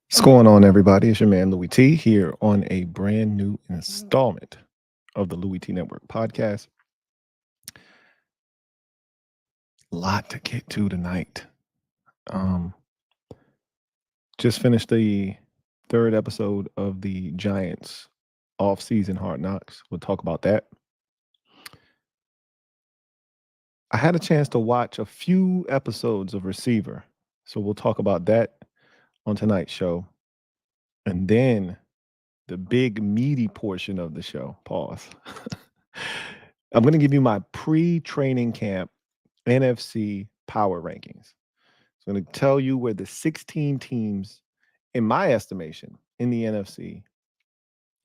What's going on, everybody? It's your man Louie T here on a brand new installment of the Louie T Network podcast. A lot to get to tonight. Um, just finished the third episode of the Giants off-season Hard Knocks. We'll talk about that. I had a chance to watch a few episodes of Receiver, so we'll talk about that on tonight's show. And then the big meaty portion of the show. Pause. I'm going to give you my pre-training camp NFC power rankings. So I'm going to tell you where the 16 teams, in my estimation, in the NFC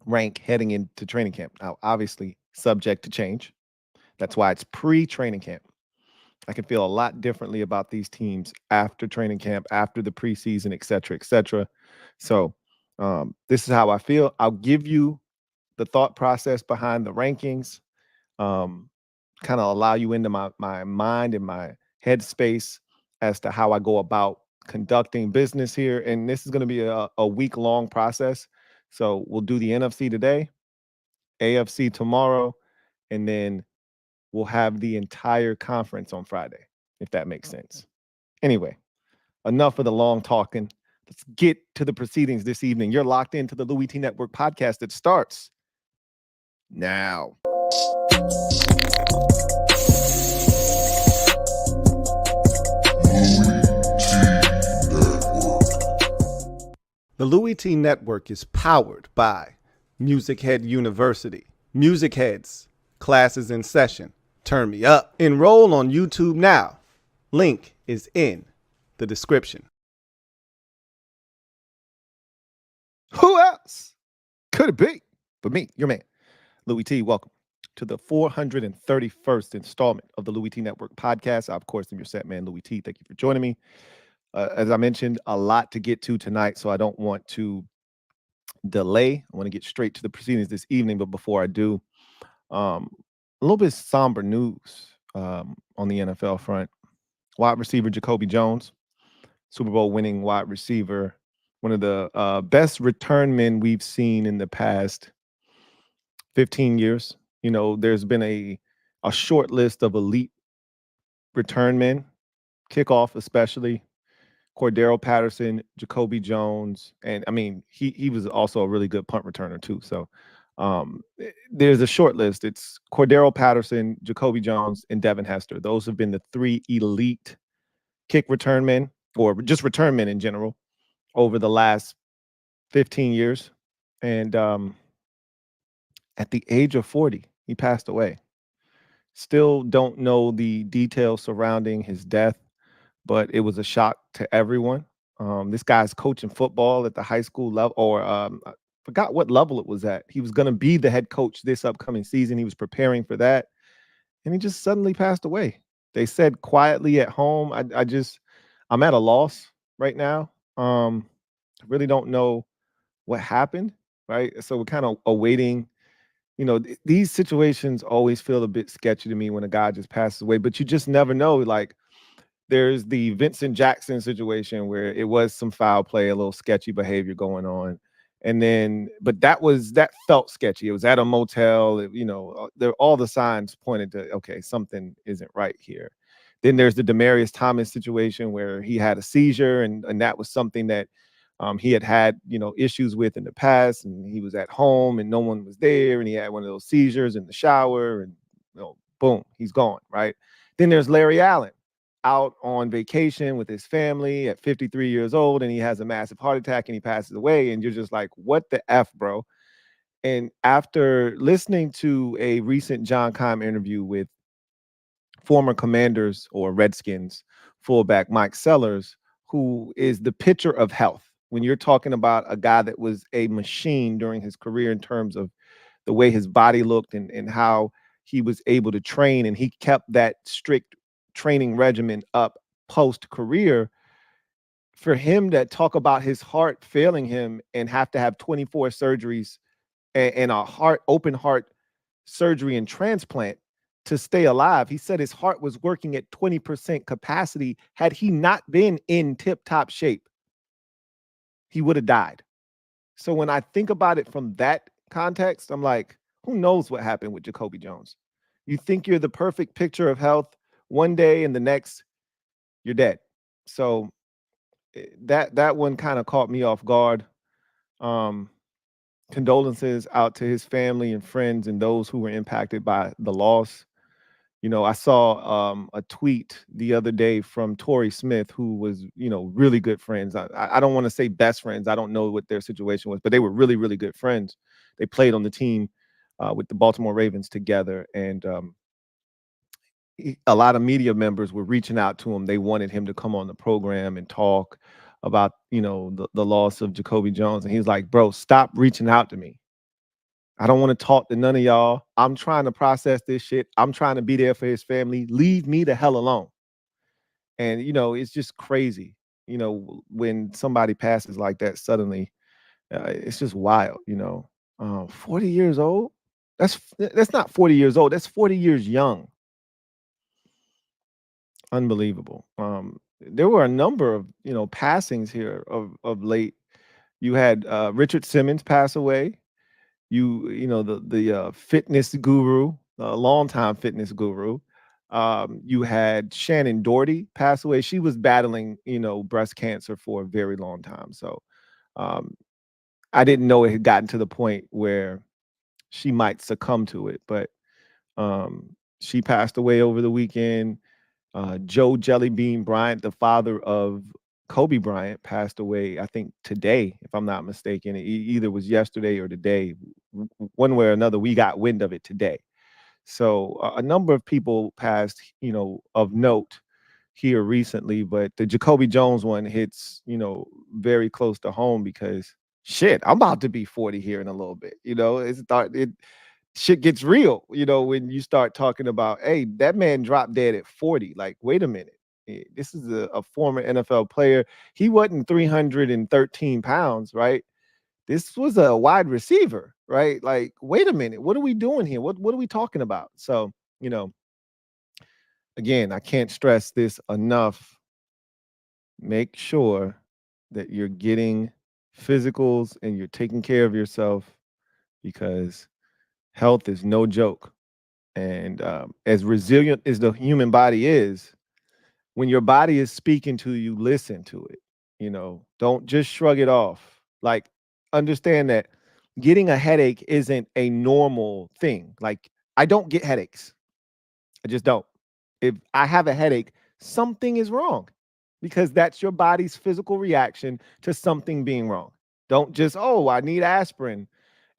rank heading into training camp. Now, obviously, subject to change. That's why it's pre-training camp. I can feel a lot differently about these teams after training camp, after the preseason, et cetera, et cetera. So this is how I feel. I'll give you the thought process behind the rankings, kind of allow you into my mind and my headspace as to how I go about conducting business here. And this is going to be a week-long process. So we'll do the NFC today, AFC tomorrow, and then we'll have the entire conference on Friday, if that makes sense. Anyway, enough of the long talking. Let's get to the proceedings this evening. You're locked into the Louie T Network podcast that starts now. The Louie T Network is powered by MusicHead University. MusicHeads, classes in session. Turn me up. Enroll on YouTube now. Link is in the description. Who else could it be but me, your man, Louie T? Welcome to the 431st installment of the Louie T Network podcast. I, of course, am your set man, Louie T. Thank you for joining me. As I mentioned, a lot to get to tonight, so I don't want to delay. I want to get straight to the proceedings this evening, but before I do, a little bit somber news on the NFL front. Wide receiver Jacoby Jones, Super Bowl winning wide receiver, one of the best return men we've seen in the past 15 years. You know, there's been a short list of elite return men, kickoff especially. Cordero Patterson, Jacoby Jones, and I mean, he was also a really good punt returner too. So there's a short list. It's Cordero Patterson, Jacoby Jones, and Devin Hester. Those have been the three elite kick return men, or just return men in general, over the last 15 years. And at the age of 40, he passed away. Still don't know the details surrounding his death, but it was a shock to everyone. This guy's coaching football at the high school level, or I forgot what level it was at. He was going to be the head coach this upcoming season. He was preparing for that, and he just suddenly passed away. They said quietly at home. I'm at a loss right now. I really don't know what happened, right? So we're kind of awaiting. You know, these situations always feel a bit sketchy to me when a guy just passes away, but you just never know. Like, there's the Vincent Jackson situation where it was some foul play, a little sketchy behavior going on. And then, but that felt sketchy. It was at a motel, all the signs pointed to, okay, something isn't right here. Then there's the Demaryius Thomas situation where he had a seizure, and that was something that he had issues with in the past, and he was at home and no one was there, and he had one of those seizures in the shower, and boom, he's gone, right? Then there's Larry Allen, out on vacation with his family at 53 years old, and he has a massive heart attack and he passes away, and you're just like, what the F, bro? And after listening to a recent John Keim interview with former Commanders or Redskins fullback Mike Sellers, who is the picture of health, when you're talking about a guy that was a machine during his career in terms of the way his body looked and how he was able to train, and he kept that strict training regimen up post-career, for him to talk about his heart failing him and have to have 24 surgeries and a open heart surgery and transplant to stay alive. He said his heart was working at 20% capacity had he not been in tip-top shape. he would have died. So when I think about it from that context, I'm like, who knows what happened with Jacoby Jones? You think you're the perfect picture of health one day and the next you're dead. So that one kind of caught me off guard. Um, Condolences out to his family and friends and those who were impacted by the loss. I saw a tweet the other day from Torrey Smith, who was, really good friends. I don't want to say best friends. I don't know what their situation was, but they were really, really good friends. They played on the team with the Baltimore Ravens together. And a lot of media members were reaching out to him. They wanted him to come on the program and talk about, the loss of Jacoby Jones. And he's like, bro, stop reaching out to me. I don't want to talk to none of y'all. I'm trying to process this shit. I'm trying to be there for his family. Leave me the hell alone. And, it's just crazy, when somebody passes like that suddenly, it's just wild, 40 years old. That's not 40 years old. That's 40 years young. Unbelievable. There were a number of, passings here of late. You had Richard Simmons pass away. The fitness guru, a longtime fitness guru. You had Shannon Doherty pass away. She was battling, breast cancer for a very long time. So um, I didn't know it had gotten to the point where she might succumb to it, but she passed away over the weekend. Joe Jellybean Bryant, the father of Kobe Bryant, passed away, I think today, if I'm not mistaken. It either was yesterday or today. One way or another, we got wind of it today. So a number of people passed, of note here recently, but the Jacoby Jones one hits, very close to home because shit, I'm about to be 40 here in a little bit. It shit gets real, when you start talking about, hey, that man dropped dead at 40. Like, wait a minute. This is a former NFL player. He wasn't 313 pounds, right? This was a wide receiver, right? Like, wait a minute. What are we doing here? What are we talking about? So, again, I can't stress this enough. Make sure that you're getting physicals and you're taking care of yourself because health is no joke. And as resilient as the human body is, when your body is speaking to you, listen to it. Don't just shrug it off. Like, understand that getting a headache isn't a normal thing. Like, I don't get headaches. I just don't. If I have a headache, something is wrong because that's your body's physical reaction to something being wrong. Don't just, oh, I need aspirin.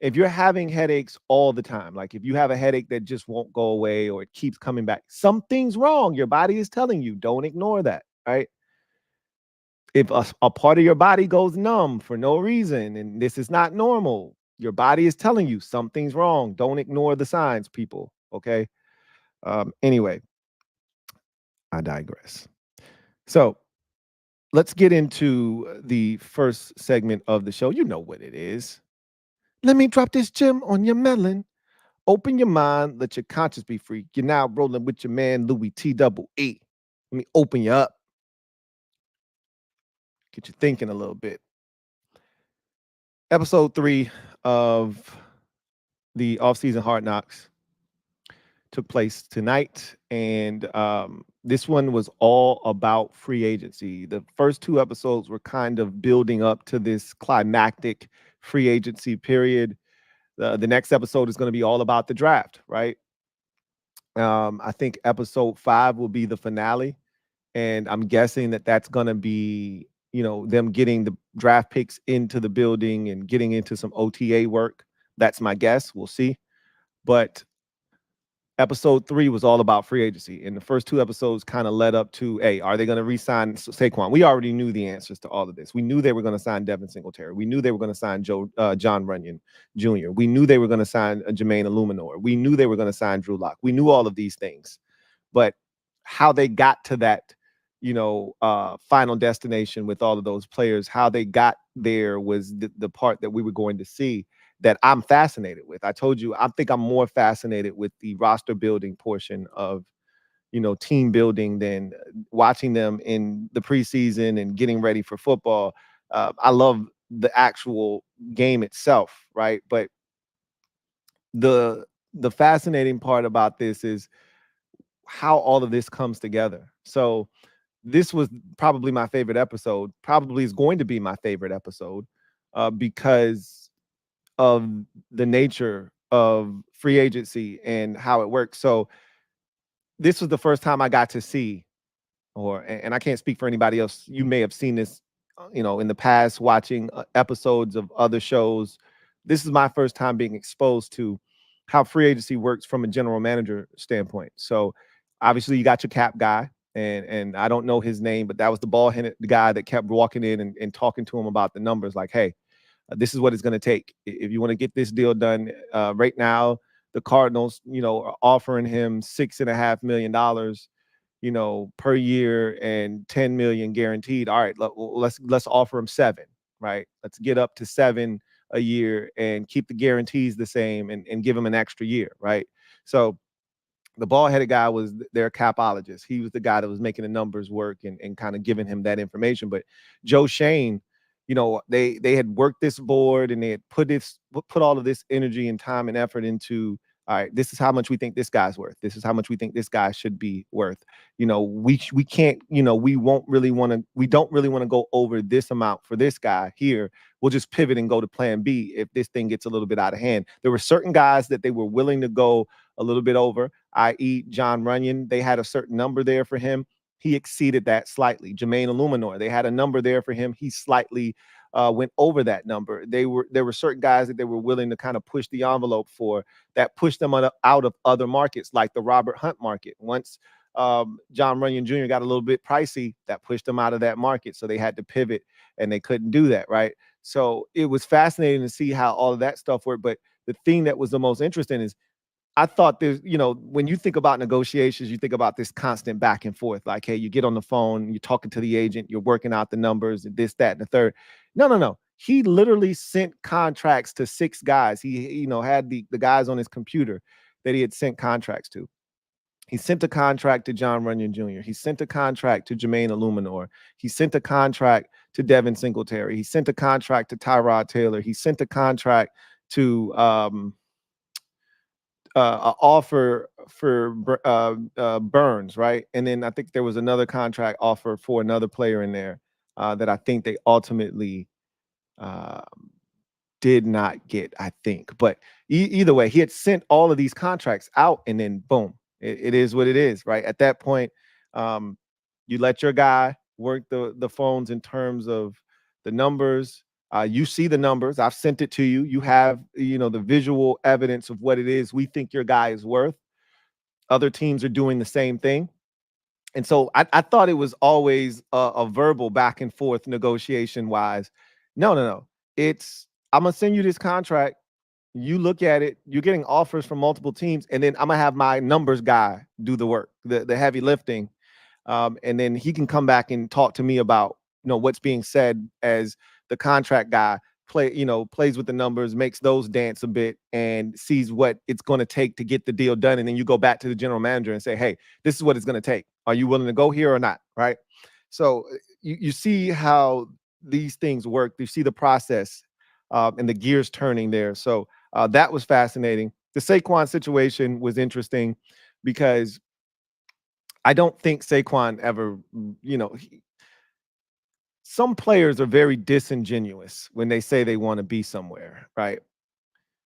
If you're having headaches all the time, like if you have a headache that just won't go away or it keeps coming back, something's wrong. Your body is telling you, don't ignore that, right? If a part of your body goes numb for no reason and this is not normal, your body is telling you something's wrong. Don't ignore the signs, people, okay? Anyway, I digress. So let's get into the first segment of the show. You know what it is. Let me drop this gem on your melon. Open your mind, let your conscience be free. You're now rolling with your man, Louie T double E. Let me open you up. Get you thinking a little bit. Episode 3 of the offseason Hard Knocks took place tonight. And this one was all about free agency. The first 2 episodes were kind of building up to this climactic free agency period. The next episode is going to be all about the draft, right? I think episode 5 will be the finale. And I'm guessing that that's going to be, them getting the draft picks into the building and getting into some OTA work. That's my guess. We'll see. But episode 3 was all about free agency. And the first 2 episodes kind of led up to, hey, are they going to re-sign Saquon? We already knew the answers to all of this. We knew they were going to sign Devin Singletary. We knew they were going to sign John Runyon Jr. We knew they were going to sign Jermaine Illuminor. We knew they were going to sign Drew Lock. We knew all of these things. But how they got to that, final destination with all of those players, how they got there was the part that we were going to see that I'm fascinated with. I told you, I think I'm more fascinated with the roster building portion of, team building than watching them in the preseason and getting ready for football. I love the actual game itself, right? But the the fascinating part about this is how all of this comes together. So this was probably my favorite episode. Probably is going to be my favorite episode because of the nature of free agency and how it works. So this was the first time I got to see, and I can't speak for anybody else. You may have seen this, in the past, watching episodes of other shows. This is my first time being exposed to how free agency works from a general manager standpoint. So obviously you got your cap guy, and I don't know his name, but that was the ball-headed guy that kept walking in and talking to him about the numbers. Like, hey, this is what it's going to take if you want to get this deal done. Right now, the Cardinals, are offering him $6.5 million, per year and 10 million guaranteed. All right, let's offer him 7, right? Let's get up to 7 a year and keep the guarantees the same and give him an extra year, right? So the ball-headed guy was their capologist. He was the guy that was making the numbers work and kind of giving him that information. But Joe Shane, they had worked this board and they had put all of this energy and time and effort into, all right, this is how much we think this guy's worth. This is how much we think this guy should be worth. We can't, we don't really want to go over this amount for this guy here. We'll just pivot and go to plan B if this thing gets a little bit out of hand. There were certain guys that they were willing to go a little bit over, i.e. John Runyon. They had a certain number there for him. He exceeded that slightly. Jermaine Illuminor, they had a number there for him. He slightly went over that number. There were certain guys that they were willing to kind of push the envelope for that pushed them out of other markets, like the Robert Hunt market. Once John Runyon Jr. got a little bit pricey, that pushed them out of that market. So they had to pivot and they couldn't do that, right? So it was fascinating to see how all of that stuff worked. But the thing that was the most interesting is I thought there's, when you think about negotiations, you think about this constant back and forth. Like, hey, you get on the phone, you're talking to the agent, you're working out the numbers and this, that, and the third. No. He literally sent contracts to 6 guys. He had the guys on his computer that he had sent contracts to. He sent a contract to John Runyon Jr. He sent a contract to Jermaine Illuminor. He sent a contract to Devin Singletary. He sent a contract to Tyrod Taylor. He sent a contract to offer for Burns, right? And then I think there was another contract offer for another player in there that I think they ultimately uh, did not get, I think. But either way, he had sent all of these contracts out, and then boom, it is what it is, right? At that point, you let your guy work the phones in terms of the numbers. You see the numbers. I've sent it to you. You have, the visual evidence of what it is we think your guy is worth. Other teams are doing the same thing. And so I thought it was always a verbal back and forth negotiation wise. No. I'm going to send you this contract. You look at it. You're getting offers from multiple teams. And then I'm going to have my numbers guy do the work, the heavy lifting. And then he can come back and talk to me about, what's being said as the contract guy plays with the numbers, makes those dance a bit and sees what it's going to take to get the deal done. And then you go back to the general manager and say, hey, this is what it's going to take. Are you willing to go here or not? Right. So you see how these things work. You see the process and the gears turning there. So that was fascinating. The Saquon situation was interesting because I don't think Saquon ever, some players are very disingenuous when they say they want to be somewhere, right?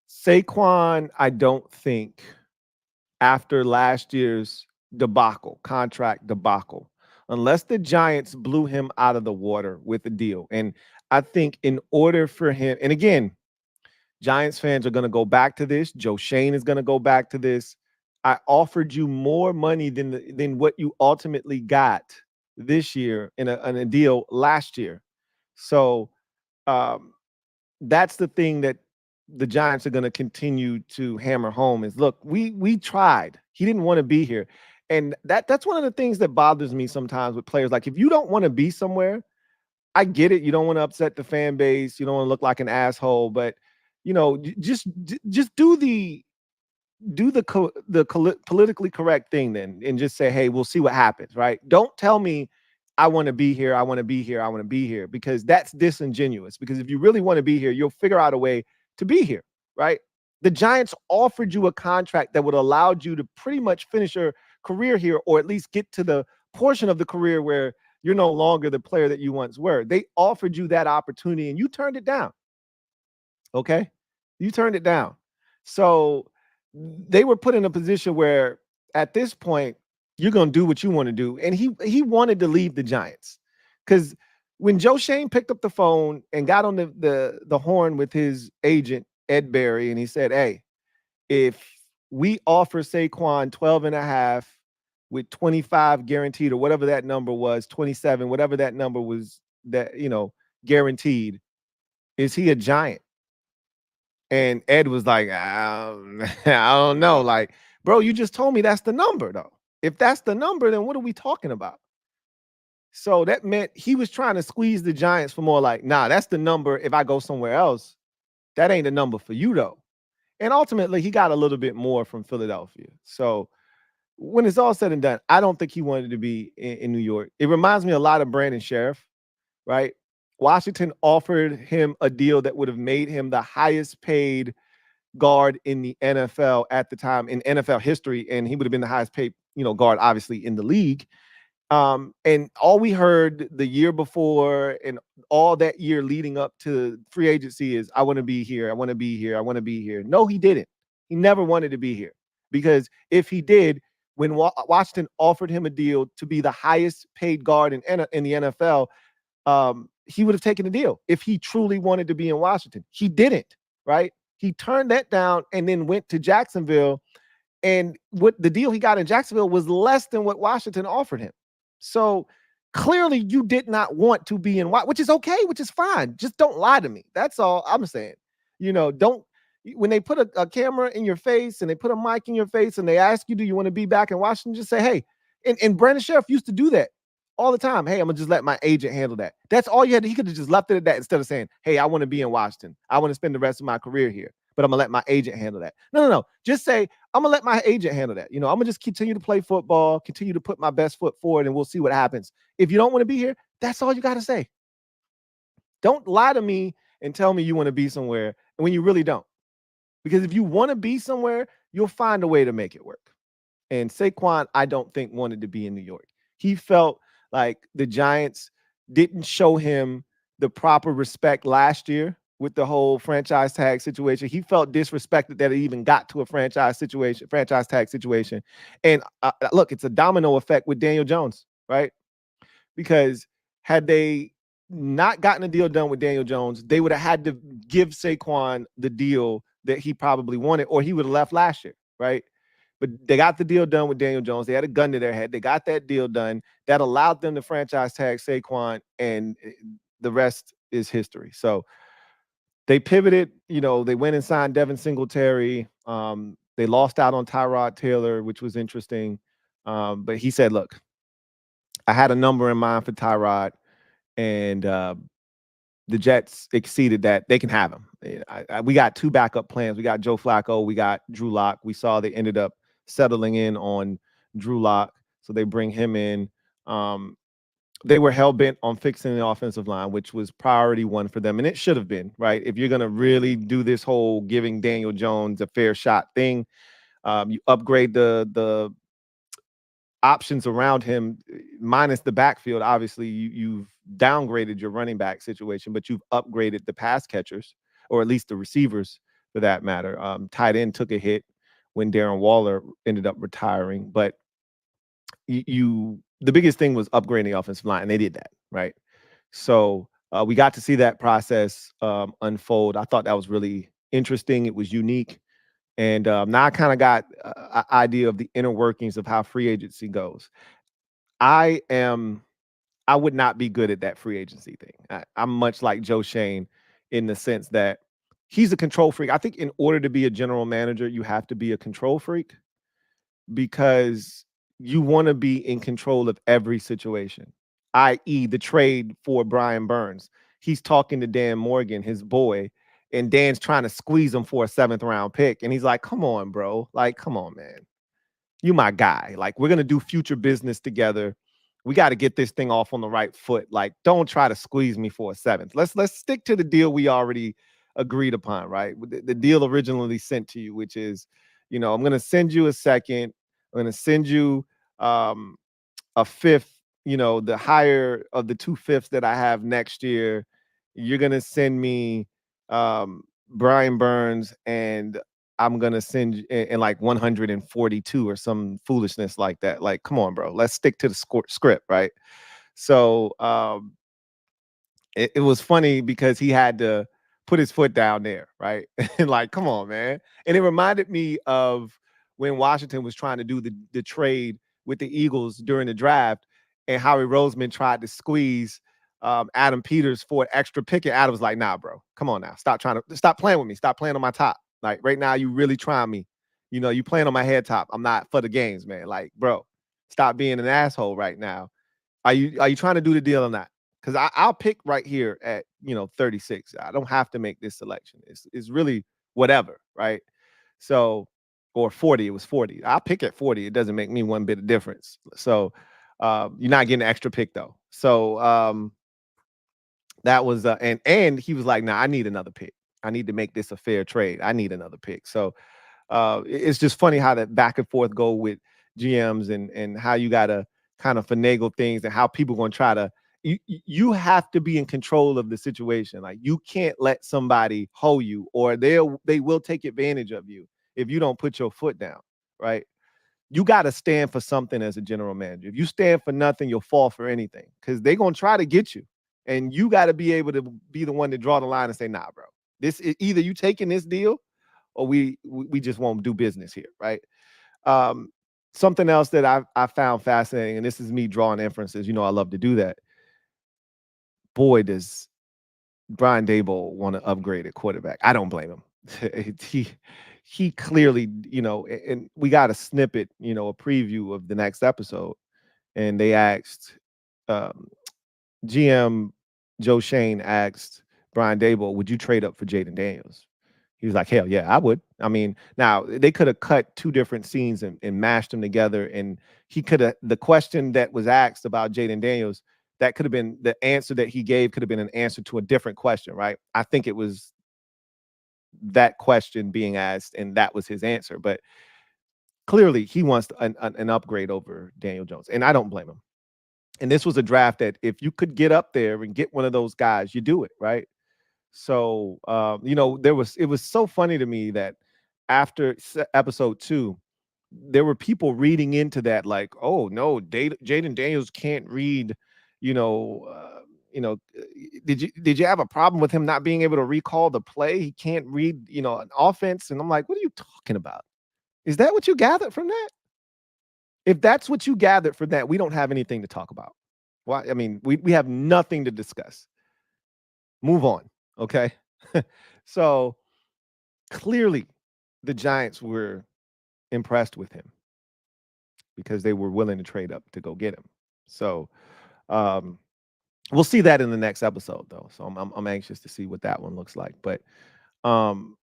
Saquon, I don't think after last year's contract debacle, unless the Giants blew him out of the water with a deal. And I think in order for him, and again, Giants fans are going to go back to this. Joe Shane is going to go back to this. I offered you more money than what you ultimately got this year in a deal last year. So that's the thing that the Giants are going to continue to hammer home is, look, we tried. He didn't want to be here. And that's one of the things that bothers me sometimes with players. Like, if you don't want to be somewhere, I get it. You don't want to upset the fan base. You don't want to look like an asshole, but just do the politically correct thing then, and just say, hey, we'll see what happens, right? Don't tell me I want to be here. I want to be here. I want to be here, because that's disingenuous. Because if you really want to be here, you'll figure out a way to be here, right? The Giants offered you a contract that would allow you to pretty much finish your career here, or at least get to the portion of the career where you're no longer the player that you once were. They offered you that opportunity and you turned it down. Okay? You turned it down. So they were put in a position where at this point, you're going to do what you want to do. And he wanted to leave the Giants, because when Joe Shane picked up the phone and got on the horn with his agent, Ed Berry, and he said, hey, if we offer Saquon 12 and a half with 25 guaranteed, or whatever that number was, 27, whatever that number was, that, guaranteed, is he a Giant? And Ed was like, I don't know. Like, bro, you just told me that's the number, though. If that's the number, then what are we talking about? So that meant he was trying to squeeze the Giants for more, like, nah, that's the number. If I go somewhere else, that ain't the number for you, though. And ultimately, he got a little bit more from Philadelphia. So when it's all said and done, I don't think he wanted to be in New York. It reminds me a lot of Brandon Sheriff, right? Washington offered him a deal that would have made him the highest paid guard in the NFL at the time, in NFL history, and he would have been the highest paid, guard, obviously, in the league. And all we heard the year before and all that year leading up to free agency is, I want to be here. I want to be here. I want to be here. No, he didn't. He never wanted to be here, because if he did, when Washington offered him a deal to be the highest paid guard in the NFL, he would have taken the deal if he truly wanted to be in Washington. He didn't, right? He turned that down and then went to Jacksonville. And what the deal he got in Jacksonville was less than what Washington offered him. So clearly you did not want to be in, which is okay, which is fine. Just don't lie to me. That's all I'm saying. Don't, when they put a camera in your face and they put a mic in your face and they ask you, do you want to be back in Washington? Just say, hey, and Brandon Sheriff used to do that all the time. Hey, I'm going to just let my agent handle that. That's all you had. He could have just left it at that instead of saying, hey, I want to be in Washington. I want to spend the rest of my career here, but I'm going to let my agent handle that. No. Just say, I'm going to let my agent handle that. I'm going to just continue to play football, continue to put my best foot forward, and we'll see what happens. If you don't want to be here, that's all you got to say. Don't lie to me and tell me you want to be somewhere when you really don't. Because if you want to be somewhere, you'll find a way to make it work. And Saquon, I don't think, wanted to be in New York. He felt like the Giants didn't show him the proper respect last year with the whole franchise tag situation. He felt disrespected that it even got to a franchise tag situation. And look, it's a domino effect with Daniel Jones, right? Because had they not gotten a deal done with Daniel Jones, they would have had to give Saquon the deal that he probably wanted, or he would have left last year, right? But they got the deal done with Daniel Jones. They had a gun to their head. They got that deal done. That allowed them to franchise tag Saquon, and the rest is history. So they pivoted. They went and signed Devin Singletary. They lost out on Tyrod Taylor, which was interesting. But he said, look, I had a number in mind for Tyrod, and the Jets exceeded that. They can have him. We got two backup plans. We got Joe Flacco. We got Drew Lock. We saw they ended up settling in on Drew Lock, so they bring him in. They were hell-bent on fixing the offensive line, which was priority one for them, and it should have been, right? If you're going to really do this whole giving Daniel Jones a fair shot thing, you upgrade the options around him, minus the backfield. Obviously, you've downgraded your running back situation, but you've upgraded the pass catchers, or at least the receivers for that matter. Tight end took a hit when Darren Waller ended up retiring, but the biggest thing was upgrading the offensive line, and they did that, right? So we got to see that process unfold. I thought that was really interesting. It was unique. And now I kind of got an idea of the inner workings of how free agency goes. I would not be good at that free agency thing. I'm much like Joe Shane in the sense that he's a control freak. I think in order to be a general manager, you have to be a control freak, because you want to be in control of every situation, i.e. the trade for Brian Burns. He's talking to Dan Morgan, his boy, and Dan's trying to squeeze him for a 7th round pick. And he's like, come on, bro. Like, come on, man. You my guy. Like, we're going to do future business together. we got to get this thing off on the right foot. Like, don't try to squeeze me for a seventh. Let's stick to the deal we already agreed upon, right? The deal originally sent to you, which is, I'm gonna send you a second. I'm gonna send you a fifth, the higher of the 2/5 that I have next year. You're gonna send me Brian Burns, and I'm gonna send you in like 142 or some foolishness like that. Like, come on, bro. Let's stick to the script, right? So it was funny because he had to put his foot down there, right? And like, come on, man. And it reminded me of when Washington was trying to do the trade with the Eagles during the draft, and Howie Roseman tried to squeeze Adam Peters for an extra pick. And Adam was like, nah, bro, come on now. Stop playing with me. Stop playing on my top. Like right now, you really trying me. You playing on my head top. I'm not for the games, man. Like, bro, stop being an asshole right now. Are you trying to do the deal or not? Because I'll pick right here at 36. I don't have to make this selection. It's really whatever, right? So, or 40. It was 40. I'll pick at 40. It doesn't make me one bit of difference. So you're not getting an extra pick though. So that was and he was like, nah, I need another pick. I need to make this a fair trade. I need another pick. So it's just funny how that back and forth go with GMs and how you gotta kind of finagle things and how people gonna try to you have to be in control of the situation. Like you can't let somebody hold you or they will take advantage of you if you don't put your foot down, right? You got to stand for something as a general manager. If you stand for nothing, you'll fall for anything because they're gonna try to get you, and you got to be able to be the one to draw the line and say, "Nah, bro, this is either you taking this deal, or we just won't do business here," right? Something else that I found fascinating, and this is me drawing inferences. I love to do that. Boy, does Brian Daboll want to upgrade at quarterback. I don't blame him. he clearly, and we got a snippet, a preview of the next episode, and they asked GM Joe Shane asked Brian Daboll, "Would you trade up for Jaden Daniels?" He was like, "Hell yeah, I would." I mean, now they could have cut two different scenes and mashed them together, and he could have the question that was asked about Jaden Daniels. That could have been the answer that he gave. Could have been an answer to a different question, right? I think it was that question being asked, and that was his answer. But clearly, he wants an upgrade over Daniel Jones, and I don't blame him. And this was a draft that if you could get up there and get one of those guys, you do it, right? So, it was so funny to me that after episode 2, there were people reading into that like, oh no, Jaden Daniels can't read, you know, uh, did you have a problem with him not being able to recall the play? He can't read, an offense. And I'm like, what are you talking about? Is that what you gathered from that? If that's what you gathered from that, we don't have anything to talk about. Why? I mean, we have nothing to discuss. Move on. Okay. So clearly the Giants were impressed with him because they were willing to trade up to go get him. So um, we'll see that in the next episode, though. So I'm anxious to see what that one looks like. But um,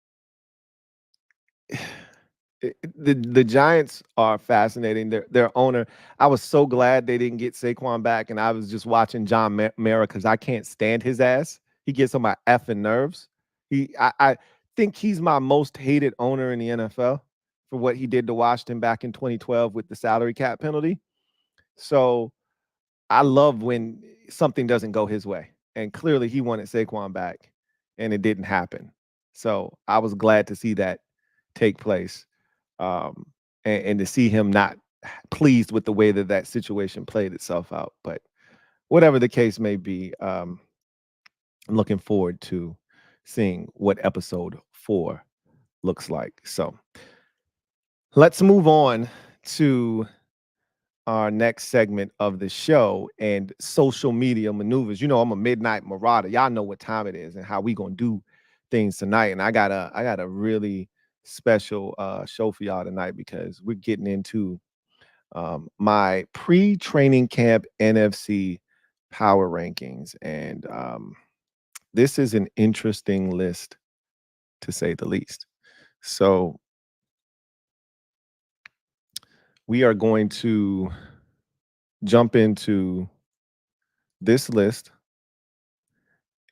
the Giants are fascinating. Their owner, I was so glad they didn't get Saquon back, and I was just watching John Mara because I can't stand his ass. He gets on my effing nerves. I think he's my most hated owner in the NFL for what he did to Washington back in 2012 with the salary cap penalty. So I love when something doesn't go his way, and clearly he wanted Saquon back, and it didn't happen. So I was glad to see that take place, um, and to see him not pleased with the way that situation played itself out. But whatever the case may be, I'm looking forward to seeing what episode 4 looks like. So let's move on to our next segment of the show and social media maneuvers. I'm a midnight marauder. Y'all know what time it is and how we gonna do things tonight. And I got a really special show for y'all tonight because we're getting into my pre-training camp NFC power rankings. And this is an interesting list to say the least. So we are going to jump into this list,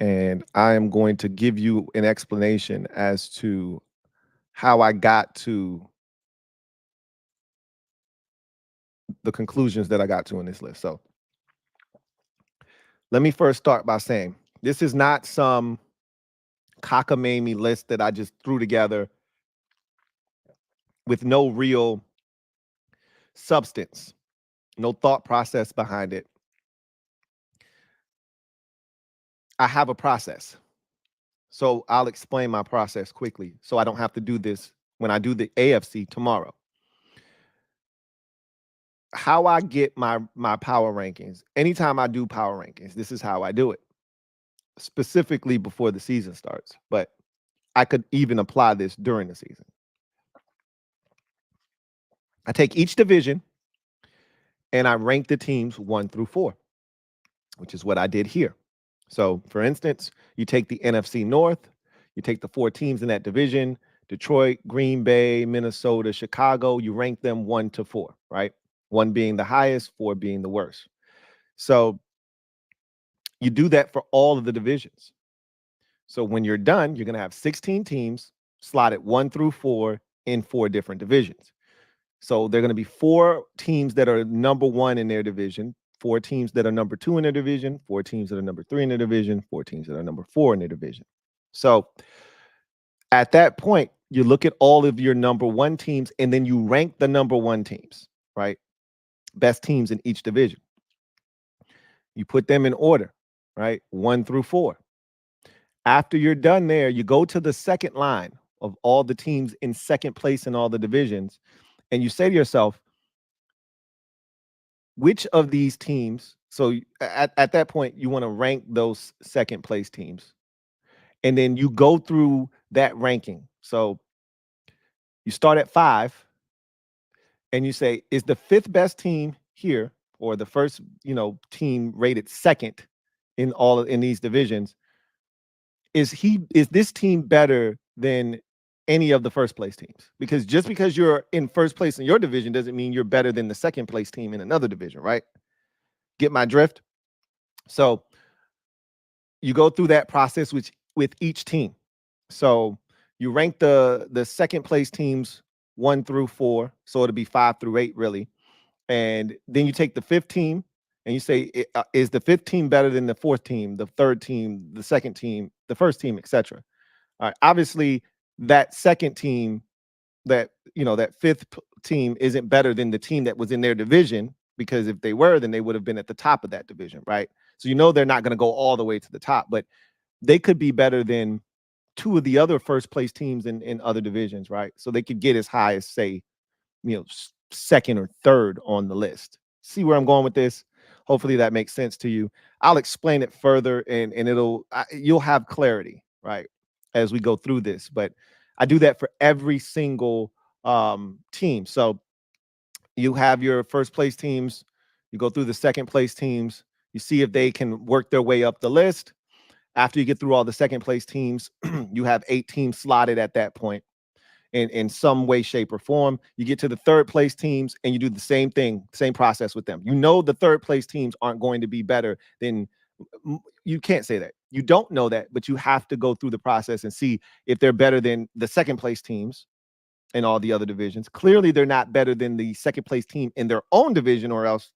and I am going to give you an explanation as to how I got to the conclusions that I got to in this list. So let me first start by saying this is not some cockamamie list that I just threw together with no real substance, no thought process behind it. I have a process. So I'll explain my process quickly so I don't have to do this when I do the AFC tomorrow. How I get my power rankings, anytime I do power rankings, this is how I do it, specifically before the season starts. But I could even apply this during the season. I take each division and I rank the teams 1 through 4, which is what I did here. So, for instance, you take the NFC North, you take the 4 teams in that division, Detroit, Green Bay, Minnesota, Chicago, you rank them 1 to 4, right? 1 being the highest, 4 being the worst. So, you do that for all of the divisions. So, when you're done, you're going to have 16 teams slotted 1 through 4 in 4 different divisions. So, there are going to be 4 teams that are number 1 in their division, 4 teams that are number 2 in their division, 4 teams that are number 3 in their division, 4 teams that are number 4 in their division. So at that point, you look at all of your number 1 teams and then you rank the number 1 teams, right? Best teams in each division. You put them in order, right? 1 through 4. After you're done there, you go to the second line of all the teams in second place in all the divisions, and you say to yourself, which of these teams, so at that point, you want to rank those second place teams. And then you go through that ranking. So you start at 5 and you say, is the 5th best team here, or the first, team rated second in these divisions, is this team better than any of the first place teams? Because just because you're in first place in your division doesn't mean you're better than the second place team in another division, right? Get my drift? So you go through that process with each team. So you rank the second place teams 1 through 4, so it'll be 5 through 8 really. And then you take the 5th team and you say, is the 5th team better than the 4th team, the 3rd team, the 2nd team, the 1st team, etc. All right. Obviously, that 2nd team, that 5th team isn't better than the team that was in their division, because if they were, then they would have been at the top of that division, right? So they're not going to go all the way to the top, but they could be better than 2 of the other first place teams in other divisions, right? So they could get as high as, say, 2nd or 3rd on the list. See where I'm going with this? Hopefully that makes sense to you. I'll explain it further, and you'll have clarity, right, as we go through this. But I do that for every single team. So you have your first place teams, you go through the second place teams, you see if they can work their way up the list. After you get through all the second place teams, you have 8 teams slotted at that point in some way, shape, or form. You get to the third place teams and you do the same thing, same process with them. The third place teams aren't going to be better than, you can't say that. You don't know that, but you have to go through the process and see if they're better than the second place teams in all the other divisions. Clearly, they're not better than the second place team in their own division, or else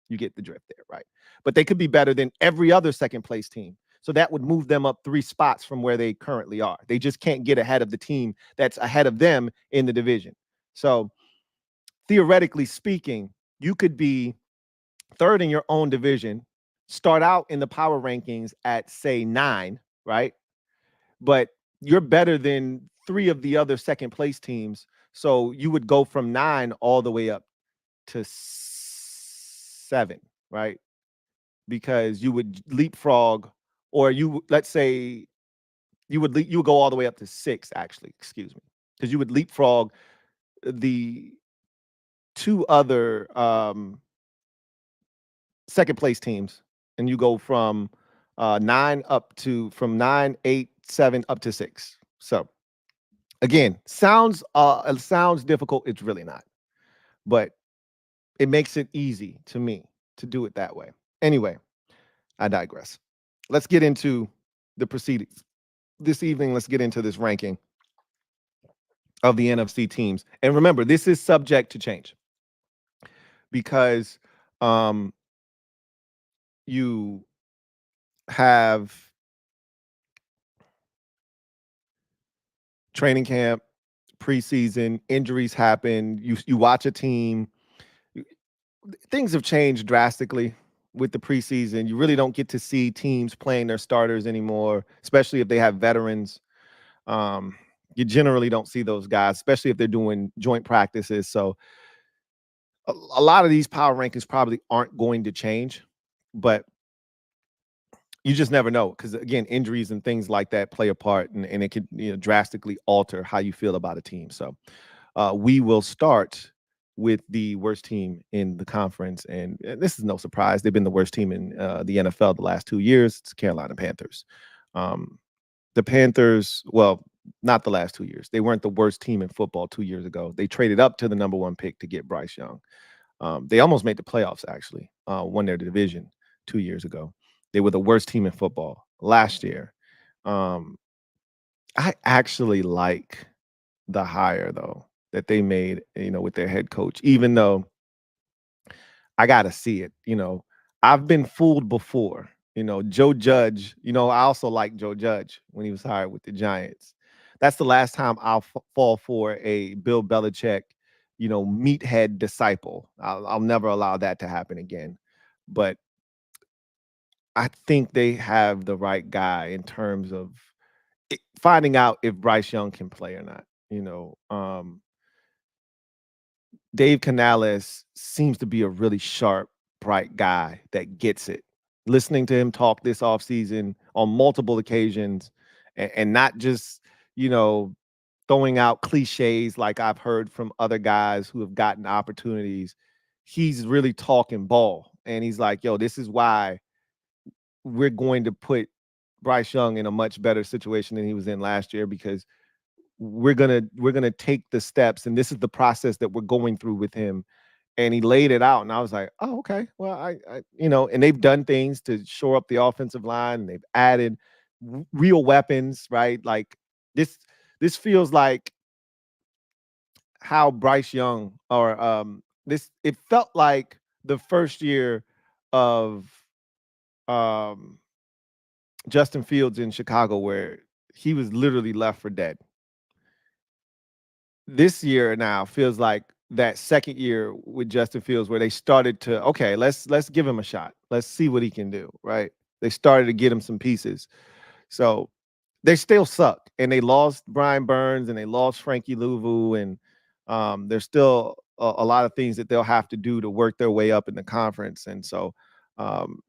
you get the drift there, right? But they could be better than every other second place team. So that would move them up 3 spots from where they currently are. They just can't get ahead of the team that's ahead of them in the division. So theoretically speaking, you could be 3rd in your own division, start out in the power rankings at, say, 9, right? But you're better than 3 of the other second place teams. So you would go from 9 all the way up to 7, right? Because you would leapfrog, or let's say you would go all the way up to 6, actually, excuse me, because you would leapfrog the 2 other second place teams, and you go from 9 from 9, 8, 7 up to 6. So again, it sounds difficult. It's really not, but it makes it easy to me. to do it that way. Anyway, I digress. Let's get into the proceedings. This evening, let's get into this ranking of the NFC teams. And remember, this is subject to change because you have training camp, preseason, injuries happen. You watch a team. Things have changed drastically with the preseason. You really don't get to see teams playing their starters anymore, especially if they have veterans. You generally don't see those guys, especially if they're doing joint practices. So a lot of these power rankings probably aren't going to change, but you just never know because again, injuries and things like that play a part, and it could drastically alter how you feel about a team. So we will start with the worst team in the conference, and this is no surprise. They've been the worst team in the NFL the last 2 years. It's Carolina Panthers. The Panthers, well, not the last 2 years. They weren't the worst team in football 2 years ago. They traded up to the number 1 pick to get Bryce Young. They almost made the playoffs, actually, won their division 2 years ago. They were the worst team in football last year. I actually like the hire, though, that they made, with their head coach, even though I got to see it. I've been fooled before. Joe Judge, I also like Joe Judge when he was hired with the Giants. That's the last time I'll fall for a Bill Belichick, meathead disciple. I'll never allow that to happen again. But I think they have the right guy in terms of finding out if Bryce Young can play or not. Dave Canales seems to be a really sharp, bright guy that gets it. Listening to him talk this offseason on multiple occasions and not just, throwing out cliches like I've heard from other guys who have gotten opportunities. He's really talking ball. And he's like, yo, this is why we're going to put Bryce Young in a much better situation than he was in last year, because we're gonna take the steps, and this is the process that we're going through with him. And he laid it out, and I was like, oh, okay. Well, I and they've done things to shore up the offensive line, and they've added real weapons, right? Like this feels like how Bryce Young or it felt like the first year of Justin Fields in Chicago, where he was literally left for dead. This year now feels like that second year with Justin Fields, where they started to, okay, let's give him a shot. Let's see what he can do, right? They started to get him some pieces. So they still suck, and they lost Brian Burns and they lost Frankie Louvu, and there's still a lot of things that they'll have to do to work their way up in the conference. And so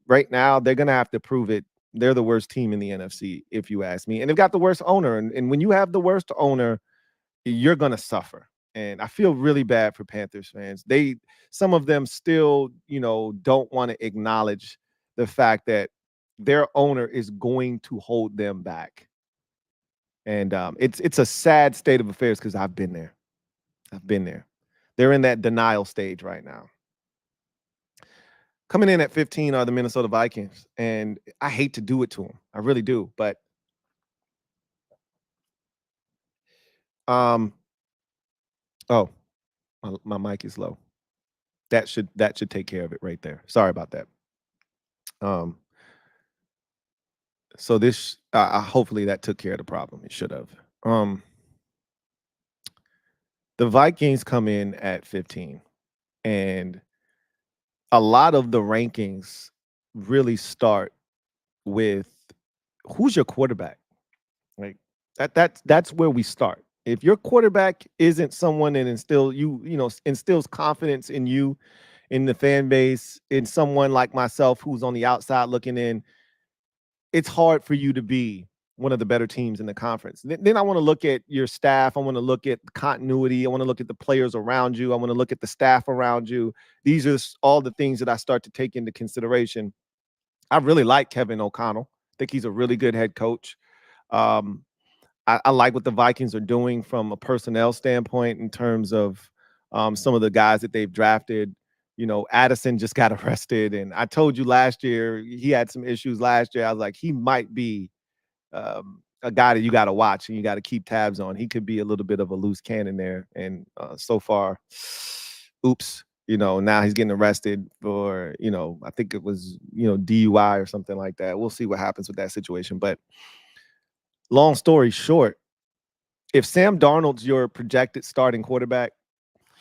right now they're going to have to prove it. They're the worst team in the NFC, if you ask me, and they've got the worst owner. And when you have the worst owner, you're going to suffer. And I feel really bad for Panthers fans. Some of them still, don't want to acknowledge the fact that their owner is going to hold them back. And it's a sad state of affairs because I've been there. They're in that denial stage right now. Coming in at 15 are the Minnesota Vikings, and I hate to do it to them. I really do, but oh, my mic is low. That should take care of it right there. Sorry about that. So this hopefully that took care of the problem. It should have. The Vikings come in at 15, and a lot of the rankings really start with who's your quarterback. Like that's where we start. If your quarterback isn't someone that instills confidence in you, in the fan base, in someone like myself who's on the outside looking in, it's hard for you to be one of the better teams in the conference. Then I want to look at your staff. I want to look at continuity. I want to look at the players around you. I want to look at the staff around you. These are all the things that I start to take into consideration. I really like Kevin O'Connell. I think he's a really good head coach. I like what the Vikings are doing from a personnel standpoint in terms of some of the guys that they've drafted. Addison just got arrested. And I told you last year, he had some issues last year. I was like, he might be a guy that you got to watch and you got to keep tabs on. He could be a little bit of a loose cannon there. And so far, oops, now he's getting arrested for, I think it was, DUI or something like that. We'll see what happens with that situation. But long story short, if Sam Darnold's your projected starting quarterback,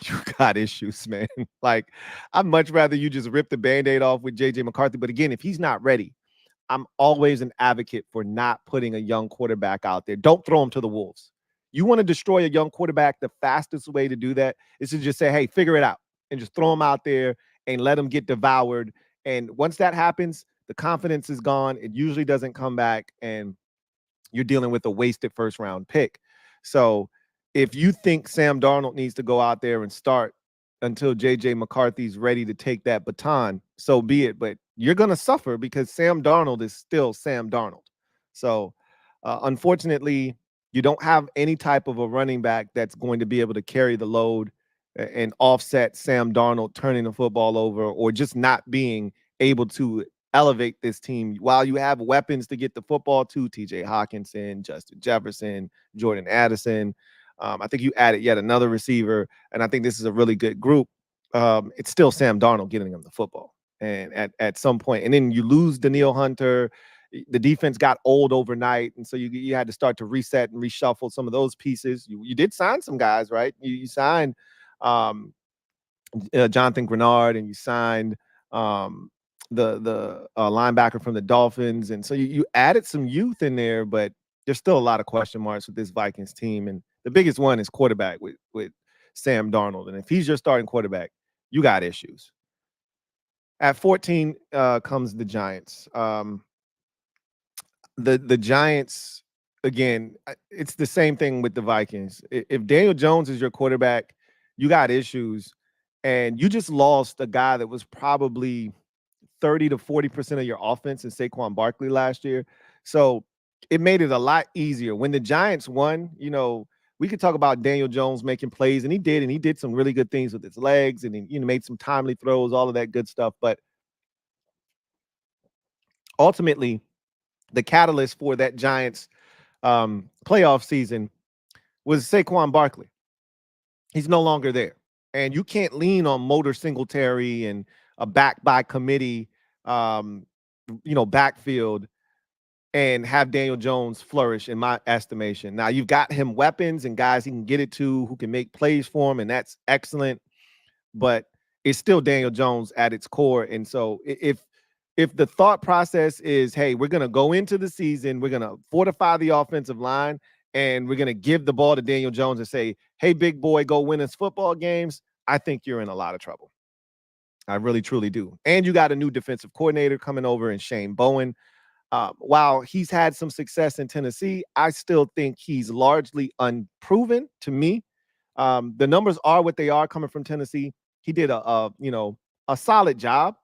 you got issues, man. Like, I'd much rather you just rip the Band-Aid off with JJ McCarthy. But again, if he's not ready, I'm always an advocate for not putting a young quarterback out there. Don't throw him to the wolves. You want to destroy a young quarterback, the fastest way to do that is to just say, hey, figure it out, and just throw him out there and let him get devoured. And once that happens, the confidence is gone. It usually doesn't come back, and you're dealing with a wasted first-round pick. So if you think Sam Darnold needs to go out there and start until JJ McCarthy's ready to take that baton, so be it. But you're going to suffer because Sam Darnold is still Sam Darnold. So unfortunately, you don't have any type of a running back that's going to be able to carry the load and offset Sam Darnold turning the football over or just not being able to elevate this team while you have weapons to get the football to TJ Hawkinson, Justin Jefferson, Jordan Addison. I think you added yet another receiver, and I think this is a really good group. It's still Sam Darnold getting them the football. And at some point, and then you lose Danielle Hunter. The defense got old overnight, and so you had to start to reset and reshuffle some of those pieces. You did sign some guys, right? You signed Jonathan Grenard, and you signed the linebacker from the Dolphins, and so you added some youth in there, but there's still a lot of question marks with this Vikings team, and the biggest one is quarterback with Sam Darnold, and if he's your starting quarterback, you got issues. At 14 comes the Giants. The Giants, again, it's the same thing with the Vikings. If Daniel Jones is your quarterback, you got issues, and you just lost a guy that was probably 30 to 40% of your offense in Saquon Barkley last year. So it made it a lot easier. When the Giants won, we could talk about Daniel Jones making plays, and he did some really good things with his legs, and he made some timely throws, all of that good stuff. But ultimately, the catalyst for that Giants playoff season was Saquon Barkley. He's no longer there. And you can't lean on Motor Singletary and a back by committee, backfield and have Daniel Jones flourish, in my estimation. Now, you've got him weapons and guys he can get it to who can make plays for him, and that's excellent. But it's still Daniel Jones at its core. And so if the thought process is, hey, we're going to go into the season, we're going to fortify the offensive line, and we're going to give the ball to Daniel Jones and say, hey, big boy, go win us football games, I think you're in a lot of trouble. I really, truly do. And you got a new defensive coordinator coming over in Shane Bowen. While he's had some success in Tennessee, I still think he's largely unproven to me. The numbers are what they are coming from Tennessee. He did a solid job,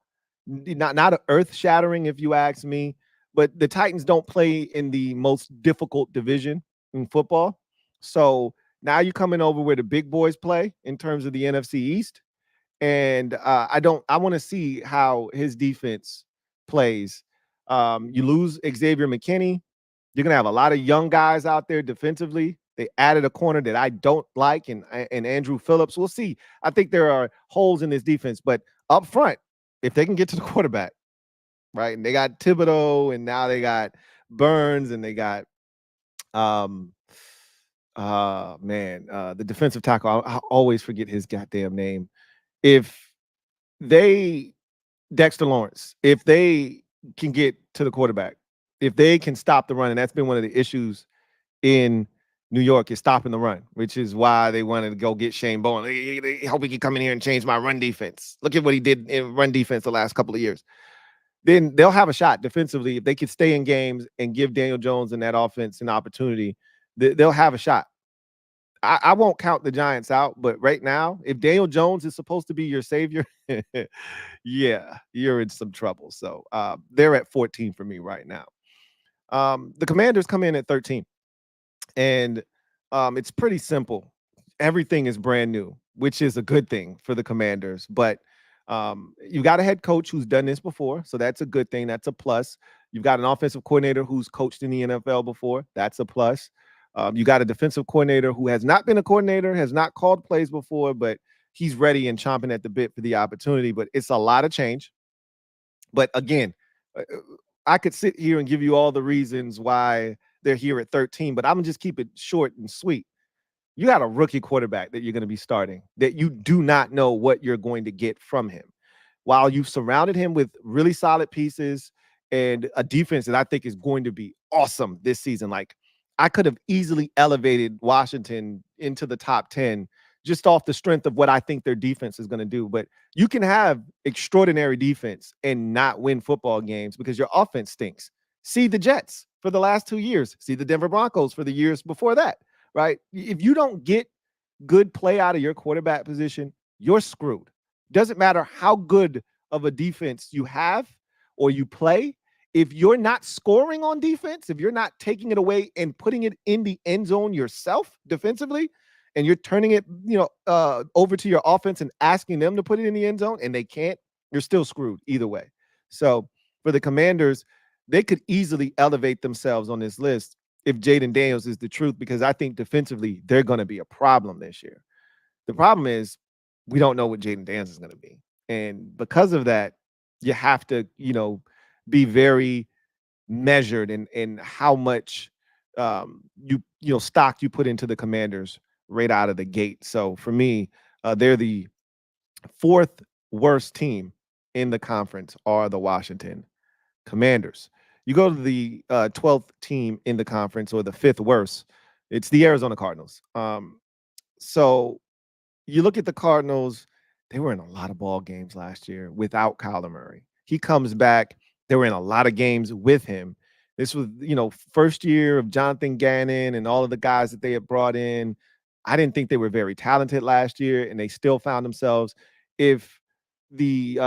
not earth-shattering if you ask me, but the Titans don't play in the most difficult division in football. So now you're coming over where the big boys play in terms of the NFC East. And I want to see how his defense plays. You lose Xavier McKinney. You're going to have a lot of young guys out there defensively. They added a corner that I don't like, and Andrew Phillips. We'll see. I think there are holes in this defense, but up front, if they can get to the quarterback, right? And they got Thibodeau, and now they got Burns, and they got the defensive tackle. I always forget his goddamn name. If Dexter Lawrence, if they can get to the quarterback, if they can stop the run, and that's been one of the issues in New York, is stopping the run, which is why they wanted to go get Shane Bowen. They hope he can come in here and change my run defense. Look at what he did in run defense the last couple of years. Then they'll have a shot defensively. If they could stay in games and give Daniel Jones and that offense an opportunity, they'll have a shot. I won't count the Giants out, but right now, if Daniel Jones is supposed to be your savior, yeah, you're in some trouble. So they're at 14 for me right now. The Commanders come in at 13, and it's pretty simple. Everything is brand new, which is a good thing for the Commanders. But You got a head coach who's done this before, so that's a good thing. That's a plus. You've got an offensive coordinator who's coached in the NFL before. That's a plus. You got a defensive coordinator who has not been a coordinator, has not called plays before, but he's ready and chomping at the bit for the opportunity. But it's a lot of change. But again, I could sit here and give you all the reasons why they're here at 13, but I'm gonna just keep it short and sweet. You got a rookie quarterback that you're going to be starting that you do not know what you're going to get from him. While you've surrounded him with really solid pieces and a defense that I think is going to be awesome this season. Like, I could have easily elevated Washington into the top 10 just off the strength of what I think their defense is going to do. But you can have extraordinary defense and not win football games because your offense stinks. See the Jets for the last 2 years. See the Denver Broncos for the years before that. Right? If you don't get good play out of your quarterback position, you're screwed. Doesn't matter how good of a defense you have or you play. If you're not scoring on defense, if you're not taking it away and putting it in the end zone yourself defensively, and you're turning it, over to your offense and asking them to put it in the end zone, and they can't, you're still screwed either way. So for the Commanders, they could easily elevate themselves on this list if Jaden Daniels is the truth, because I think defensively they're going to be a problem this year. The problem is we don't know what Jaden Daniels is going to be. And because of that, you have to, be very measured in how much stock you put into the Commanders right out of the gate. So for me, they're the fourth worst team in the conference are the Washington Commanders. You go to the 12th team in the conference, or the fifth worst, it's the Arizona Cardinals. So you look at the Cardinals, they were in a lot of ball games last year without Kyler Murray. He comes back. They were in a lot of games with him. This was, first year of Jonathan Gannon and all of the guys that they had brought in. I didn't think they were very talented last year, and they still found themselves. If the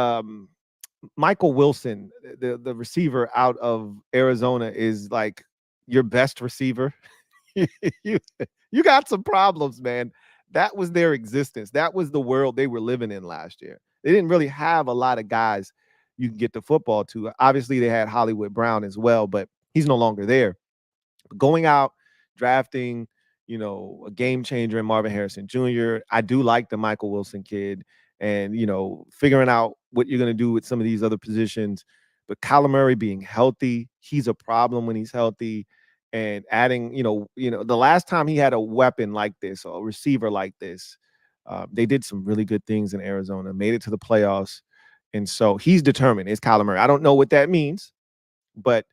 Michael Wilson, the receiver out of Arizona, is like your best receiver, you got some problems, man. That was their existence. That was the world they were living in last year. They didn't really have a lot of guys you can get the football to. Obviously, they had Hollywood Brown as well, but he's no longer there. But going out, drafting, a game changer in Marvin Harrison Jr. I do like the Michael Wilson kid, and, figuring out what you're going to do with some of these other positions. But Kyler Murray being healthy, he's a problem when he's healthy. And adding, the last time he had a weapon like this, or a receiver like this, they did some really good things in Arizona, made it to the playoffs. And so he's determined. It's Kyler Murray. I don't know what that means, but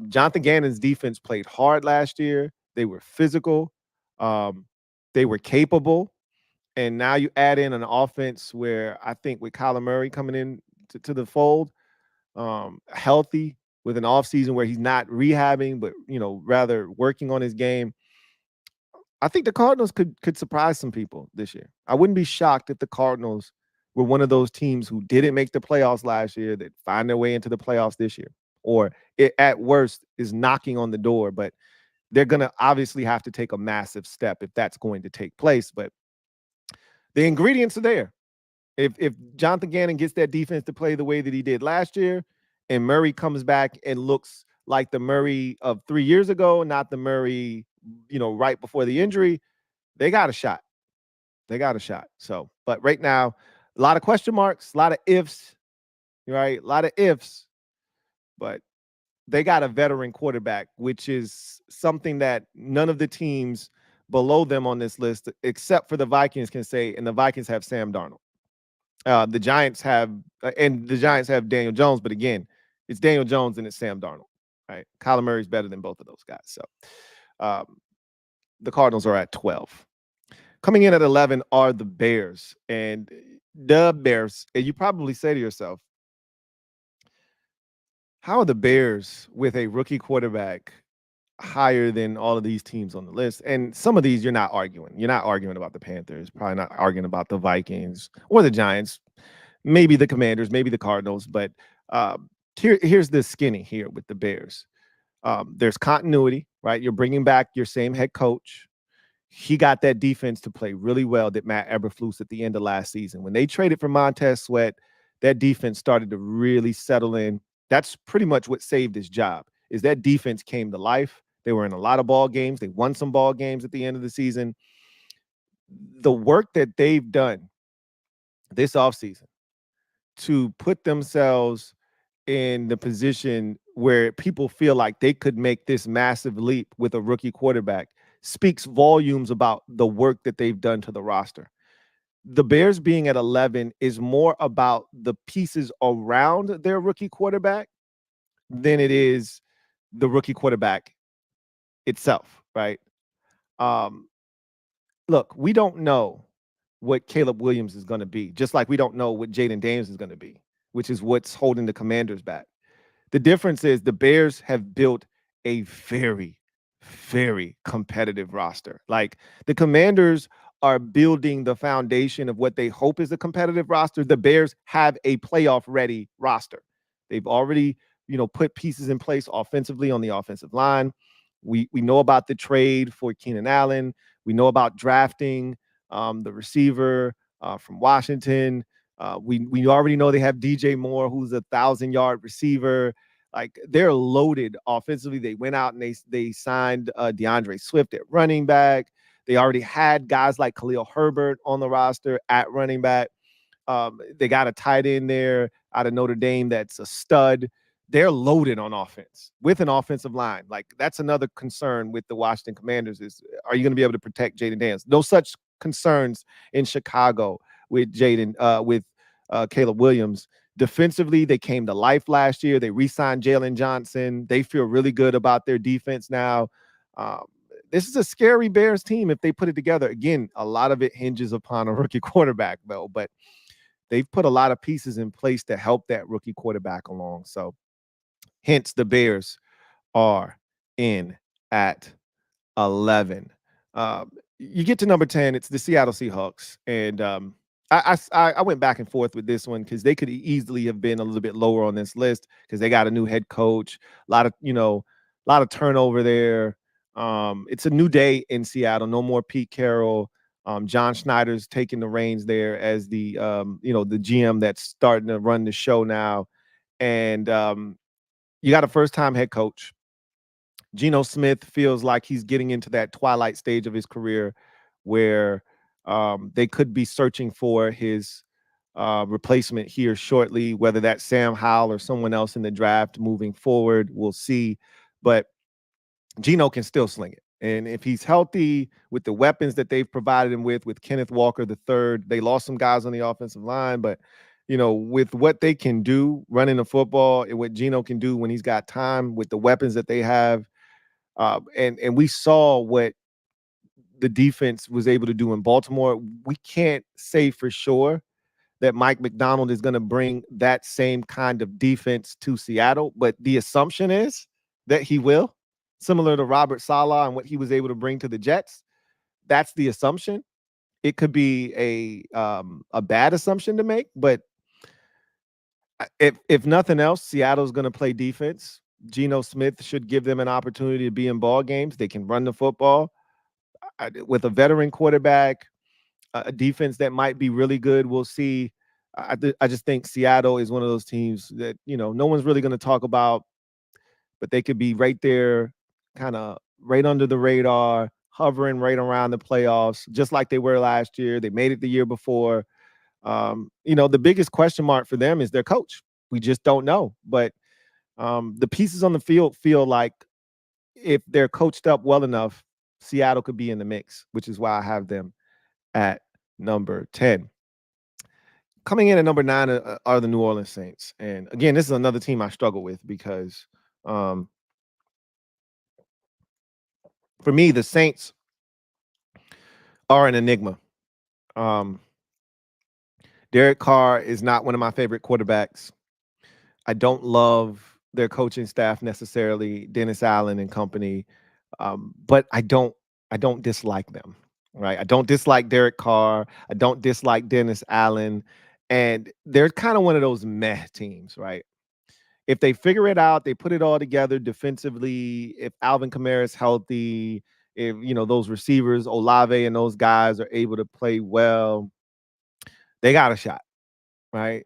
Jonathan Gannon's defense played hard last year. They were physical. They were capable. And now you add in an offense where I think with Kyler Murray coming in to the fold, healthy, with an offseason where he's not rehabbing, but, rather working on his game, I think the Cardinals could surprise some people this year. I wouldn't be shocked if the Cardinals were one of those teams who didn't make the playoffs last year that find their way into the playoffs this year, or it, at worst, is knocking on the door. But they're going to obviously have to take a massive step if that's going to take place. But the ingredients are there. If Jonathan Gannon gets that defense to play the way that he did last year, and Murray comes back and looks like the Murray of 3 years ago, not the Murray, right before the injury, they got a shot. They got a shot. So, but right now, a lot of question marks, a lot of ifs, right? A lot of ifs, but they got a veteran quarterback, which is something that none of the teams below them on this list, except for the Vikings, can say, and the Vikings have Sam Darnold. The Giants have Daniel Jones, but again, it's Daniel Jones and it's Sam Darnold, right? Kyler Murray's better than both of those guys. So the Cardinals are at 12. Coming in at 11 are the Bears. And the Bears, and you probably say to yourself, how are the Bears with a rookie quarterback higher than all of these teams on the list? And some of these you're not arguing. You're not arguing about the Panthers, probably not arguing about the Vikings or the Giants, maybe the Commanders, maybe the Cardinals. But here's the skinny here with the Bears. There's continuity, right? You're bringing back your same head coach. he got that defense to play really well that Matt Eberflus at the end of last season. When they traded for Montez Sweat, that defense started to really settle in. That's pretty much what saved his job, is that defense came to life. They were in a lot of ball games. They won some ball games at the end of the season. The work that they've done this offseason to put themselves in the position where people feel like they could make this massive leap with a rookie quarterback speaks volumes about the work that they've done to the roster. The Bears being at 11 is more about the pieces around their rookie quarterback than it is the rookie quarterback itself, right? Um, Look, we don't know what Caleb Williams is going to be, just like we don't know what Jaden Daniels is going to be, which is what's holding the Commanders back. The difference is the Bears have built a very, very competitive roster. Like, the Commanders are building the foundation of what they hope is a competitive roster. The Bears have a playoff ready roster. They've already, put pieces in place offensively on the offensive line. We know about the trade for Keenan Allen. We know about drafting the receiver from Washington. We already know they have DJ Moore, who's a 1,000-yard receiver. Like, they're loaded offensively. They went out and they signed DeAndre Swift at running back. They already had guys like Khalil Herbert on the roster at running back. They got a tight end there out of Notre Dame that's a stud. They're loaded on offense with an offensive line. Like, that's another concern with the Washington Commanders is, are you going to be able to protect Jaden Daniels? No such concerns in Chicago with Caleb Williams. Defensively, they came to life last year. They re-signed Jalen Johnson. They feel really good about their defense now. This is a scary Bears team if they put it together. Again, a lot of it hinges upon a rookie quarterback, though. But they've put a lot of pieces in place to help that rookie quarterback along. So, hence, the Bears are in at 11. You get to number 10, it's the Seattle Seahawks. And I went back and forth with this one because they could easily have been a little bit lower on this list because they got a new head coach, a lot of turnover there. It's a new day in Seattle. No more Pete Carroll. John Schneider's taking the reins there as the the GM that's starting to run the show now. And you got a first-time head coach. Geno Smith feels like he's getting into that twilight stage of his career where they could be searching for his replacement here shortly, whether that's Sam Howell or someone else in the draft moving forward. We'll see. But Geno can still sling it. And if he's healthy with the weapons that they've provided him with Kenneth Walker III, they lost some guys on the offensive line, but with what they can do running the football and what Geno can do when he's got time with the weapons that they have, and we saw what the defense was able to do in Baltimore. We can't say for sure that Mike McDonald is going to bring that same kind of defense to Seattle, but the assumption is that he will, similar to Robert Saleh and what he was able to bring to the Jets. That's the assumption. It could be a bad assumption to make, but if nothing else, Seattle's going to play defense. Geno Smith should give them an opportunity to be in ball games. They can run the football with a veteran quarterback, a defense that might be really good. We'll see. I just think Seattle is one of those teams that, no one's really going to talk about, but they could be right there, kind of right under the radar, hovering right around the playoffs, just like they were last year. They made it the year before. The biggest question mark for them is their coach. We just don't know. But the pieces on the field feel like if they're coached up well enough, Seattle could be in the mix, which is why I have them at number 10. Coming in at number 9 are the New Orleans Saints. And again, this is another team I struggle with because for me, the Saints are an enigma. Derek Carr is not one of my favorite quarterbacks. I don't love their coaching staff necessarily, Dennis Allen and company, but I don't dislike them, right? I don't dislike Derek Carr. I don't dislike Dennis Allen. And they're kind of one of those meh teams, right? If they figure it out, they put it all together defensively, if Alvin Kamara is healthy, if those receivers, Olave and those guys are able to play well, they got a shot, right?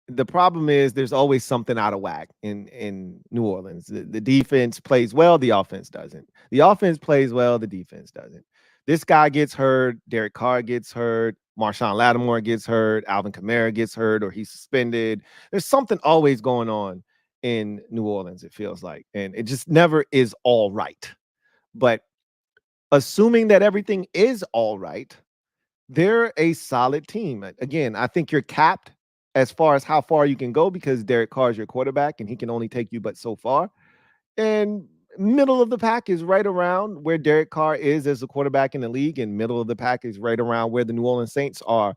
The problem is there's always something out of whack in New Orleans. The defense plays well, the offense doesn't. The offense plays well, the defense doesn't. This guy gets hurt, Derek Carr gets hurt, Marshawn Lattimore gets hurt, Alvin Kamara gets hurt, or he's suspended. There's something always going on in New Orleans, it feels like, and it just never is all right. But assuming that everything is all right, they're a solid team. Again, I think you're capped as far as how far you can go because Derek Carr is your quarterback and he can only take you but so far. And middle of the pack is right around where Derek Carr is as a quarterback in the league, and middle of the pack is right around where the New Orleans Saints are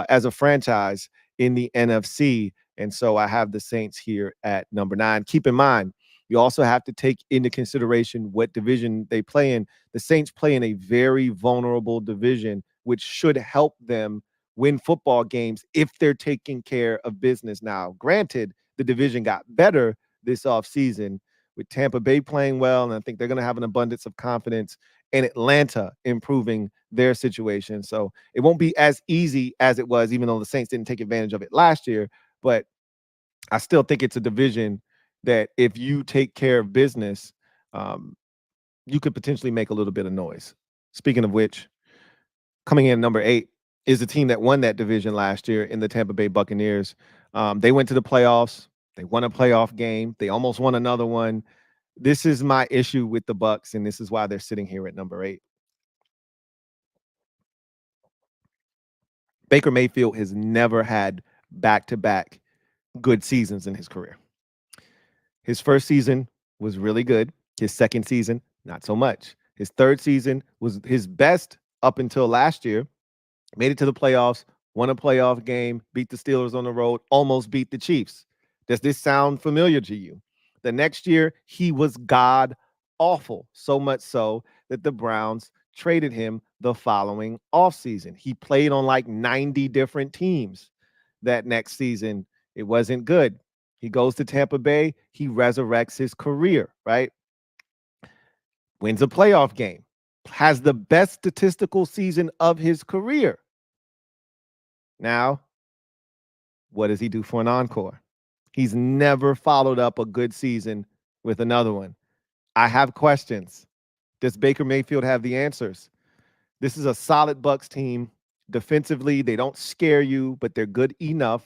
as a franchise in the NFC. And so I have the Saints here at number 9. Keep in mind, you also have to take into consideration what division they play in. The Saints play in a very vulnerable division, which should help them win football games if they're taking care of business. Now, granted, the division got better this offseason with Tampa Bay playing well, and I think they're going to have an abundance of confidence, and Atlanta improving their situation. So it won't be as easy as it was, even though the Saints didn't take advantage of it last year. But I still think it's a division that if you take care of business, you could potentially make a little bit of noise. Speaking of which, coming in number 8 is the team that won that division last year in the Tampa Bay Buccaneers. They went to the playoffs. They won a playoff game. They almost won another one. This is my issue with the Bucs, and this is why they're sitting here at number 8. Baker Mayfield has never had back-to-back good seasons in his career. His first season was really good. His second season, not so much. His third season was his best up until last year. Made it to the playoffs, won a playoff game, beat the Steelers on the road, almost beat the Chiefs. Does this sound familiar to you? The next year, he was god awful, so much so that the Browns traded him the following offseason. He played on like 90 different teams that next season. It wasn't good. He goes to Tampa Bay. He resurrects his career, right? Wins a playoff game. Has the best statistical season of his career. Now, what does he do for an encore? He's never followed up a good season with another one. I have questions. Does Baker Mayfield have the answers? This is a solid Bucs team. Defensively, they don't scare you, but they're good enough.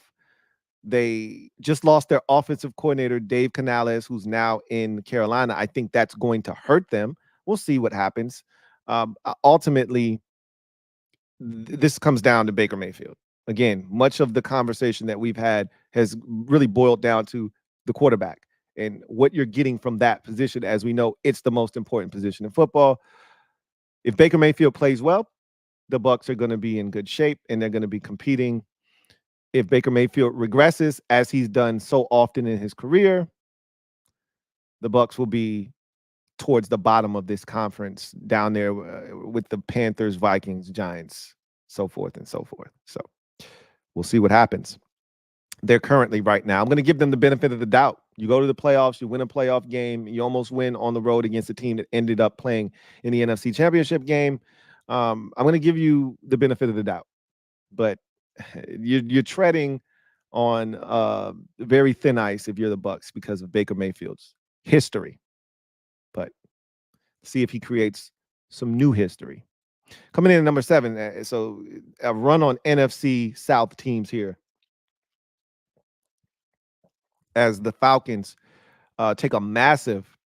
They just lost their offensive coordinator, Dave Canales, who's now in Carolina. I think that's going to hurt them. We'll see what happens. Ultimately, this comes down to Baker Mayfield. Again, much of the conversation that we've had has really boiled down to the quarterback and what you're getting from that position. As we know, it's the most important position in football. If Baker Mayfield plays well, the Bucs are going to be in good shape and they're going to be competing. If Baker Mayfield regresses, as he's done so often in his career, the Bucs will be towards the bottom of this conference down there with the Panthers, Vikings, Giants, so forth and so forth. So we'll see what happens. They're currently right now. I'm going to give them the benefit of the doubt. You go to the playoffs, you win a playoff game, you almost win on the road against a team that ended up playing in the NFC Championship game. I'm going to give you the benefit of the doubt, but you're treading on very thin ice if you're the Bucs because of Baker Mayfield's history. But see if he creates some new history. Coming in at number 7, so a run on NFC South teams here as the Falcons take a massive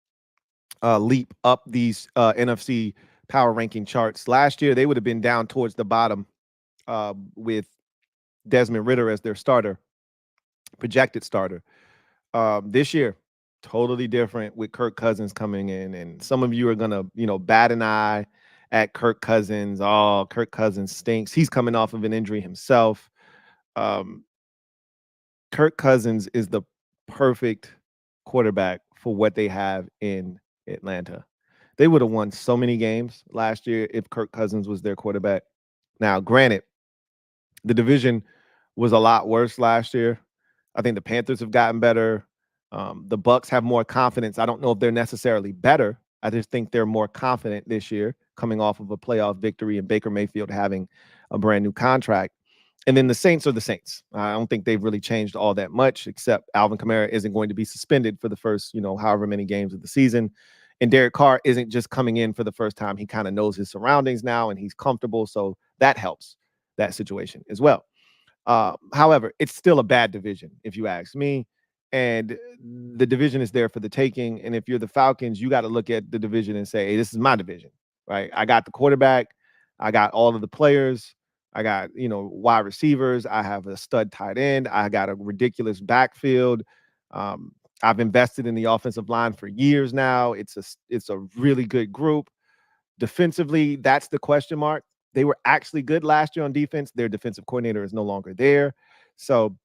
leap up these NFC power ranking charts. Last year, they would have been down towards the bottom with Desmond Ridder as their starter, projected starter. This year, totally different with Kirk Cousins coming in. And some of you are going to, bat an eye at Kirk Cousins. Oh, Kirk Cousins stinks. He's coming off of an injury himself. Kirk Cousins is the perfect quarterback for what they have in Atlanta. They would have won so many games last year if Kirk Cousins was their quarterback. Now, granted, the division was a lot worse last year. I think the Panthers have gotten better. The Bucs have more confidence. I don't know if they're necessarily better. I just think they're more confident this year, coming off of a playoff victory and Baker Mayfield having a brand new contract. And then the Saints are the Saints. I don't think they've really changed all that much, except Alvin Kamara isn't going to be suspended for the first, however many games of the season. And Derek Carr isn't just coming in for the first time. He kind of knows his surroundings now and he's comfortable. So that helps that situation as well. However, it's still a bad division, if you ask me. And the division is there for the taking. And if you're the Falcons, you got to look at the division and say, hey, this is my division, right? I got the quarterback. I got all of the players. I got, wide receivers. I have a stud tight end. I got a ridiculous backfield. I've invested in the offensive line for years now. It's a really good group. Defensively, that's the question mark. They were actually good last year on defense. Their defensive coordinator is no longer there. So,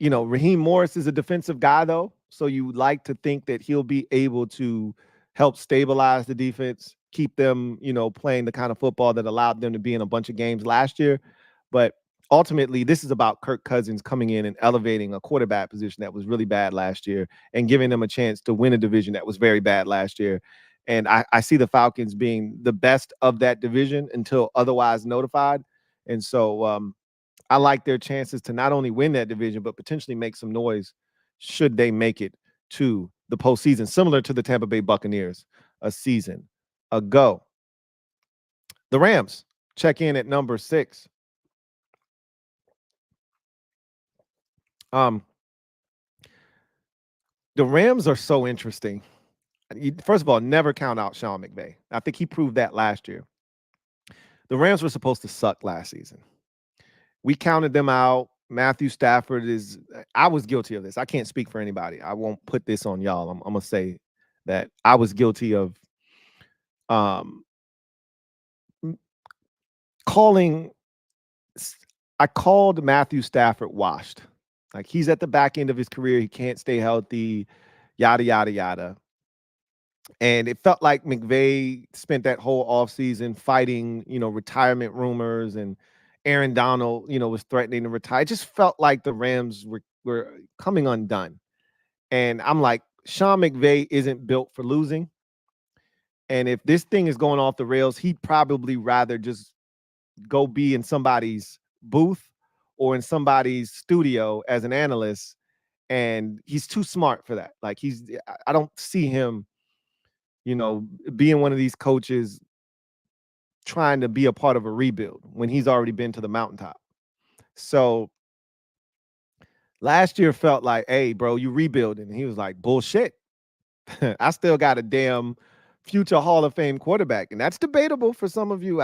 Raheem Morris is a defensive guy, though. So you like to think that he'll be able to help stabilize the defense, keep them, playing the kind of football that allowed them to be in a bunch of games last year. But ultimately, this is about Kirk Cousins coming in and elevating a quarterback position that was really bad last year and giving them a chance to win a division that was very bad last year. And I see the Falcons being the best of that division until otherwise notified. And so I like their chances to not only win that division, but potentially make some noise should they make it to the postseason, similar to the Tampa Bay Buccaneers a season ago. The Rams check in at number 6. The Rams are so interesting. First of all, never count out Sean McVay. I think he proved that last year. The Rams were supposed to suck last season. We counted them out. Matthew Stafford I was guilty of this. I can't speak for anybody. I won't put this on y'all. I'm going to say that I was guilty of I called Matthew Stafford washed. Like, he's at the back end of his career. He can't stay healthy, yada, yada, yada. And it felt like McVay spent that whole offseason fighting, retirement rumors, and Aaron Donald, was threatening to retire. It just felt like the Rams were coming undone. And I'm like, Sean McVay isn't built for losing. And if this thing is going off the rails, he'd probably rather just go be in somebody's booth or in somebody's studio as an analyst. And he's too smart for that. Like, I don't see him, being one of these coaches trying to be a part of a rebuild when he's already been to the mountaintop. So last year felt like, hey, bro, you rebuilding. And he was like, bullshit. I still got a damn future Hall of Fame quarterback. And that's debatable for some of you.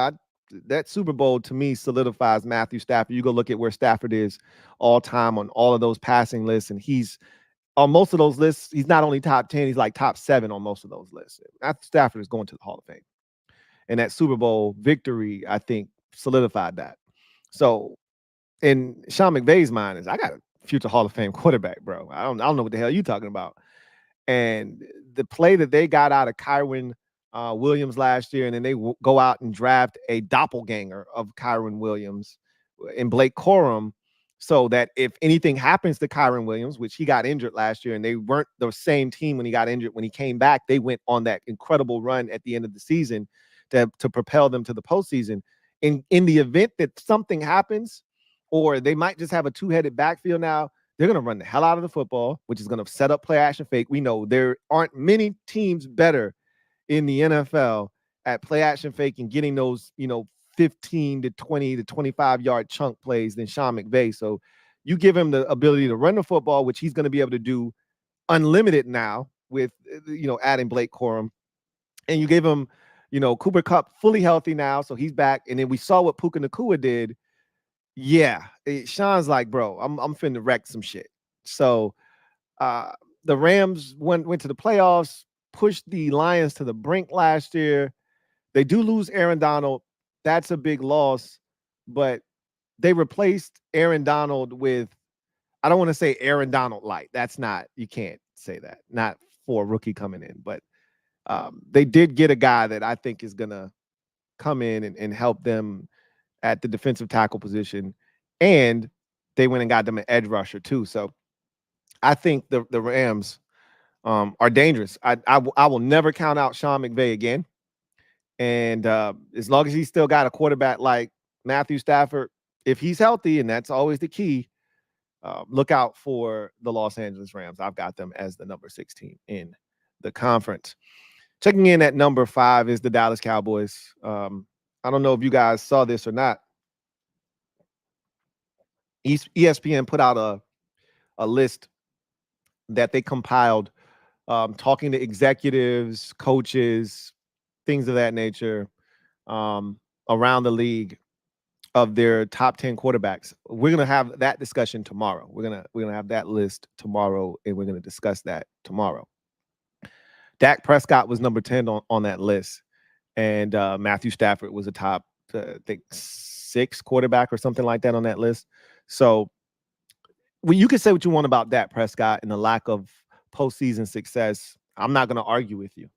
That Super Bowl, to me, solidifies Matthew Stafford. You go look at where Stafford is all time on all of those passing lists, and he's on most of those lists. He's not only top 10, he's like top 7 on most of those lists. Matthew Stafford is going to the Hall of Fame. And that Super Bowl victory, I think, solidified that. So in Sean McVay's mind is, I got a future Hall of Fame quarterback, bro. I don't know what the hell you're talking about. And the play that they got out of Kyron Williams last year, and then they go out and draft a doppelganger of Kyron Williams in Blake Corum, so that if anything happens to Kyron Williams, which he got injured last year, and they weren't the same team when he got injured, when he came back, they went on that incredible run at the end of the season to propel them to the postseason. In the event that something happens, or they might just have a two-headed backfield now, they're going to run the hell out of the football, which is going to set up play action fake. We know there aren't many teams better in the NFL at play action fake and getting those, 15 to 20 to 25 yard chunk plays than Sean McVay. So you give him the ability to run the football, which he's going to be able to do unlimited now with, adding Blake Corum. And you gave him, Cooper Kupp fully healthy now. So he's back. And then we saw what Puka Nacua did. Yeah. Sean's like, bro, I'm finna wreck some shit. So the Rams went to the playoffs, pushed the Lions to the brink last year. They do lose Aaron Donald. That's a big loss, but they replaced Aaron Donald with, I don't want to say Aaron Donald light. That's not, you can't say that, not for a rookie coming in, but they did get a guy that I think is going to come in and help them at the defensive tackle position. And they went and got them an edge rusher too. So I think the Rams are dangerous. I will never count out Sean McVay again. And as long as he's still got a quarterback like Matthew Stafford, if he's healthy, and that's always the key, look out for the Los Angeles Rams. I've got them as the number 16 in the conference. Checking in at number 5 is the Dallas Cowboys. I don't know if you guys saw this or not. ESPN put out a list that they compiled, talking to executives, coaches, things of that nature, around the league, of their top 10 quarterbacks. We're gonna have that discussion tomorrow. We're gonna have that list tomorrow, and we're gonna discuss that tomorrow. Dak Prescott was number 10 on that list, and Matthew Stafford was a top, I think, 6 quarterback or something like that on that list. So, well, you can say what you want about Dak Prescott and the lack of postseason success. I'm not gonna argue with you.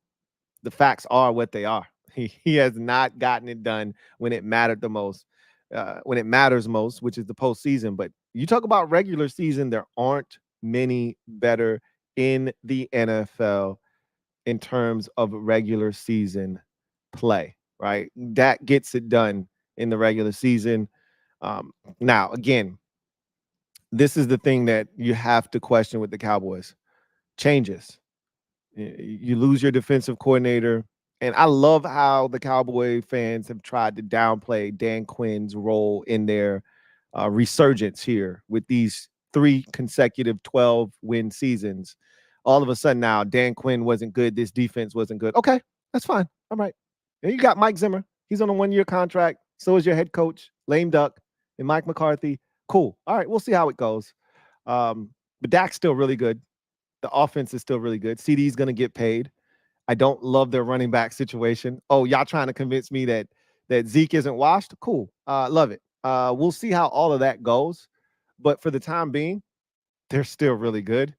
The facts are what they are. He has not gotten it done when it mattered the most, when it matters most, which is the postseason. But you talk about regular season, there aren't many better in the NFL in terms of regular season play, right? That gets it done in the regular season. Now, again, this is the thing that you have to question with the Cowboys. Changes. You lose your defensive coordinator. And I love how the Cowboy fans have tried to downplay Dan Quinn's role in their resurgence here with these 3 consecutive 12-win seasons. All of a sudden now, Dan Quinn wasn't good. This defense wasn't good. Okay, that's fine. All right. And you got Mike Zimmer. He's on a 1-year contract. So is your head coach, Lame Duck, and Mike McCarthy. Cool. All right, we'll see how it goes. But Dak's still really good. The offense is still really good. CD's going to get paid. I don't love their running back situation. Oh, y'all trying to convince me that Zeke isn't washed? Cool. Love it. We'll see how all of that goes. But for the time being, they're still really good.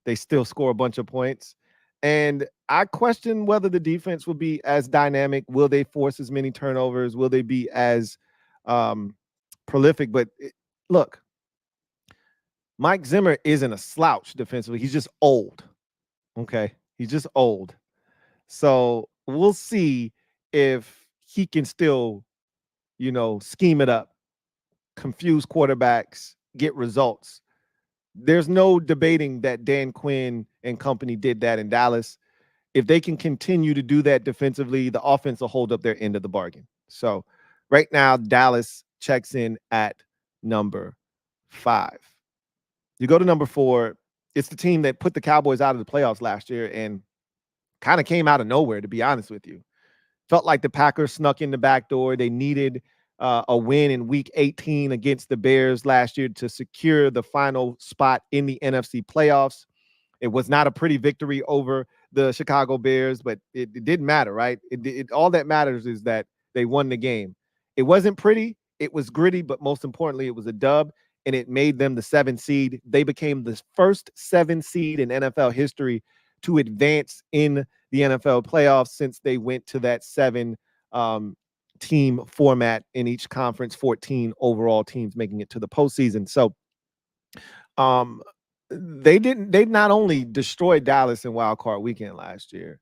They still score a bunch of points. And I question whether the defense will be as dynamic. Will they force as many turnovers? Will they be as prolific? But look, Mike Zimmer isn't a slouch defensively. He's just old. Okay. He's just old. So we'll see if he can still, scheme it up, confuse quarterbacks, get results. There's no debating that Dan Quinn and company did that in Dallas. If they can continue to do that defensively, the offense will hold up their end of the bargain. So right now, Dallas checks in at number 5. You go to number 4. It's the team that put the Cowboys out of the playoffs last year and kind of came out of nowhere, to be honest with you. Felt like the Packers snuck in the back door. They needed a win in week 18 against the Bears last year to secure the final spot in the NFC playoffs. It was not a pretty victory over the Chicago Bears, but it didn't matter, right? All that matters is that they won the game. It wasn't pretty. It was gritty, but most importantly, it was a dub, and it made them the 7th seed. They became the first 7 seed in NFL history to advance in the NFL playoffs since they went to that 7 team format in each conference, 14 overall teams making it to the postseason. So they not only destroyed Dallas in wild card weekend last year,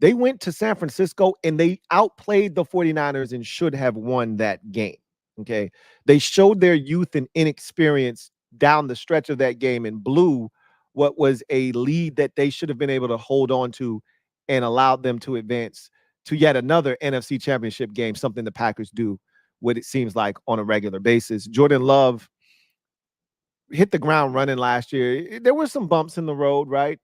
they went to San Francisco and they outplayed the 49ers and should have won that game. Okay. They showed their youth and inexperience down the stretch of that game and blew what was a lead that they should have been able to hold on to and allowed them to advance to yet another NFC championship game, something the Packers do, what it seems like, on a regular basis. Jordan Love hit the ground running last year. There were some bumps in the road, right?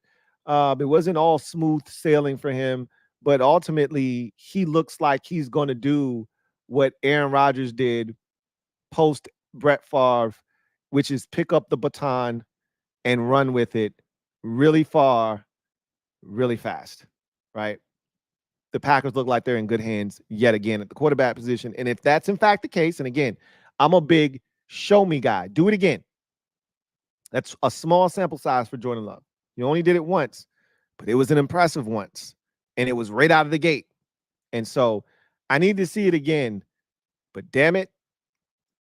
It wasn't all smooth sailing for him, but ultimately he looks like he's going to do what Aaron Rodgers did post Brett Favre, which is pick up the baton and run with it really far, really fast, right? The Packers look like they're in good hands yet again at the quarterback position. And if that's in fact the case, and again, I'm a big show me guy, do it again. That's a small sample size for Jordan Love. You only did it once, but it was an impressive once, and it was right out of the gate. And so I need to see it again. But damn it,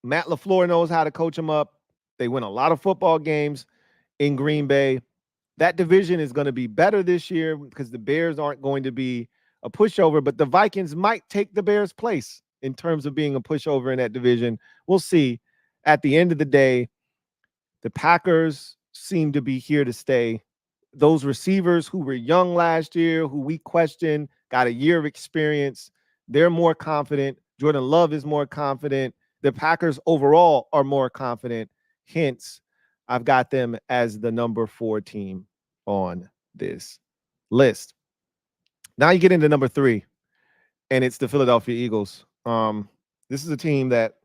Matt LaFleur knows how to coach them up. They win a lot of football games in Green Bay. that division is going to be better this year because the Bears aren't going to be a pushover, but the Vikings might take the Bears' place in terms of being a pushover in that division. We'll see. At the end of the day, the Packers seem to be here to stay. Those receivers who were young last year, who we questioned, got a year of experience. They're more confident. Jordan Love is more confident. The Packers overall are more confident. Hence, I've got them as the number 4 team on this list. Now you get into number 3, and it's the Philadelphia Eagles. This is a team that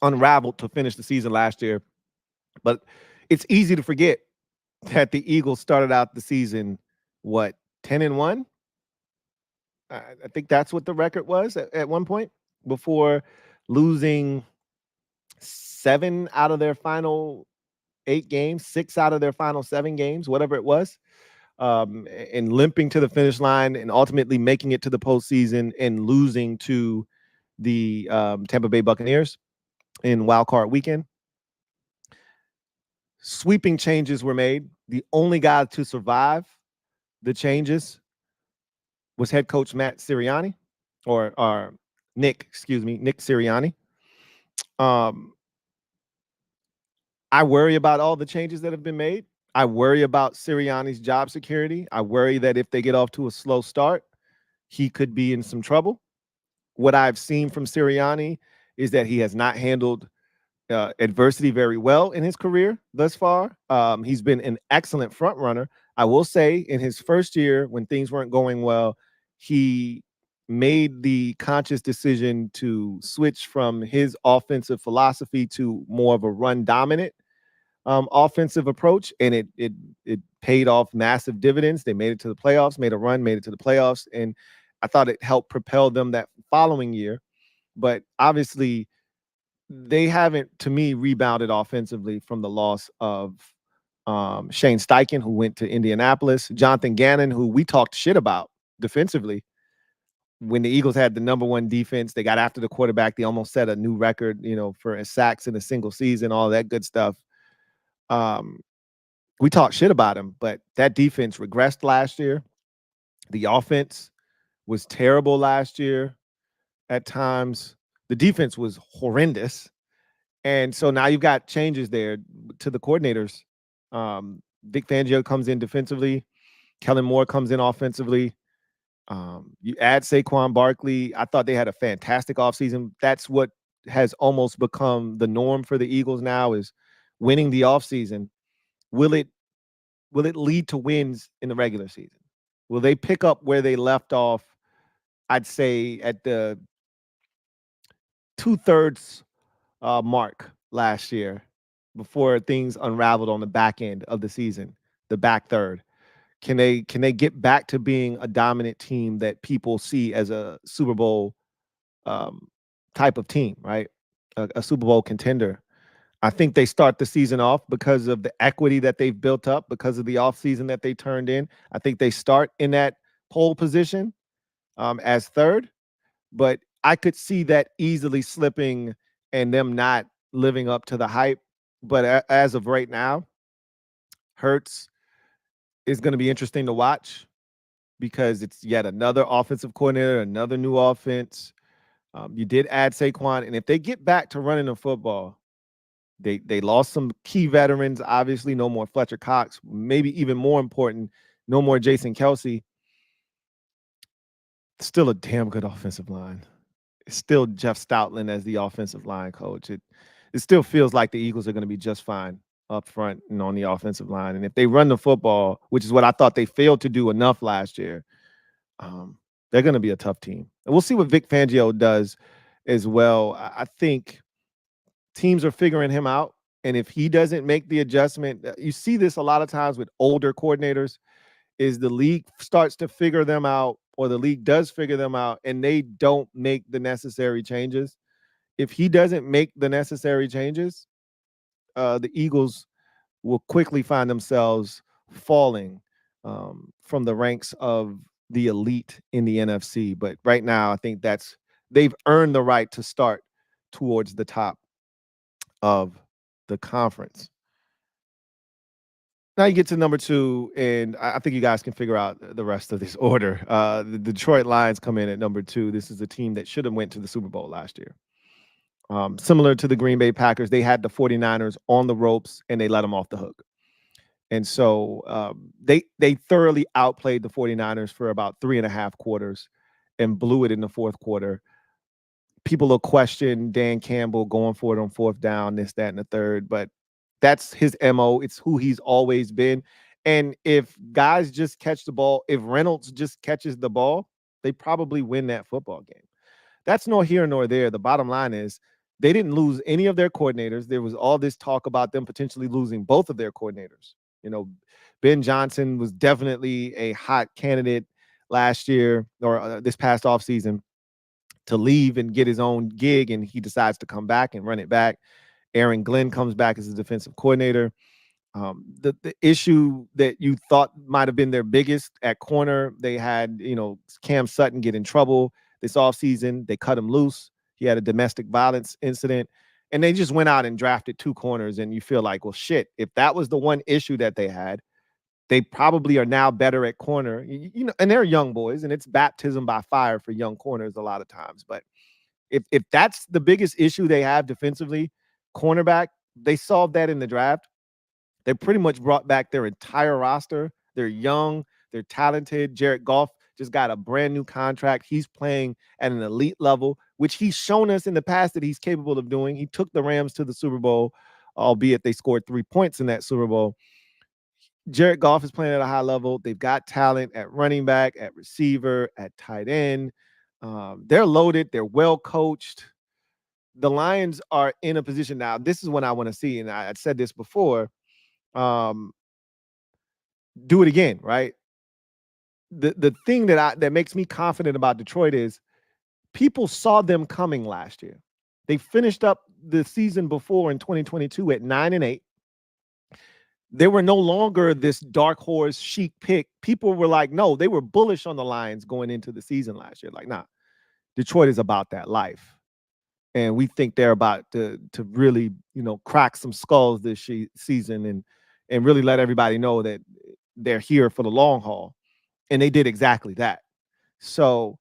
unraveled to finish the season last year, but it's easy to forget that the Eagles started out the season, 10-1? I think that's what the record was at one point before losing 7 out of their final 8 games, 6 out of their final 7 games, whatever it was, and limping to the finish line and ultimately making it to the postseason and losing to the Tampa Bay Buccaneers in Wild Card Weekend. Sweeping changes were made. The only guy to survive the changes was head coach Matt Sirianni, or Nick Sirianni. I worry about all the changes that have been made. I worry about Sirianni's job security. I worry that if they get off to a slow start, he could be in some trouble. What I've seen from Sirianni is that he has not handled adversity very well in his career thus far. He's been an excellent front runner. I will say in his first year when things weren't going well, he made the conscious decision to switch from his offensive philosophy to more of a run dominant offensive approach, and it paid off massive dividends. They made it to the playoffs, made a run, made it to the playoffs, and I thought it helped propel them that following year. But obviously, they haven't, to me, rebounded offensively from the loss of Shane Steichen, who went to Indianapolis, Jonathan Gannon, who we talked shit about defensively. When the Eagles had the number 1 defense, they got after the quarterback. They almost set a new record, for sacks in a single season, all that good stuff. We talked shit about him, but that defense regressed last year. The offense was terrible last year at times. The defense was horrendous. And so now you've got changes there to the coordinators. Vic Fangio comes in defensively. Kellen Moore comes in offensively. You add Saquon Barkley. I thought they had a fantastic offseason. That's what has almost become the norm for the Eagles now, is winning the offseason. Will it lead to wins in the regular season? Will they pick up where they left off, I'd say, at the 2/3 mark last year before things unraveled on the back end of the season, the back third? Can they get back to being a dominant team that people see as a Super Bowl type of team, right? A Super Bowl contender. I think they start the season off because of the equity that they've built up, because of the offseason that they turned in. I think they start in that pole position as third, but I could see that easily slipping and them not living up to the hype. But as of right now, Hurts is going to be interesting to watch because it's yet another offensive coordinator, another new offense. You did add Saquon, and if they get back to running the football, they lost some key veterans. Obviously, no more Fletcher Cox. Maybe even more important, no more Jason Kelce. Still a damn good offensive line. It's still Jeff Stoutland as the offensive line coach. It still feels like the Eagles are going to be just fine up front and on the offensive line. And if they run the football, which is what I thought they failed to do enough last year, they're going to be a tough team. And we'll see what Vic Fangio does as well. I think teams are figuring him out. And if he doesn't make the adjustment, you see this a lot of times with older coordinators, is the league starts to figure them out, or the league does figure them out, and they don't make the necessary changes. If he doesn't make the necessary changes, the Eagles will quickly find themselves falling from the ranks of the elite in the NFC. But right now, I think they've earned the right to start towards the top of the conference. Now you get to number 2, and I think you guys can figure out the rest of this order. The Detroit Lions come in at number 2. This is a team that should have went to the Super Bowl last year. Similar to the Green Bay Packers, they had the 49ers on the ropes, and they let them off the hook. And so they thoroughly outplayed the 49ers for about 3.5 quarters and blew it in the fourth quarter. People will question Dan Campbell going for it on fourth down, this, that, and the third, but that's his MO. It's who he's always been. And if guys just catch the ball, if Reynolds just catches the ball, they probably win that football game. That's nor here nor there. The bottom line is they didn't lose any of their coordinators. There was all this talk about them potentially losing both of their coordinators. You know, Ben Johnson was definitely a hot candidate last year or this past offseason to leave and get his own gig, and he decides to come back and run it back. Aaron Glenn comes back as a defensive coordinator. The issue that you thought might have been their biggest at corner, they had, Cam Sutton get in trouble this offseason. They cut him loose. He had a domestic violence incident, and they just went out and drafted 2 corners, and you feel like, well, shit, if that was the one issue that they had, they probably are now better at corner, and they're young boys, and it's baptism by fire for young corners a lot of times. But if that's the biggest issue they have defensively, cornerback, they solved that in the draft. They pretty much brought back their entire roster. They're young, they're talented. Jared Goff just got a brand new contract. He's playing at an elite level, which he's shown us in the past that he's capable of doing. He took the Rams to the Super Bowl, albeit they scored 3 points in that Super Bowl. Jared Goff is playing at a high level. They've got talent at running back, at receiver, at tight end. They're loaded. They're well coached. The Lions are in a position now. This is what I want to see, and I said this before. Do it again, right? The thing that makes me confident about Detroit is people saw them coming last year. They finished up the season before in 2022 at 9-8. They were no longer this dark horse chic pick. People were like, no, they were bullish on the Lions going into the season last year. Like, nah, Detroit is about that life. And we think they're about to really, crack some skulls this season and really let everybody know that they're here for the long haul. And they did exactly that. So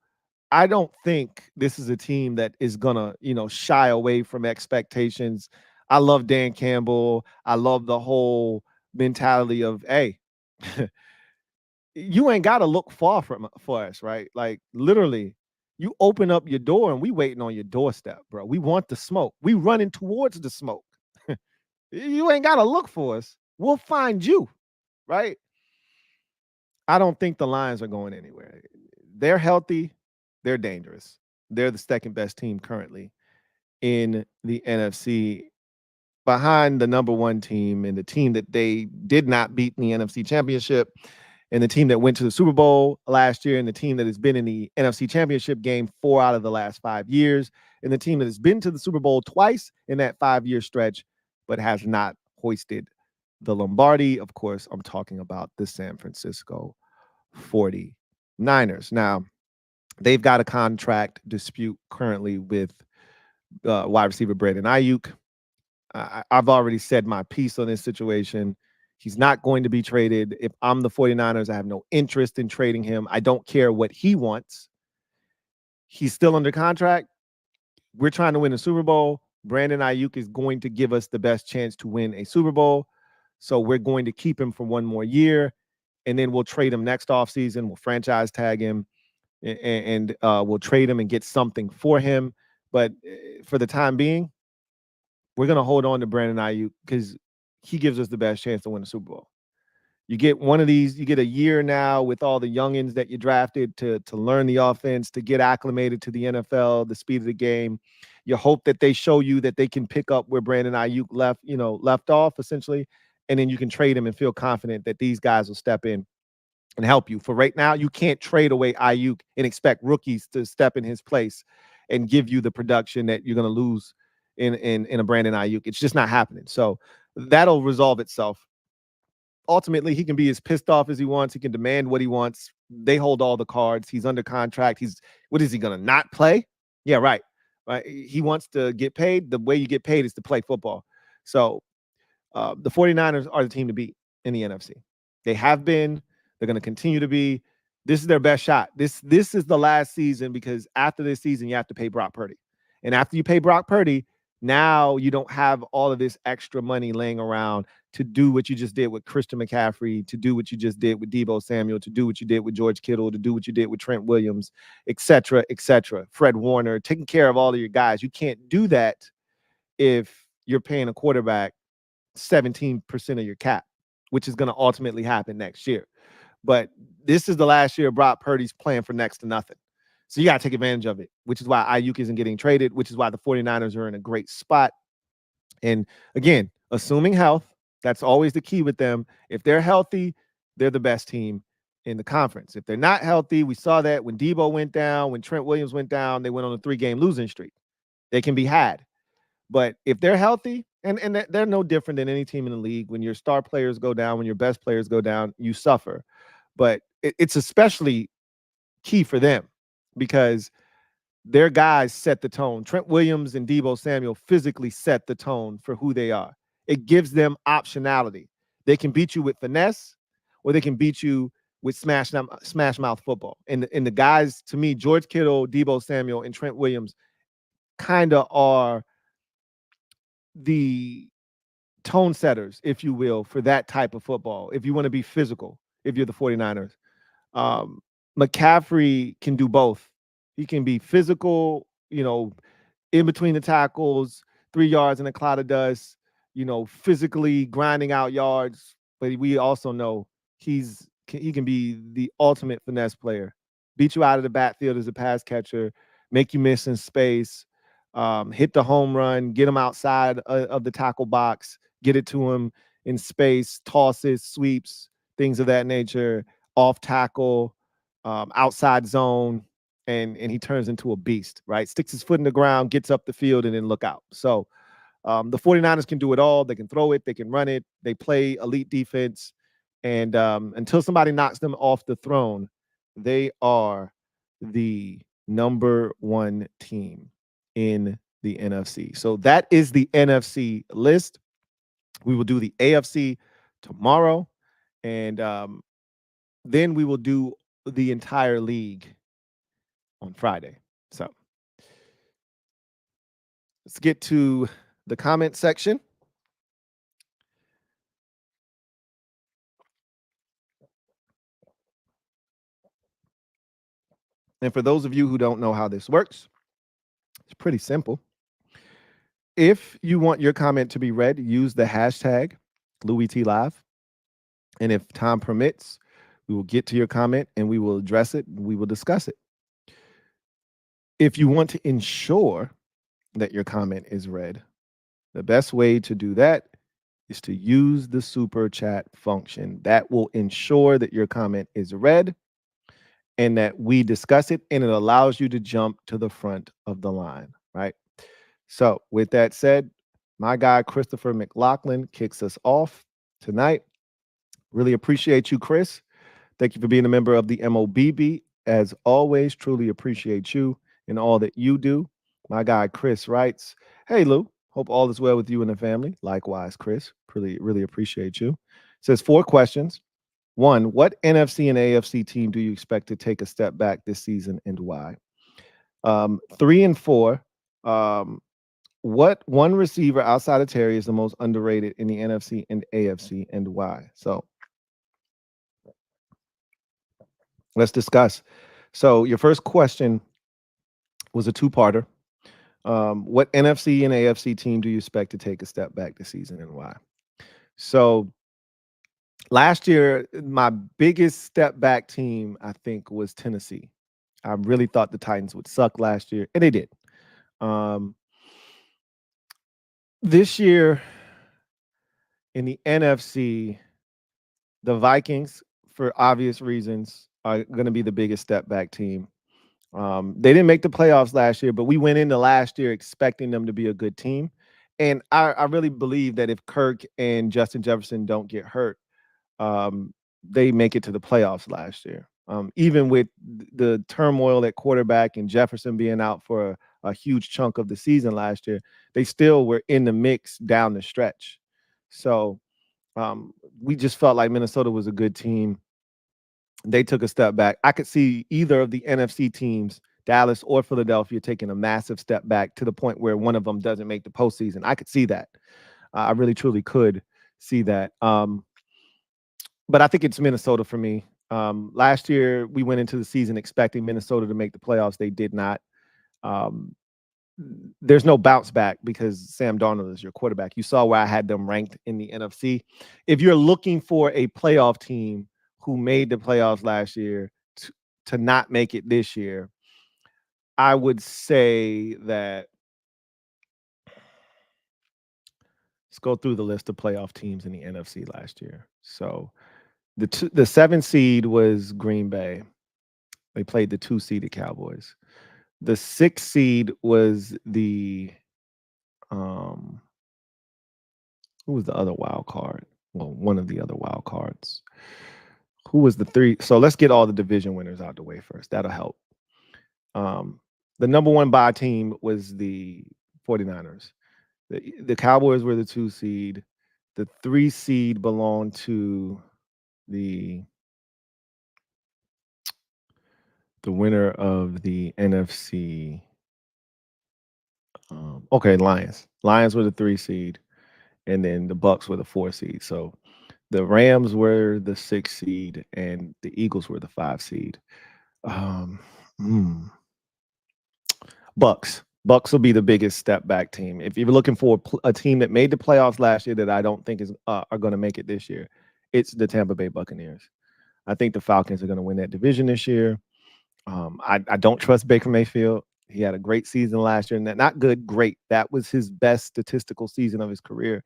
I don't think this is a team that is going to, shy away from expectations. I love Dan Campbell. I love the whole mentality of, hey, you ain't got to look far for us, right? Like, literally, you open up your door and we waiting on your doorstep, bro. We want the smoke. We running towards the smoke. You ain't got to look for us. We'll find you, right? I don't think the Lions are going anywhere. They're healthy. They're dangerous. They're the second best team currently in the NFC, behind the number 1 team and the team that they did not beat in the NFC Championship, and the team that went to the Super Bowl last year, and the team that has been in the NFC Championship game 4 out of the last 5 years, and the team that has been to the Super Bowl twice in that 5-year stretch, but has not hoisted the Lombardi. Of course, I'm talking about the San Francisco 49ers. Now, they've got a contract dispute currently with wide receiver Brandon Ayuk. I've already said my piece on this situation. He's not going to be traded. If I'm the 49ers, I have no interest in trading him. I don't care what he wants. He's still under contract. We're trying to win a Super Bowl. Brandon Ayuk is going to give us the best chance to win a Super Bowl. So we're going to keep him for 1 more year, and then we'll trade him next offseason. We'll franchise tag him, and we'll trade him and get something for him. But for the time being, we're going to hold on to Brandon Ayuk because he gives us the best chance to win a Super Bowl. You get one of these, you get a year now with all the youngins that you drafted to learn the offense, to get acclimated to the NFL, the speed of the game. You hope that they show you that they can pick up where Brandon Ayuk left off, essentially, and then you can trade him and feel confident that these guys will step in and help you. For right now, you can't trade away Ayuk and expect rookies to step in his place and give you the production that you're going to lose in a Brandon Ayuk. It's just not happening. So that'll resolve itself. Ultimately, he can be as pissed off as he wants. He can demand what he wants. They hold all the cards. He's under contract. What is he going to not play? Yeah, right. He wants to get paid. The way you get paid is to play football. So the 49ers are the team to beat. in the NFC. They have been. They're going to continue to be. This is their best shot. This is the last season, because after this season, you have to pay Brock Purdy. And after you pay Brock Purdy, now you don't have all of this extra money laying around to do what you just did with Christian McCaffrey, to do what you just did with Deebo Samuel, to do what you did with George Kittle, to do what you did with Trent Williams, et cetera, Fred Warner, taking care of all of your guys. You can't do that if you're paying a quarterback 17% of your cap, which is going to ultimately happen next year. But this is the last year Brock Purdy's playing for next to nothing. So you got to take advantage of it, which is why Ayuk isn't getting traded, which is why the 49ers are in a great spot. And again, assuming health, that's always the key with them. If they're healthy, they're the best team in the conference. If they're not healthy, we saw that when Deebo went down, when Trent Williams went down, they went on a 3-game losing streak. They can be had. But if they're healthy, and they're no different than any team in the league, when your star players go down, when your best players go down, you suffer. But it's especially key for them because their guys set the tone. Trent Williams and Deebo Samuel physically set the tone for who they are. It gives them optionality. They can beat you with finesse, or they can beat you with smash mouth football. And the guys, to me, George Kittle, Deebo Samuel, and Trent Williams kind of are the tone setters, if you will, for that type of football. If you want to be physical, if you're the 49ers. McCaffrey can do both. He can be physical, in between the tackles, 3 yards in a cloud of dust, physically grinding out yards. But we also know he can be the ultimate finesse player. Beat you out of the backfield as a pass catcher, make you miss in space, hit the home run, get him outside of the tackle box, get it to him in space, tosses, sweeps, things of that nature, off tackle, outside zone, and he turns into a beast, right? Sticks his foot in the ground, gets up the field, and then look out. So the 49ers can do it all. They can throw it. They can run it. They play elite defense. And until somebody knocks them off the throne, they are the number 1 team in the NFC. So that is the NFC list. We will do the AFC tomorrow. And then we will do the entire league on Friday. So let's get to the comment section. And for those of you who don't know how this works, it's pretty simple. If you want your comment to be read, use the hashtag LouieTLive. And if time permits, we will get to your comment and we will address it and we will discuss it. If you want to ensure that your comment is read, the best way to do that is to use the super chat function. That will ensure that your comment is read and that we discuss it, and it allows you to jump to the front of the line, right? So with that said, my guy Christopher McLaughlin kicks us off tonight. Really appreciate you, Chris. Thank you for being a member of the MOBB. As always, truly appreciate you and all that you do. My guy Chris writes, "Hey Lou, hope all is well with you and the family." Likewise, Chris, really appreciate you. Says 4 questions. 1, what NFC and AFC team do you expect to take a step back this season and why? 3 and 4, what one receiver outside of Terry is the most underrated in the NFC and AFC and why? So let's discuss. So your first question was a 2-parter. What NFC and AFC team do you expect to take a step back this season and why? So last year, my biggest step back team, I think, was Tennessee. I really thought the Titans would suck last year, and they did. This year in the NFC, the Vikings, for obvious reasons, are going to be the biggest step back team. They didn't make the playoffs last year, but we went into last year expecting them to be a good team. And I really believe that if Kirk and Justin Jefferson don't get hurt, they make it to the playoffs last year. Even with the turmoil at quarterback and Jefferson being out for a huge chunk of the season last year, they still were in the mix down the stretch. So We just felt like Minnesota was a good team. They took a step back. I could see either of the NFC teams, Dallas or Philadelphia, taking a massive step back to the point where one of them doesn't make the postseason. I could see that. I really, truly could see that. But I think it's Minnesota for me. Last year, we went into the season expecting Minnesota to make the playoffs. They did not. Um, there's no bounce back because Sam Darnold is your quarterback. You saw where I had them ranked in the NFC. If you're looking for a playoff team who made the playoffs last year to not make it this year, I would say that let's go through the list of playoff teams in the NFC last year. So the 7 seed was Green Bay. They played the 2-seeded Cowboys. The 6 seed was the who was the other wild card? Well, one of the other wild cards. Who was the 3? So let's get all the division winners out the way first. That'll help. The number 1 bye team was the 49ers. The Cowboys were the 2 seed. The 3 seed belonged to the winner of the NFC. Lions. Lions were the 3 seed, and then the Bucks were the 4 seed. So the Rams were the 6 seed, and the Eagles were the 5 seed. Bucks. Bucks will be the biggest step back team. If you're looking for a team that made the playoffs last year that I don't think is are going to make it this year, it's the Tampa Bay Buccaneers. I think the Falcons are going to win that division this year. I don't trust Baker Mayfield. He had a great season last year, and not good, great. That was his best statistical season of his career.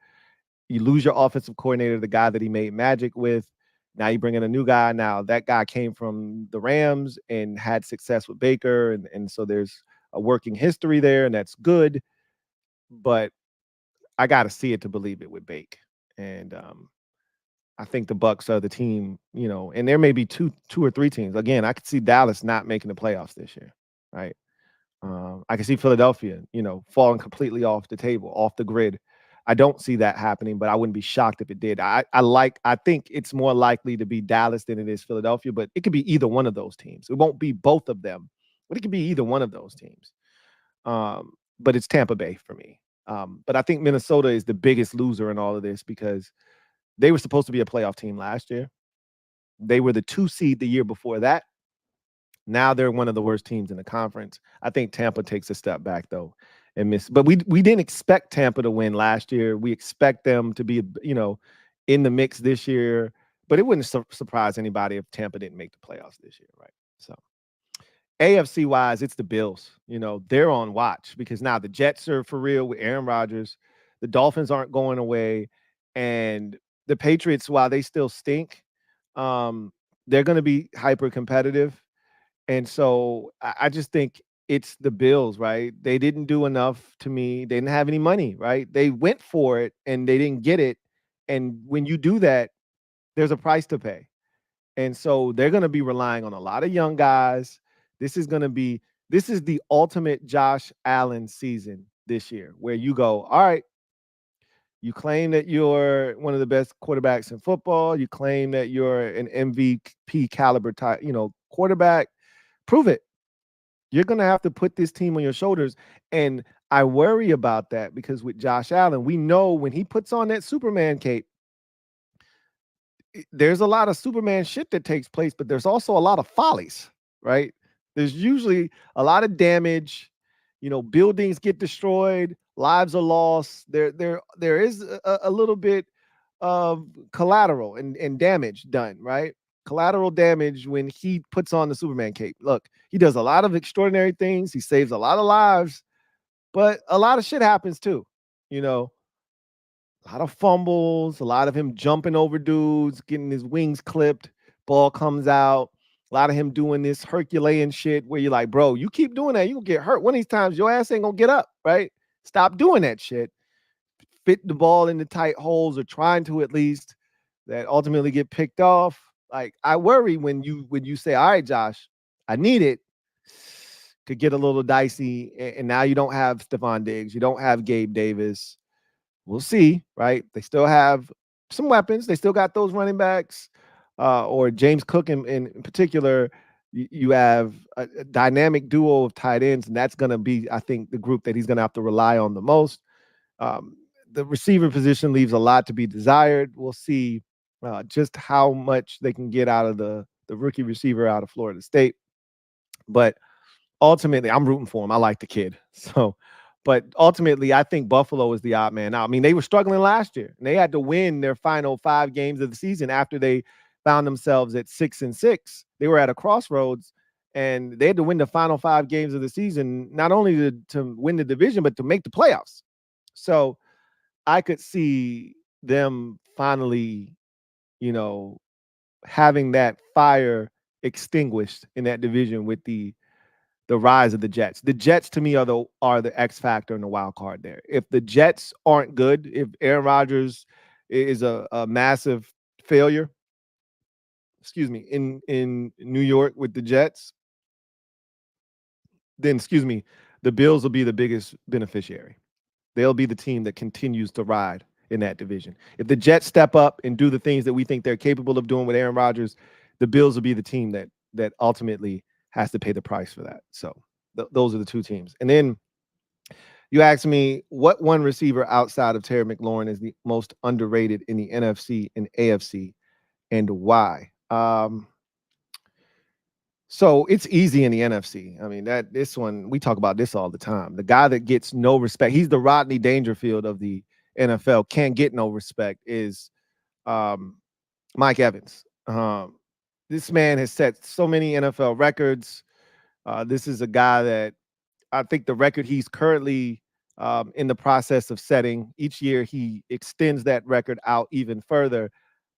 You lose your offensive coordinator, the guy that he made magic with. Now you bring in a new guy. Now that guy came from the Rams and had success with Baker, and so there's a working history there, and that's good. But I got to see it to believe it with Bake, and I think the Bucks are the team. And there may be two or three teams. Again, I could see Dallas not making the playoffs this year, right? I can see Philadelphia, falling completely off the table, off the grid. I don't see that happening, but I wouldn't be shocked if it did. I think it's more likely to be Dallas than it is Philadelphia, but it could be either one of those teams. It won't be both of them, but it could be either one of those teams. But it's Tampa Bay for me. But I think Minnesota is the biggest loser in all of this because they were supposed to be a playoff team last year. They were the 2 seed the year before that. Now they're one of the worst teams in the conference. I think Tampa takes a step back though and miss. But we didn't expect Tampa to win last year. We expect them to be, in the mix this year. But it wouldn't surprise anybody if Tampa didn't make the playoffs this year, right? So AFC wise, it's the Bills. They're on watch because now the Jets are for real with Aaron Rodgers. The Dolphins aren't going away, and the Patriots, while they still stink, they're going to be hyper competitive. And so I just think it's the Bills, right? They didn't do enough to me. They didn't have any money, right? They went for it and they didn't get it. And when you do that, there's a price to pay. And so they're going to be relying on a lot of young guys. This is the ultimate Josh Allen season this year where you go, all right, you claim that you're one of the best quarterbacks in football. You claim that you're an MVP caliber type, quarterback. Prove it. You're going to have to put this team on your shoulders. And I worry about that because with Josh Allen, we know when he puts on that Superman cape, there's a lot of Superman shit that takes place, but there's also a lot of follies, right? There's usually a lot of damage. Buildings get destroyed, lives are lost. There is a little bit of collateral and damage done, right? Collateral damage when he puts on the Superman cape. Look, he does a lot of extraordinary things. He saves a lot of lives, but a lot of shit happens too. A lot of fumbles, a lot of him jumping over dudes, getting his wings clipped, ball comes out. A lot of him doing this Herculean shit where you're like, bro, you keep doing that, you'll get hurt. One of these times, your ass ain't gonna get up, right? Stop doing that shit. Fit the ball into tight holes or trying to at least that ultimately get picked off. Like, I worry when you say, all right, Josh, I need it, could get a little dicey. And now you don't have Stephon Diggs. You don't have Gabe Davis. We'll see, right? They still have some weapons. They still got those running backs, or James Cook in particular. You have a dynamic duo of tight ends, and that's going to be, I think, the group that he's going to have to rely on the most. Um, the receiver position leaves a lot to be desired. We'll see just how much they can get out of the rookie receiver out of Florida State. But ultimately, I'm rooting for him. I like the kid. So, but ultimately, I think Buffalo is the odd man out. I mean, they were struggling last year, and they had to win their final 5 games of the season after they found themselves at 6-6. They were at a crossroads, and they had to win the final 5 games of the season, not only to win the division, but to make the playoffs. So I could see them finally, having that fire extinguished in that division with the rise of the Jets. The Jets to me are the X factor and the wild card there. If the Jets aren't good, if Aaron Rodgers is a massive failure, in New York with the Jets, then the Bills will be the biggest beneficiary. They'll be the team that continues to ride in that division. If the Jets step up and do the things that we think they're capable of doing with Aaron Rodgers, the Bills will be the team that ultimately has to pay the price for that. So those are the 2 teams. And then you asked me what one receiver outside of Terry McLaurin is the most underrated in the NFC and AFC, and why. So it's easy in the NFC. I mean, this one, we talk about this all the time. The guy that gets no respect, he's the Rodney Dangerfield of the NFL, can't get no respect, is Mike Evans. This man has set so many NFL records. This is a guy that I think the record he's currently in the process of setting, each year he extends that record out even further.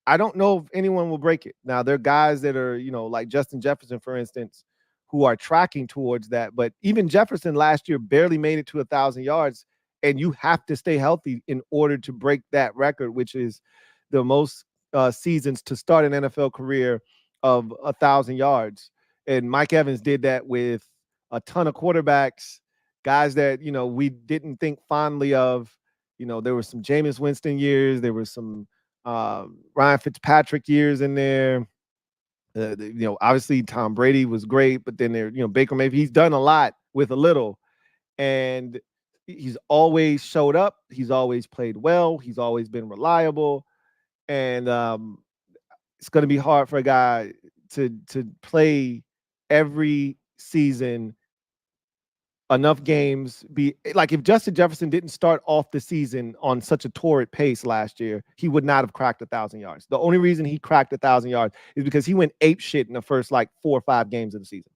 I don't know if anyone will break it. Now, there are guys that are, like Justin Jefferson, for instance, who are tracking towards that. But even Jefferson last year barely made it to 1,000 yards. And you have to stay healthy in order to break that record, which is the most seasons to start an NFL career of 1,000 yards. And Mike Evans did that with a ton of quarterbacks, guys that, we didn't think fondly of. There were some Jameis Winston years. There were some Ryan Fitzpatrick years in there. Obviously Tom Brady was great, but then Baker Mayfield. He's done a lot with a little, and he's always showed up. He's always played well. He's always been reliable, and it's going to be hard for a guy to play every season enough games. Be like, if Justin Jefferson didn't start off the season on such a torrid pace last year, he would not have cracked 1,000 yards. The only reason he cracked 1,000 yards is because he went ape shit in the first 4 or 5 games of the season.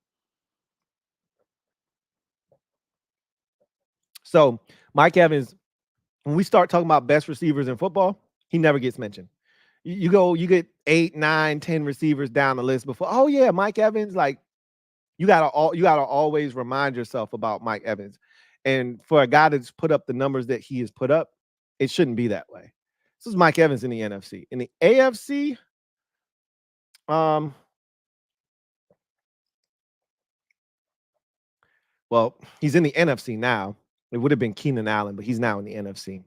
So Mike Evans, when we start talking about best receivers in football, he never gets mentioned. You get 8, 9, 10 receivers down the list before. Oh yeah, Mike Evans. Like, you gotta always remind yourself about Mike Evans. And for a guy that's put up the numbers that he has put up, it shouldn't be that way. This is Mike Evans in the NFC. In the AFC, well, he's in the NFC now. It would have been Keenan Allen, but he's now in the NFC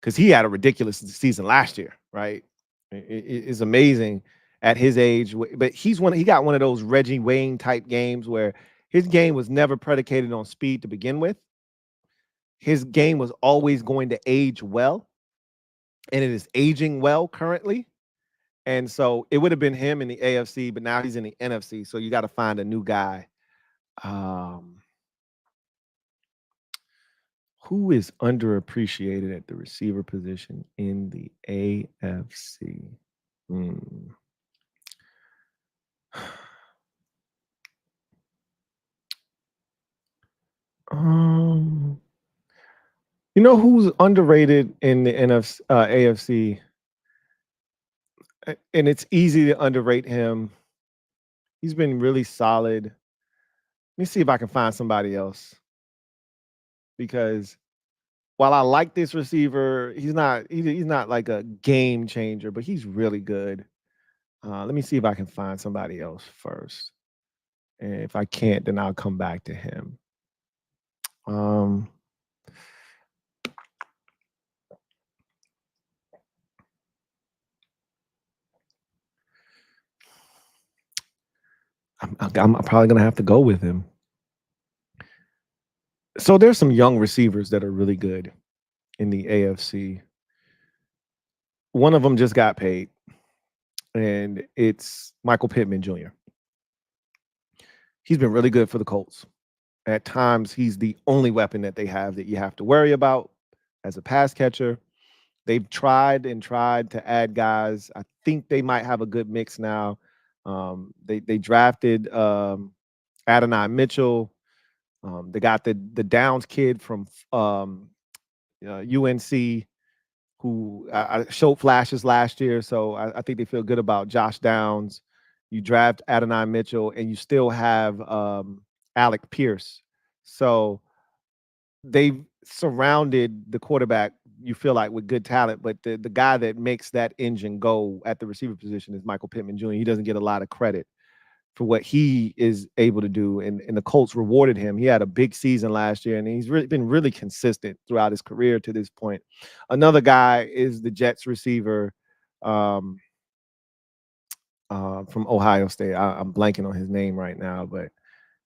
because he had a ridiculous season last year, right? It's amazing at his age, but he got one of those Reggie Wayne type games where his game was never predicated on speed to begin with. His game was always going to age well, and it is aging well currently. And so it would have been him in the AFC, but now he's in the NFC. So you got to find a new guy. Who is underappreciated at the receiver position in the AFC? You know who's underrated in the AFC? And it's easy to underrate him. He's been really solid. Let me see if I can find somebody else. Because while I like this receiver, he's not like a game changer, but he's really good. Let me see if I can find somebody else first. And if I can't, then I'll come back to him. I'm probably gonna have to go with him. So there's some young receivers that are really good in the AFC. One of them just got paid, and it's Michael Pittman Jr. He's been really good for the Colts. At times, he's the only weapon that they have that you have to worry about as a pass catcher. They've tried and tried to add guys. I think they might have a good mix now. They drafted Adonai Mitchell. They got the Downs kid from UNC who I showed flashes last year. So I think they feel good about Josh Downs. You draft Adonai Mitchell, and you still have Alec Pierce. So they've surrounded the quarterback, you feel like, with good talent, but the guy that makes that engine go at the receiver position is Michael Pittman Jr. He doesn't get a lot of credit for what he is able to do, and the Colts rewarded him. He had a big season last year, and he's been really consistent throughout his career to this point. Another guy is the Jets receiver um, from Ohio State. I'm blanking on his name right now, but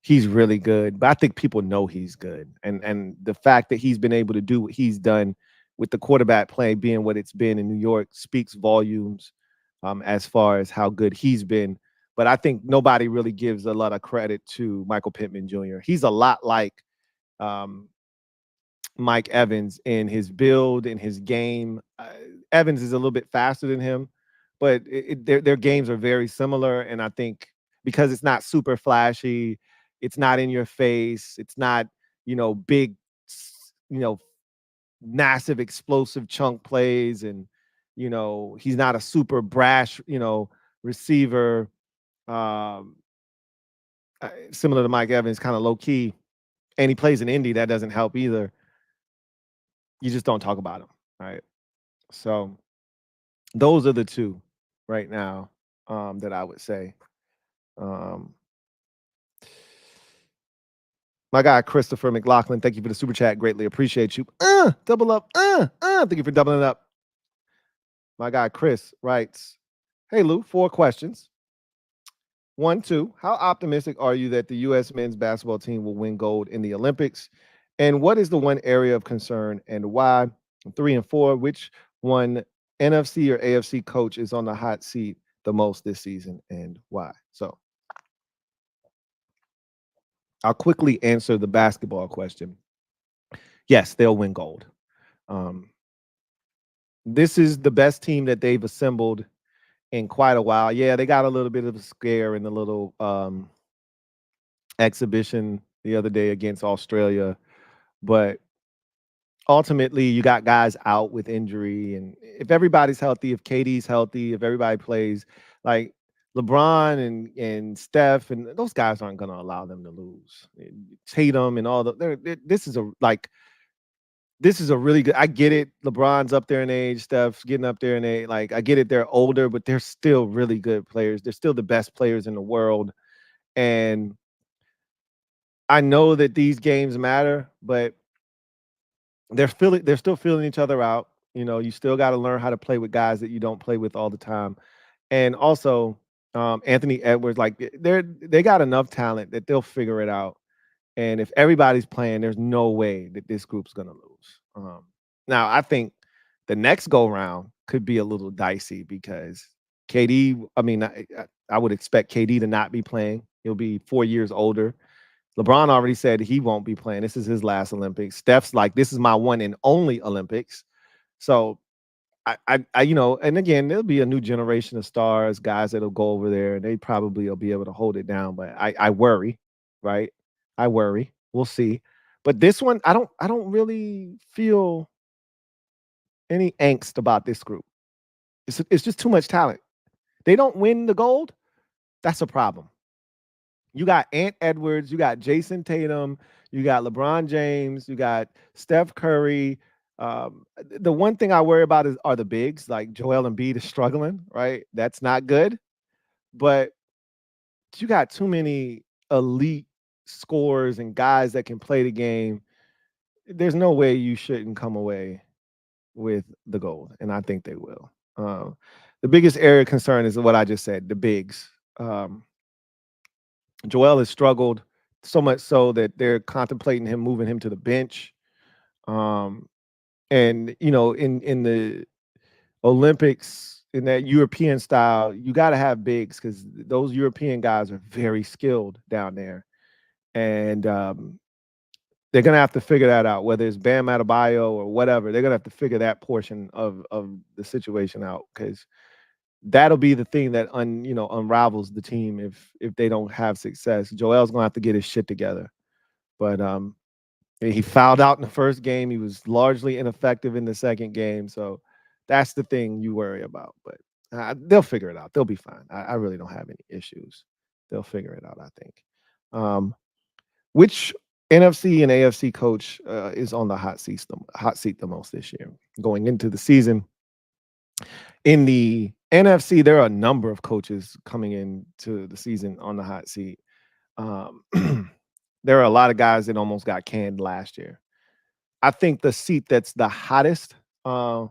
he's really good. But I think people know he's good, and the fact that he's been able to do what he's done with the quarterback play being what it's been in New York speaks volumes as far as how good he's been. But I think nobody really gives a lot of credit to Michael Pittman Jr. He's a lot like um, Mike Evans in his build, in his game. Evans is a little bit faster than him, but their games are very similar. And I think because it's not super flashy, it's not in your face, it's not, big, you know, massive explosive chunk plays, and he's not a super brash, receiver. Um, Similar to Mike Evans, kind of low key, and he plays in Indy. That doesn't help either. You just don't talk about him, right? So those are the two right now that I would say. Um, my guy Christopher McLaughlin, thank you for the super chat. Greatly appreciate you. Double up. Thank you for doubling it up. My guy Chris writes, "Hey Lou, 4 questions. 1, 2. How optimistic are you that the U.S. men's basketball team will win gold in the Olympics? And what is the one area of concern and why? 3 and 4. Which one NFC or AFC coach is on the hot seat the most this season and why?" So I'll quickly answer the basketball question. Yes, they'll win gold. Um, this is the best team that they've assembled in quite a while. Yeah, they got a little bit of a scare in the little exhibition the other day against Australia, but ultimately you got guys out with injury, and if everybody's healthy, if KD's healthy, if everybody plays, like LeBron and Steph and those guys aren't going to allow them to lose. Tatum and all this is a really good. I get it. LeBron's up there in age, Steph's getting up there in age. Like, I get it. They're older, but they're still really good players. They're still the best players in the world. And I know that these games matter, but they're still feeling each other out. You still got to learn how to play with guys that you don't play with all the time. And also, Anthony Edwards, like they got enough talent that they'll figure it out. And if everybody's playing, there's no way that this group's gonna lose. Now, I think the next go round could be a little dicey because KD. I mean, I would expect KD to not be playing. He'll be 4 years older. LeBron already said he won't be playing. This is his last Olympics. Steph's like, this is my one and only Olympics. So and again, there'll be a new generation of stars, guys that'll go over there, and they probably will be able to hold it down. But I worry, right? I worry. We'll see. But this one, I don't really feel any angst about this group. It's just too much talent. They don't win the gold. That's a problem. You got Ant Edwards, you got Jason Tatum, you got LeBron James, you got Steph Curry. The one thing I worry about are the bigs. Like Joel Embiid is struggling, right? That's not good. But you got too many elite scorers and guys that can play the game. There's no way you shouldn't come away with the gold, and I think they will. The biggest area of concern is what I just said, the bigs. Joel has struggled so much so that they're contemplating him moving him to the bench. Um, and in the Olympics, in that European style, you got to have bigs because those European guys are very skilled down there, and they're gonna have to figure that out. Whether it's Bam Adebayo or whatever, they're gonna have to figure that portion of the situation out because that'll be the thing that unravels the team if they don't have success. Joel's gonna have to get his shit together, but he fouled out in the first game. He was largely ineffective in the second game. So that's the thing you worry about. But they'll figure it out. They'll be fine. I really don't have any issues. They'll figure it out, I think. Which NFC and AFC coach is on the hot seat the most this year going into the season? In the NFC, there are a number of coaches coming into the season on the hot seat. Um, there are a lot of guys that almost got canned last year. I think the seat that's the hottest, I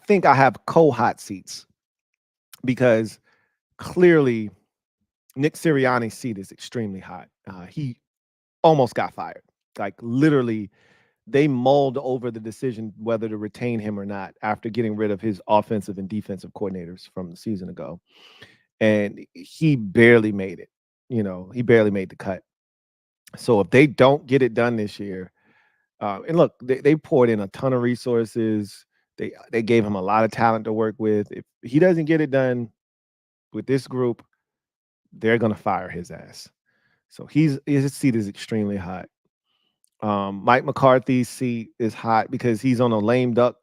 think I have co-hot seats because clearly Nick Sirianni's seat is extremely hot. He almost got fired. Like literally, they mulled over the decision whether to retain him or not after getting rid of his offensive and defensive coordinators from the season ago. And he barely made it. He barely made the cut. So if they don't get it done this year, and look, they poured in a ton of resources. They gave him a lot of talent to work with. If he doesn't get it done with this group, they're gonna fire his ass. So his seat is extremely hot. Mike McCarthy's seat is hot because he's on a lame duck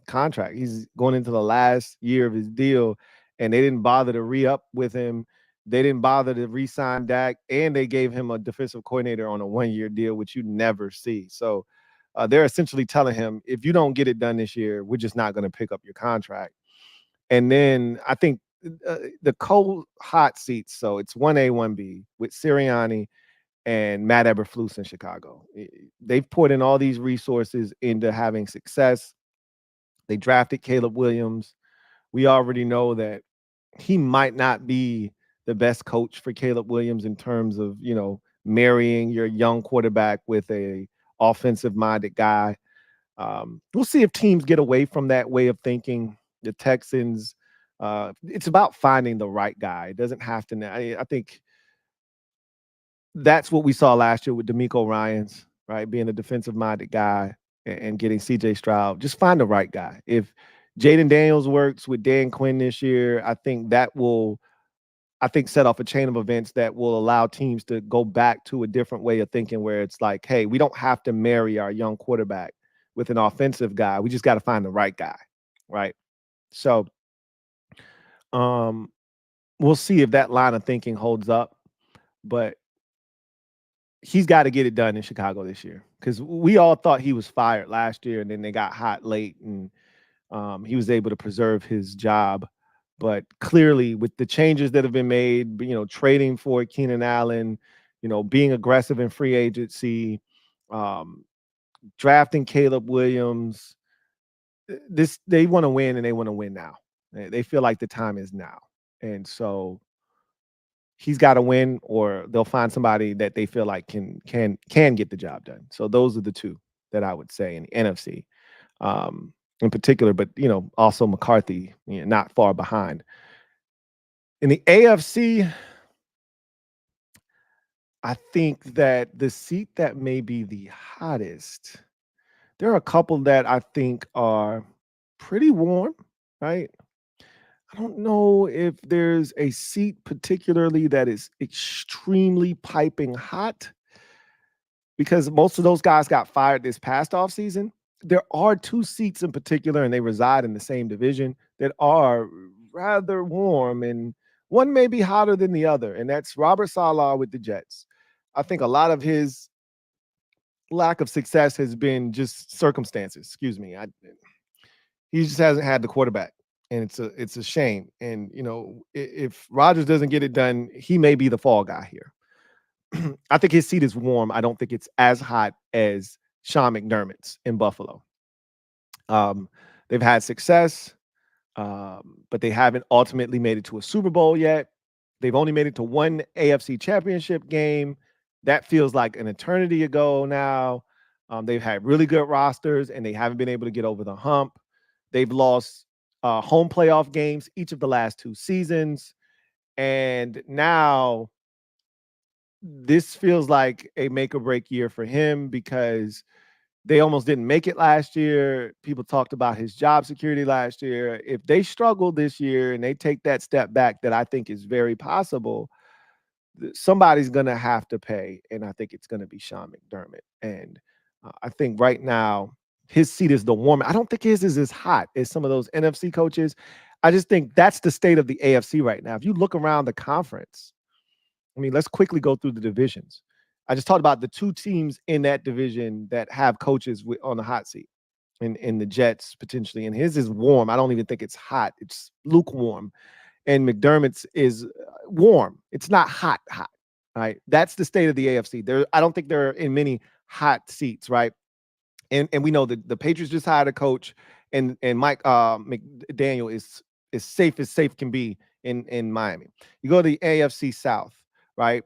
contract. He's going into the last year of his deal, and they didn't bother to re-up with him. They didn't bother to re-sign Dak, and they gave him a defensive coordinator on a one-year deal, which you never see. So they're essentially telling him, if you don't get it done this year, we're just not going to pick up your contract. And then I think the cold hot seats, so it's 1A, 1B with Sirianni and Matt Eberflus in Chicago. They've put in all these resources into having success. They drafted Caleb Williams. We already know that he might not be the best coach for Caleb Williams in terms of, marrying your young quarterback with a offensive-minded guy. We'll see if teams get away from that way of thinking. The Texans, it's about finding the right guy. It doesn't have to. I think that's what we saw last year with DeMeco Ryans, right? Being a defensive-minded guy and getting CJ Stroud. Just find the right guy. If Jaden Daniels works with Dan Quinn this year, I think that will, set off a chain of events that will allow teams to go back to a different way of thinking where it's like, hey, we don't have to marry our young quarterback with an offensive guy. We just got to find the right guy, right? So we'll see if that line of thinking holds up. But he's got to get it done in Chicago this year because we all thought he was fired last year, and then they got hot late, and he was able to preserve his job. But clearly, with the changes that have been made, trading for Keenan Allen, being aggressive in free agency, drafting Caleb Williams, they want to win, and they want to win now. They feel like the time is now, and so he's got to win, or they'll find somebody that they feel like can get the job done. So those are the two that I would say in the NFC, in particular. But also McCarthy, not far behind. In the AFC, I think that the seat that may be the hottest, there are a couple that I think are pretty warm, right? I don't know if there's a seat particularly that is extremely piping hot because most of those guys got fired this past offseason. There are two seats in particular, and they reside in the same division, that are rather warm, and one may be hotter than the other, and that's Robert Saleh with the Jets. I think a lot of his lack of success has been just circumstances. Excuse me. He just hasn't had the quarterback, and it's a shame. And if Rodgers doesn't get it done, he may be the fall guy here. I think his seat is warm. I don't think it's as hot as Sean McDermott's in Buffalo. They've had success, but they haven't ultimately made it to a Super Bowl yet. They've only made it to one AFC championship game. That feels like an eternity ago now. They've had really good rosters, and they haven't been able to get over the hump. They've lost home playoff games each of the last 2 seasons. And now this feels like a make or break year for him because they almost didn't make it last year. People talked about his job security last year. If they struggle this year and they take that step back that I think is very possible, somebody's going to have to pay. And I think it's going to be Sean McDermott. And I think right now his seat is the warmest. I don't think his is as hot as some of those NFC coaches. I just think that's the state of the AFC right now. If you look around the conference, I mean, let's quickly go through the divisions. I just talked about the 2 teams in that division that have coaches on the hot seat, in the Jets potentially. And his is warm. I don't even think it's hot. It's lukewarm. And McDermott's is warm. It's not hot, right? That's the state of the AFC. I don't think there are in many hot seats, right? And we know that the Patriots just hired a coach, and Mike McDaniel is as safe can be in Miami. You go to the AFC South, right?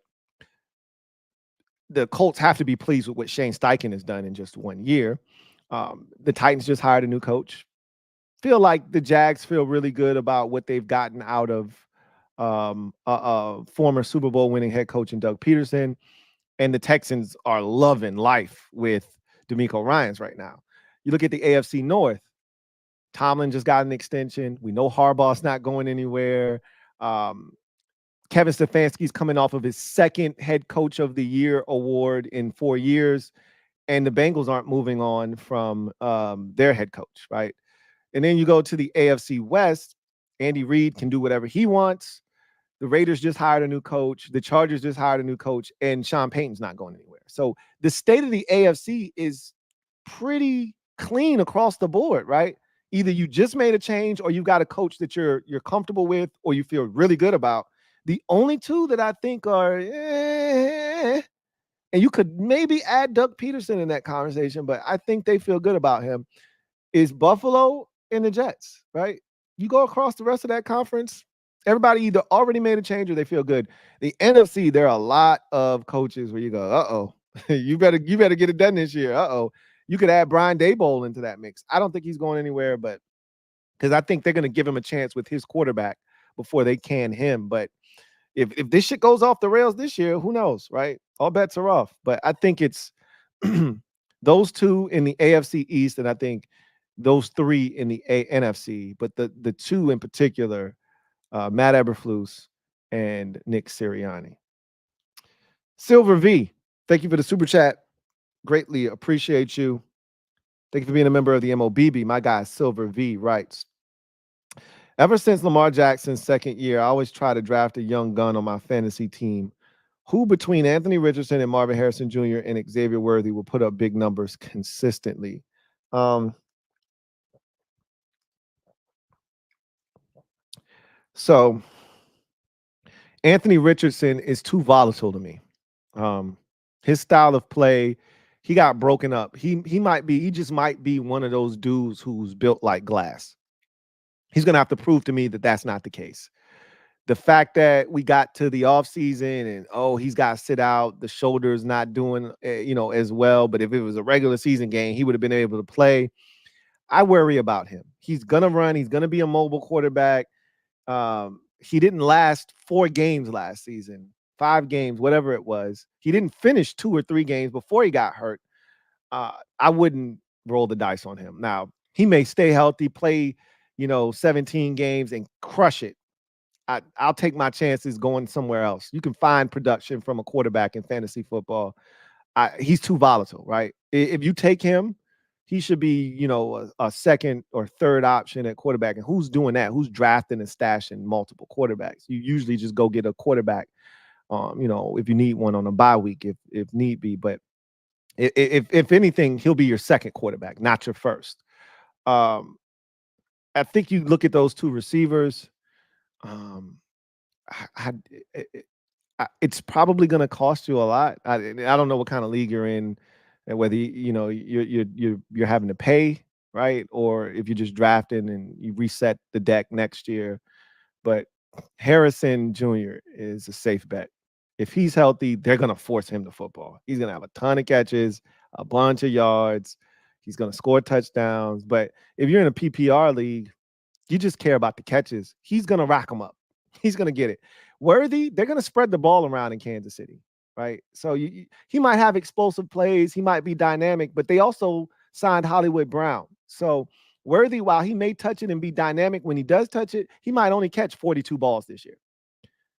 The Colts have to be pleased with what Shane Steichen has done in just 1 year. The Titans just hired a new coach. Feel like the Jags feel really good about what they've gotten out of former Super Bowl winning head coach and Doug Peterson. And the Texans are loving life with DeMeco Ryans right now. You look at the AFC North, Tomlin just got an extension. We know Harbaugh's not going anywhere. Kevin Stefanski's coming off of his 2nd head coach of the year award in 4 years. And the Bengals aren't moving on from their head coach, right? And then you go to the AFC West. Andy Reid can do whatever he wants. The Raiders just hired a new coach. The Chargers just hired a new coach. And Sean Payton's not going anywhere. So the state of the AFC is pretty clean across the board, right? Either you just made a change or you got a coach that you're comfortable with or you feel really good about. The only 2 that I think are, and you could maybe add Doug Peterson in that conversation, but I think they feel good about him, is Buffalo and the Jets, right? You go across the rest of that conference, everybody either already made a change or they feel good. The NFC, there are a lot of coaches where you go, uh-oh, you better get it done this year. Uh-oh. You could add Brian Daboll into that mix. I don't think he's going anywhere, but because I think they're going to give him a chance with his quarterback before they can him. But if this shit goes off the rails this year, who knows, right? All bets are off. But I think it's those 2 in the AFC East, and I think those 3 in the NFC. But the 2 in particular, Matt Eberflus and Nick Sirianni. Silver V, thank you for the super chat. Greatly appreciate you. Thank you for being a member of the MOBB. My guy Silver V writes, ever since Lamar Jackson's 2nd year, I always try to draft a young gun on my fantasy team who between Anthony Richardson and Marvin Harrison Jr. and Xavier Worthy will put up big numbers consistently. So Anthony Richardson is too volatile to me. His style of play, he got broken up. He just might be one of those dudes who's built like glass. He's going to have to prove to me that that's not the case. The fact that we got to the offseason and, he's got to sit out, the shoulder's not doing, as well. But if it was a regular season game, he would have been able to play. I worry about him. He's going to run. He's going to be a mobile quarterback. He didn't last 4 games last season, 5 games, whatever it was. He didn't finish 2 or 3 games before he got hurt. I wouldn't roll the dice on him. Now, he may stay healthy, play, 17 games and crush it. I'll take my chances going somewhere else. You can find production from a quarterback in fantasy football. He's too volatile, right? If you take him, he should be, a 2nd or 3rd option at quarterback. And who's doing that? Who's drafting and stashing multiple quarterbacks? You usually just go get a quarterback, if you need one on a bye week, if need be. But if anything, he'll be your 2nd quarterback, not your 1st. I think you look at those 2 receivers. It's probably going to cost you a lot. I don't know what kind of league you're in, and whether you're having to pay, right, or if you're just drafting and you reset the deck next year. But Harrison Jr. is a safe bet. If he's healthy, they're going to force him to football. He's going to have a ton of catches, a bunch of yards. He's going to score touchdowns. But if you're in a PPR league, you just care about the catches. He's going to rack them up. He's going to get it. Worthy, they're going to spread the ball around in Kansas City, right? So he might have explosive plays. He might be dynamic, but they also signed Hollywood Brown. So Worthy, while he may touch it and be dynamic when he does touch it, he might only catch 42 balls this year.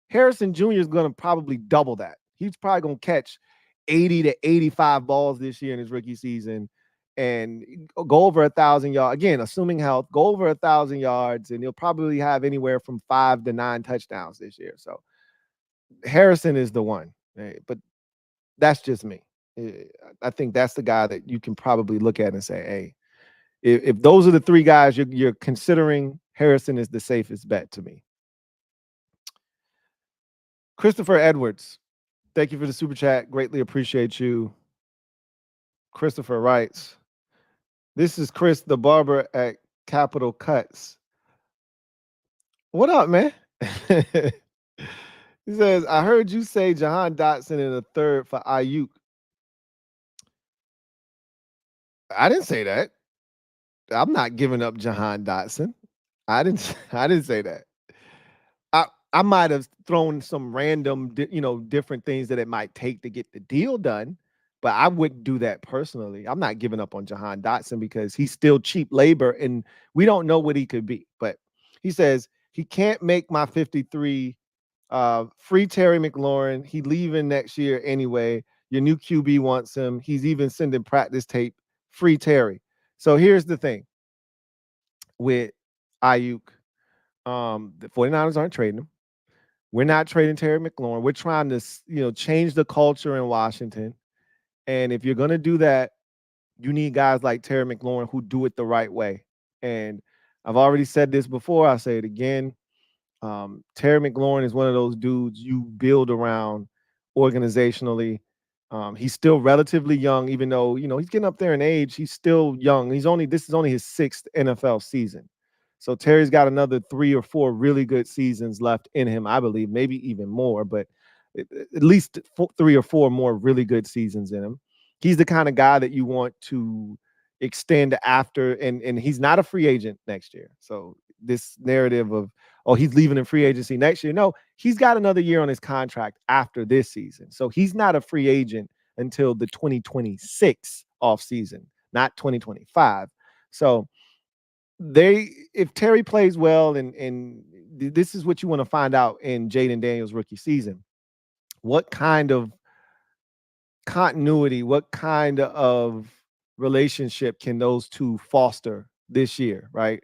Harrison Jr. is going to probably double that. He's probably going to catch 80 to 85 balls this year in his rookie season and go over 1,000 yards. Again, assuming health, go over 1,000 yards, and he'll probably have anywhere from 5 to 9 touchdowns this year. So Harrison is the one, right? But that's just me. I think that's the guy that you can probably look at and say, hey, if those are the three guys you're considering, Harrison is the safest bet to me. Christopher Edwards, thank you for the super chat. Greatly appreciate you. Christopher writes, this is Chris, the barber at Capital Cuts. What up, man? He says, I heard you say Jahan Dotson in the third for Ayuk. I didn't say that. I'm not giving up Jahan Dotson. I didn't say that. I might have thrown some random, different things that it might take to get the deal done, but I wouldn't do that personally. I'm not giving up on Jahan Dotson because he's still cheap labor and we don't know what he could be. But he says he can't make my 53. Free Terry McLaurin. He leaving next year anyway. Your new QB wants him. He's even sending practice tape. Free Terry. So here's the thing with Ayuk. The 49ers aren't trading him. We're not trading Terry McLaurin. We're trying to, change the culture in Washington. And if you're going to do that, you need guys like Terry McLaurin who do it the right way. And I've already said this before. I'll say it again. Terry McLaurin is one of those dudes you build around organizationally. He's still relatively young, even though, he's getting up there in age. He's still young. This is only his 6th NFL season. So Terry's got another 3 or 4 really good seasons left in him, I believe, maybe even more, but at least 3 or 4 more really good seasons in him. He's the kind of guy that you want to extend after, and he's not a free agent next year. So this narrative of, oh, he's leaving in free agency next year. No, he's got another year on his contract after this season. So he's not a free agent until the 2026 offseason, not 2025. So if Terry plays well, and this is what you want to find out in Jaden Daniels' rookie season, what kind of continuity, what kind of relationship can those two foster this year, right?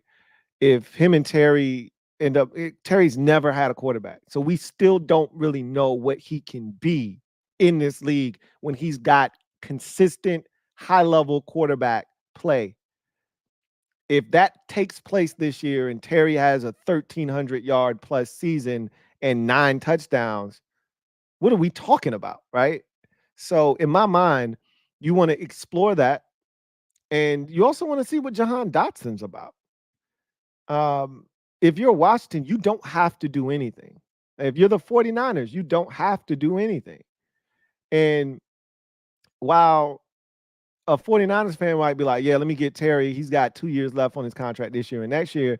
If him and Terry Terry's never had a quarterback. So we still don't really know what he can be in this league when he's got consistent high-level quarterback play. If that takes place this year and Terry has a 1,300-yard plus season and 9 touchdowns, what are we talking about, right? So in my mind, you want to explore that. And you also want to see what Jahan Dotson's about. If you're Washington, you don't have to do anything. If you're the 49ers, you don't have to do anything. And while a 49ers fan might be like, yeah, let me get Terry. He's got 2 years left on his contract this year and next year.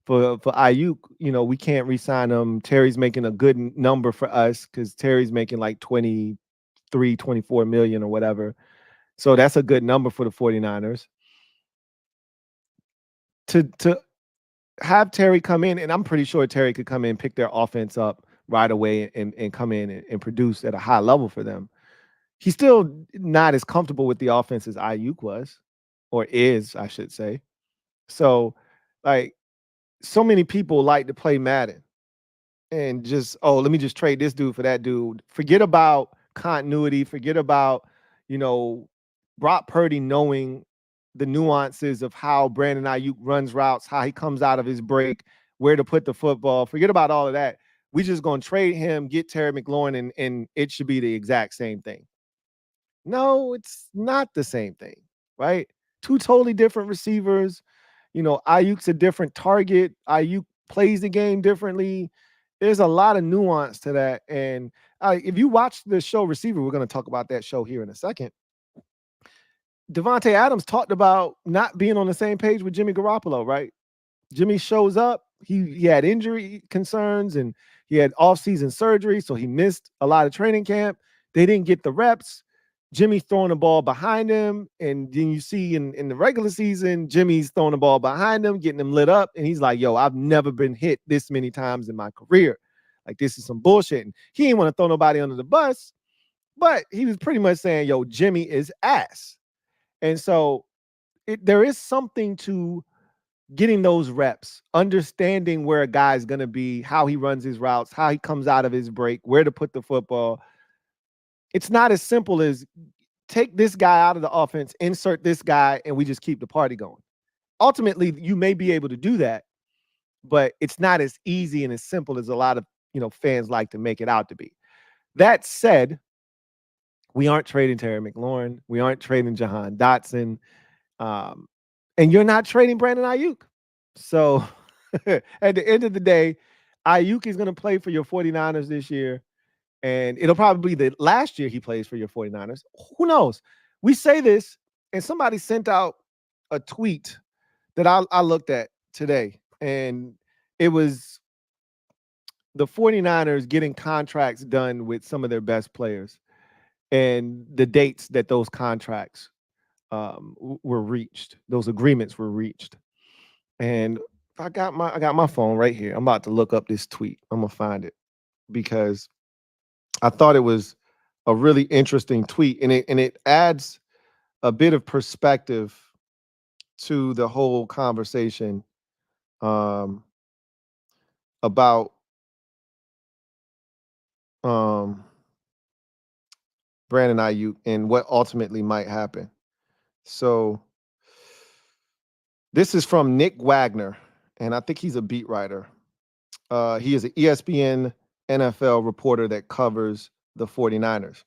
For Ayuk, we can't re-sign him. Terry's making a good number for us because Terry's making like 23, 24 million or whatever. So that's a good number for the 49ers. To have Terry come in, and I'm pretty sure Terry could come in, pick their offense up right away and come in and produce at a high level for them. He's still not as comfortable with the offense as Ayuk was, or is, I should say. So, so many people like to play Madden and just, let me just trade this dude for that dude. Forget about continuity. Forget about, Brock Purdy knowing the nuances of how Brandon Ayuk runs routes, how he comes out of his break, where to put the football. Forget about all of that. We just going to trade him, get Terry McLaurin, and it should be the exact same thing. No, it's not the same thing, right? 2 totally different receivers. Ayuk's a different target. Ayuk plays the game differently. there's a lot of nuance to that. And if you watch the show Receiver, we're going to talk about that show here in a second. Devontae Adams talked about not being on the same page with Jimmy Garoppolo, right? Jimmy shows up. He had injury concerns and he had off-season surgery, so he missed a lot of training camp. They didn't get the reps. Jimmy throwing the ball behind him, and then you see in the regular season, Jimmy's throwing the ball behind him, getting him lit up, and he's like, yo, I've never been hit this many times in my career. Like, this is some bullshit. And he didn't want to throw nobody under the bus, but he was pretty much saying, yo, Jimmy is ass. And so there is something to getting those reps, understanding where a guy's going to be, how he runs his routes, how he comes out of his break, where to put the football. It's not as simple as take this guy out of the offense, insert this guy, and we just keep the party going. Ultimately, you may be able to do that, but it's not as easy and as simple as a lot of fans like to make it out to be. That said, we aren't trading Terry McLaurin. We aren't trading Jahan Dotson. And you're not trading Brandon Ayuk. So at the end of the day, Ayuk is going to play for your 49ers this year. And it'll probably be the last year he plays for your 49ers. Who knows? We say this, and somebody sent out a tweet that I looked at today. And it was the 49ers getting contracts done with some of their best players and the dates that those contracts were reached. Those agreements were reached. And I got my phone right here. I'm about to look up this tweet. I'm gonna find it because I thought it was a really interesting tweet, and it adds a bit of perspective to the whole conversation about Brandon Ayuk and what ultimately might happen. So this is from Nick Wagner, and I think he's a beat writer. He is an ESPN NFL reporter that covers the 49ers.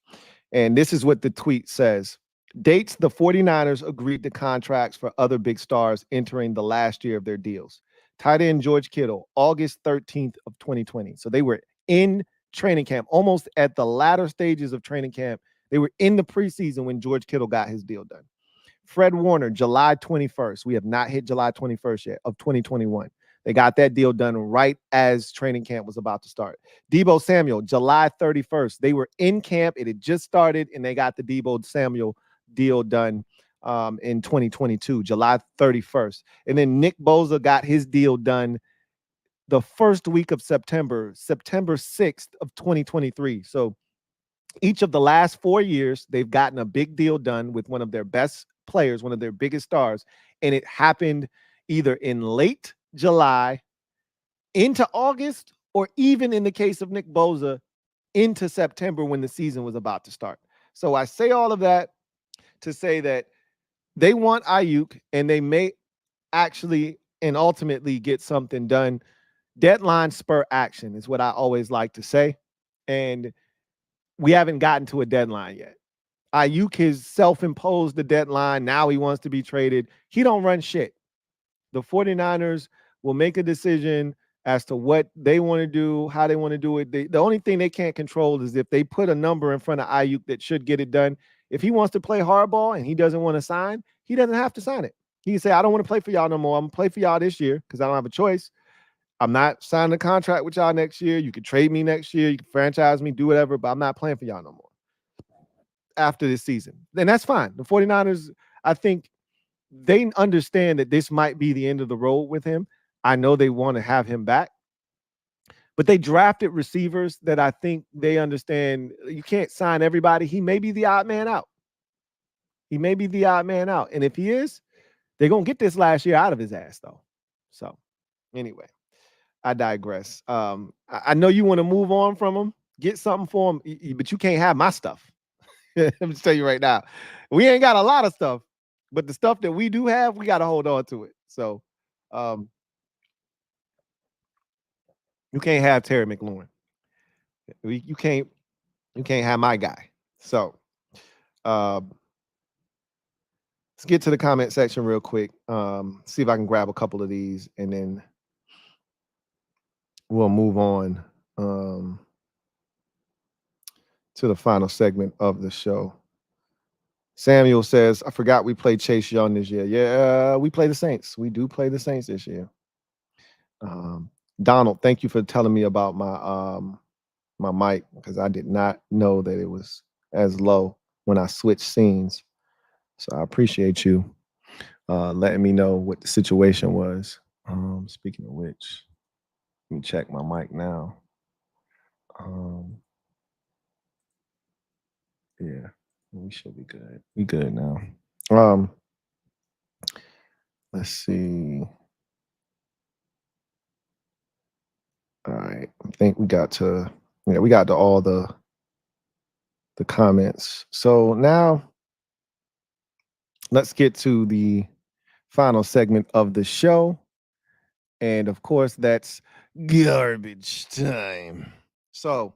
And this is what the tweet says. Dates the 49ers agreed to contracts for other big stars entering the last year of their deals. Tight end George Kittle, August 13th of 2020. So they were in training camp, almost at the latter stages of training camp. They were in the preseason when George Kittle got his deal done. Fred Warner, July 21st. We have not hit July 21st yet of 2021. They got that deal done right as training camp was about to start. Deebo Samuel, July 31st. They were in camp. It had just started, and they got the Deebo Samuel deal done in 2022, July 31st. And then Nick Bosa got his deal done the first week of September 6th of 2023. So each of the last 4 years, they've gotten a big deal done with one of their best players, one of their biggest stars, and it happened either in late July into August, or even in the case of Nick Bosa, into September when the season was about to start. So I say all of that to say that they want Ayuk, and they may actually and ultimately get something done. Deadline spur action is what I always like to say. And we haven't gotten to a deadline yet. Ayuk has self-imposed the deadline. Now he wants to be traded. He don't run shit. The 49ers will make a decision as to what they want to do, how they want to do it. The only thing they can't control is if they put a number in front of Ayuk that should get it done. If he wants to play hardball and he doesn't want to sign, he doesn't have to sign it. He can say, I don't want to play for y'all no more. I'm going to play for y'all this year because I don't have a choice. I'm not signing a contract with y'all next year. You can trade me next year. You can franchise me, do whatever, but I'm not playing for y'all no more after this season. And that's fine. The 49ers, I think they understand that this might be the end of the road with him. I know they want to have him back, but they drafted receivers that I think they understand you can't sign everybody. He may be the odd man out. He may be the odd man out. And if he is, they're going to get this last year out of his ass, though. So anyway, I digress. I know you want to move on from him, get something for him, but you can't have my stuff. Let me tell you right now, we ain't got a lot of stuff, but the stuff that we do have, we got to hold on to it. So you can't have Terry McLaurin. You can't have my guy. So let's get to the comment section real quick. See if I can grab a couple of these, and then we'll move on to the final segment of the show. Samuel says, I forgot we played Chase Young this year. Yeah, we play the Saints. We do play the Saints this year. Donald, thank you for telling me about my mic, because I did not know that it was as low when I switched scenes. So I appreciate you letting me know what the situation was. Speaking of which, let me check my mic now. Yeah, we should be good. We good now. Let's see. All right, I think we got to all the comments. So now let's get to the final segment of the show. And of course, that's garbage time. So,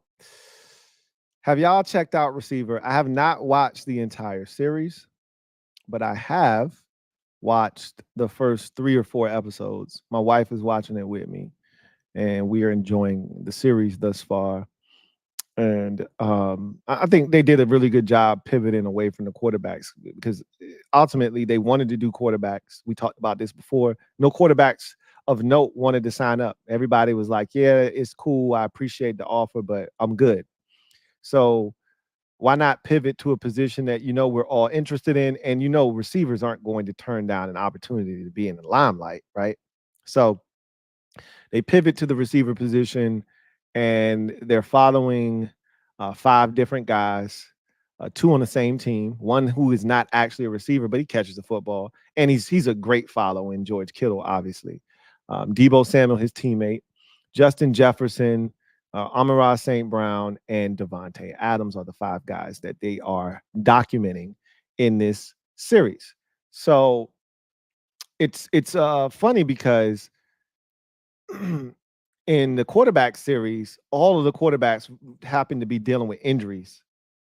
have y'all checked out Receiver? I have not watched the entire series, but I have watched the first 3 or 4 episodes. My wife is watching it with me, and we are enjoying the series thus far. And I think they did a really good job pivoting away from the quarterbacks, because ultimately they wanted to do quarterbacks. We talked about this before. No quarterbacks of note wanted to sign up. Everybody was like, yeah, it's cool. I appreciate the offer, but I'm good. So why not pivot to a position that we're all interested in, and receivers aren't going to turn down an opportunity to be in the limelight, right? So they pivot to the receiver position, and they're following 5 different guys, 2 on the same team. One who is not actually a receiver, but he catches the football, and he's a great follow in George Kittle, obviously. Deebo Samuel, his teammate, Justin Jefferson, Amon-Ra St. Brown, and Davante Adams are the 5 guys that they are documenting in this series. So it's funny because in the quarterback series, all of the quarterbacks happen to be dealing with injuries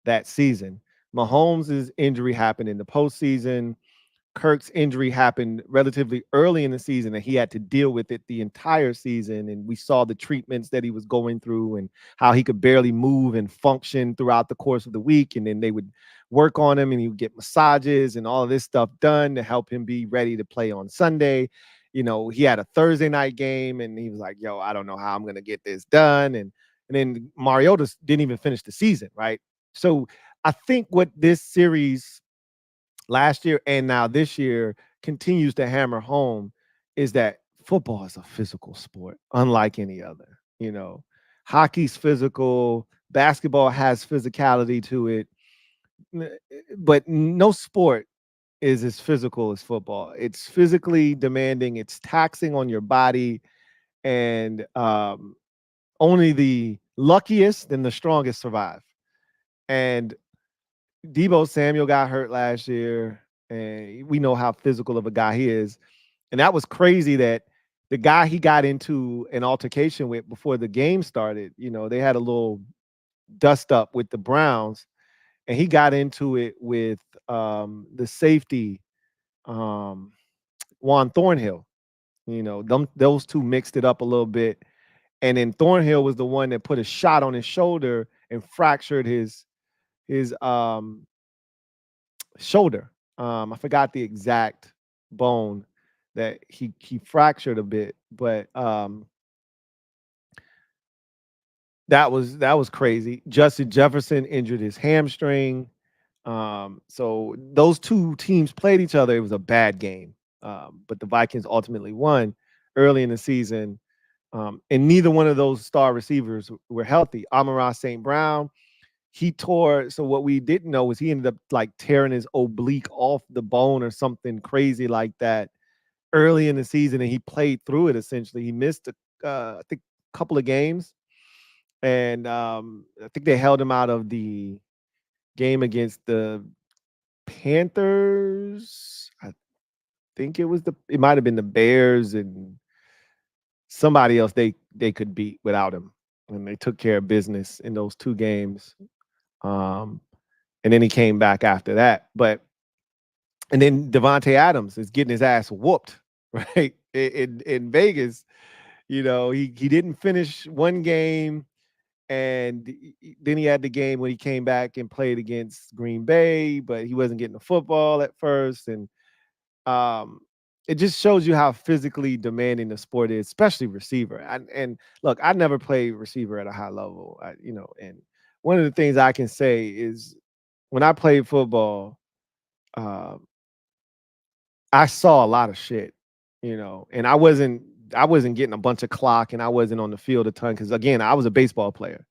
that season. Mahomes' injury happened in the postseason. Kirk's injury happened relatively early in the season, and he had to deal with it the entire season. And we saw the treatments that he was going through and how he could barely move and function throughout the course of the week. And then they would work on him, and he would get massages and all of this stuff done to help him be ready to play on Sunday. He had a Thursday night game, and he was like, yo, I don't know how I'm going to get this done. And then Mariota didn't even finish the season, right? So I think what this series last year and now this year continues to hammer home is that football is a physical sport, unlike any other. Hockey's physical, basketball has physicality to it, but no sport is as physical as football. It's physically demanding, it's taxing on your body, and only the luckiest and the strongest survive. And Deebo Samuel got hurt last year, and we know how physical of a guy he is. And that was crazy that the guy he got into an altercation with before the game started, they had a little dust up with the Browns, and he got into it with the safety, Juan Thornhill. Those two mixed it up a little bit. And then Thornhill was the one that put a shot on his shoulder and fractured his shoulder. I forgot the exact bone that he fractured a bit, but that was crazy. Justin Jefferson injured his hamstring. So those 2 teams played each other. It was a bad game, but the Vikings ultimately won early in the season. And neither one of those star receivers were healthy. Amon-Ra St. Brown, he tore. So what we didn't know was he ended up like tearing his oblique off the bone or something crazy like that early in the season, and he played through it. Essentially, he missed I think a couple of games, and I think they held him out of the game against the Panthers. I think it might have been the Bears and somebody else they could beat without him, and they took care of business in those 2 games. And then he came back after that. And then Davante Adams is getting his ass whooped, right? In Vegas, he didn't finish one game. And then he had the game when he came back and played against Green Bay, but he wasn't getting the football at first. And um, it just shows you how physically demanding the sport is, especially receiver. And look, I never played receiver at a high level, and one of the things I can say is when I played football, uh, I saw a lot of shit, and I wasn't getting a bunch of clock, and I wasn't on the field a ton because again, I was a baseball player.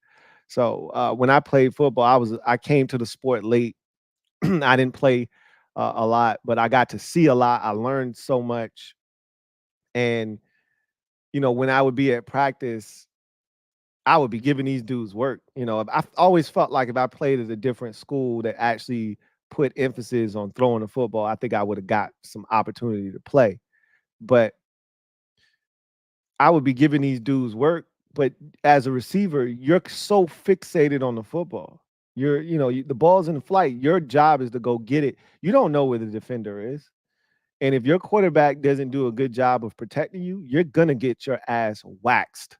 So when I played football, I came to the sport late. I didn't play a lot, but I got to see a lot. I learned so much, and when I would be at practice, I would be giving these dudes work. I always felt like if I played at a different school that actually put emphasis on throwing the football, I think I would have got some opportunity to play. But I would be giving these dudes work, but as a receiver, you're so fixated on the football. The ball's in flight. Your job is to go get it. You don't know where the defender is. And if your quarterback doesn't do a good job of protecting you, you're going to get your ass waxed.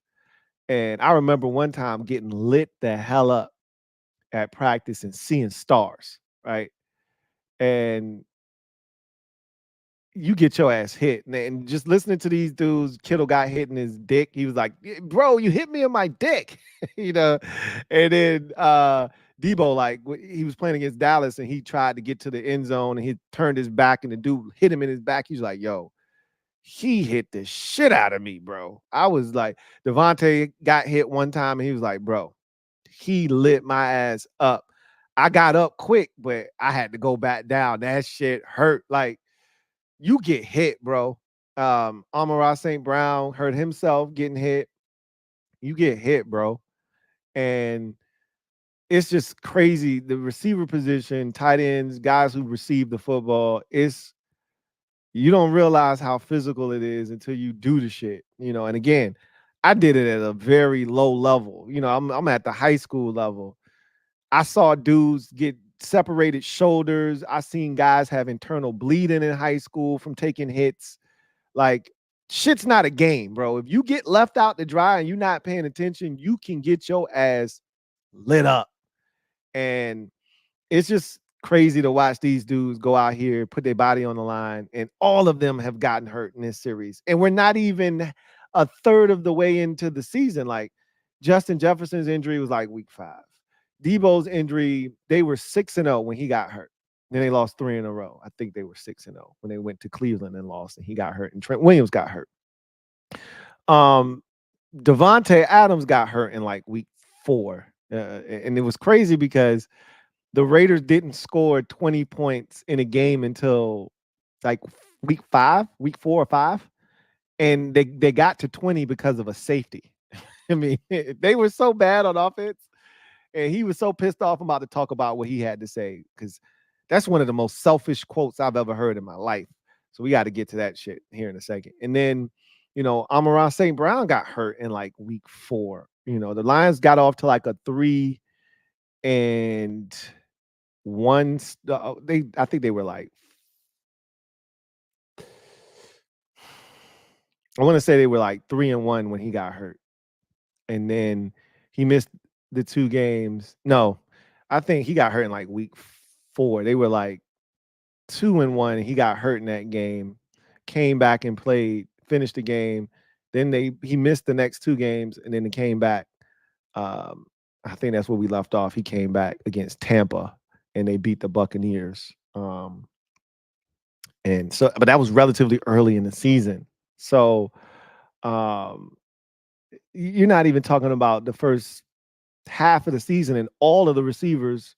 And I remember one time getting lit the hell up at practice and seeing stars, right? And you get your ass hit. And just listening to these dudes, Kittle got hit in his dick. He was like, bro, you hit me in my dick, you know? And then Debo, like, he was playing against Dallas and he tried to get to the end zone and he turned his back and the dude hit him in his back. He's like, yo, he hit the shit out of me, bro. I was like, Devontae got hit one time and he was like, bro, he lit my ass up. I got up quick, but I had to go back down. That shit hurt. Like, you get hit, bro. Amon-Ra St. Brown hurt himself getting hit. You get hit, bro. And it's just crazy. The receiver position, tight ends, guys who receive the football, you don't realize how physical it is until you do the shit, And again, I did it at a very low level. I'm at the high school level. I saw dudes get separated shoulders. I seen guys have internal bleeding in high school from taking hits. Like, shit's not a game, bro. If you get left out to dry and you're not paying attention, you can get your ass lit up. And it's just crazy to watch these dudes go out here, put their body on the line, and all of them have gotten hurt in this series. And we're not even a third of the way into the season. Like, Justin Jefferson's injury was like week 5. Debo's injury, they were 6-0 when he got hurt. Then they lost 3 in a row. I think they were 6-0 when they went to Cleveland and lost, and he got hurt, and Trent Williams got hurt. Devontae Adams got hurt in like week 4. And it was crazy because the Raiders didn't score 20 points in a game until like week 4 or 5. And they got to 20 because of a safety. I mean, they were so bad on offense. And he was so pissed off. I'm about to talk about what he had to say because that's one of the most selfish quotes I've ever heard in my life. So we got to get to that shit here in a second. And then, Amon-Ra St. Brown got hurt in like week 4. The Lions got off to like a 3-1. I think they were like, I want to say they were like 3-1 when he got hurt. And then he missed the 2 games. No, I think he got hurt in like week 4. They were like 2-1, and he got hurt in that game. Came back and played, finished the game. Then he missed the next 2 games, and then he came back. I think that's where we left off. He came back against Tampa, and they beat the Buccaneers. And so, but that was relatively early in the season. So, you're not even talking about the first half of the season, and all of the receivers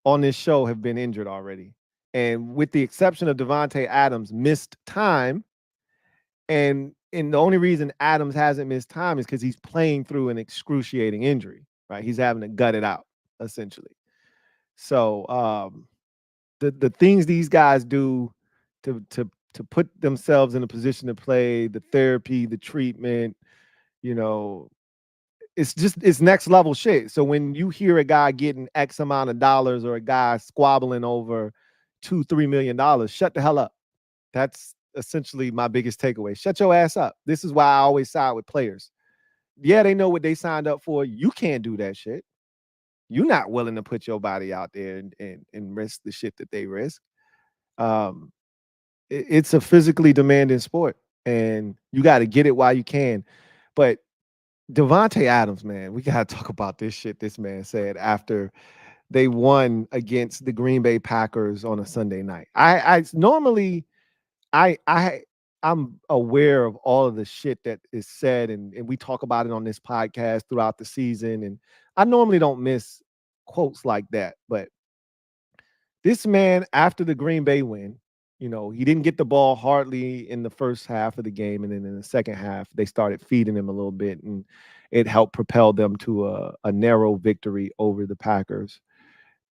on this show have been injured already. And with the exception of Devontae Adams, missed time. And the only reason Adams hasn't missed time is because he's playing through an excruciating injury, right? He's having to gut it out, essentially. So the things these guys do to put themselves in a position to play, the therapy, the treatment, it's next level shit. So when you hear a guy getting X amount of dollars or a guy squabbling over $2-3 million, shut the hell up. That's essentially my biggest takeaway. Shut your ass up. This is why I always side with players. Yeah, they know what they signed up for. You can't do that shit. You're not willing to put your body out there and risk the shit that they risk. Um, it's a physically demanding sport, and you got to get it while you can. But Devontae Adams, man, we got to talk about this shit this man said after they won against the Green Bay Packers on a Sunday night. I normally I I'm aware of all of the shit that is said, and we talk about it on this podcast throughout the season, and I normally don't miss quotes like that. But this man, after the Green Bay win, he didn't get the ball hardly in the first half of the game, and then in the second half, they started feeding him a little bit, and it helped propel them to a narrow victory over the Packers.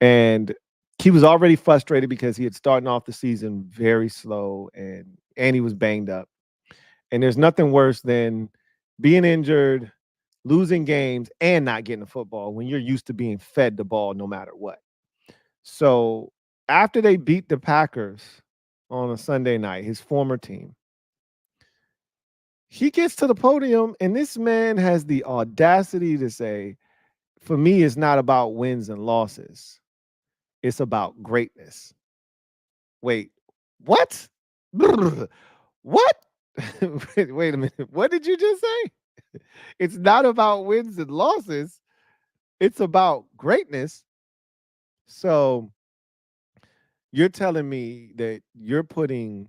And he was already frustrated because he had started off the season very slow, and he was banged up. And there's nothing worse than being injured, losing games, and not getting the football when you're used to being fed the ball no matter what. So after they beat the Packers on a Sunday night, his former team, he gets to the podium, and this man has the audacity to say, for me, it's not about wins and losses. It's about greatness. Wait, what? What? Wait a minute. What did you just say? It's not about wins and losses. It's about greatness. So you're telling me that you're putting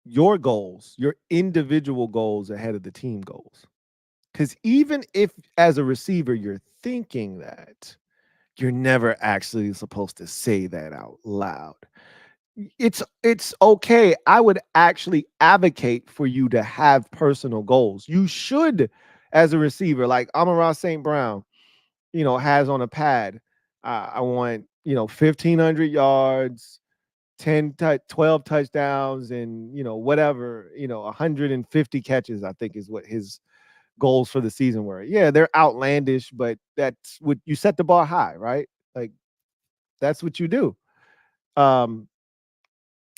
your goals, your individual goals ahead of the team goals. Because even if as a receiver you're thinking that, you're never actually supposed to say that out loud. It's okay. I would actually advocate for you to have personal goals. You should, as a receiver, like Amon-Ra St. Brown, has on a pad. I want 1,500 yards, 12 touchdowns, and whatever, 150 catches. I think is what his goals for the season were. Yeah, they're outlandish, but that's what you set the bar high, right? Like that's what you do. Um,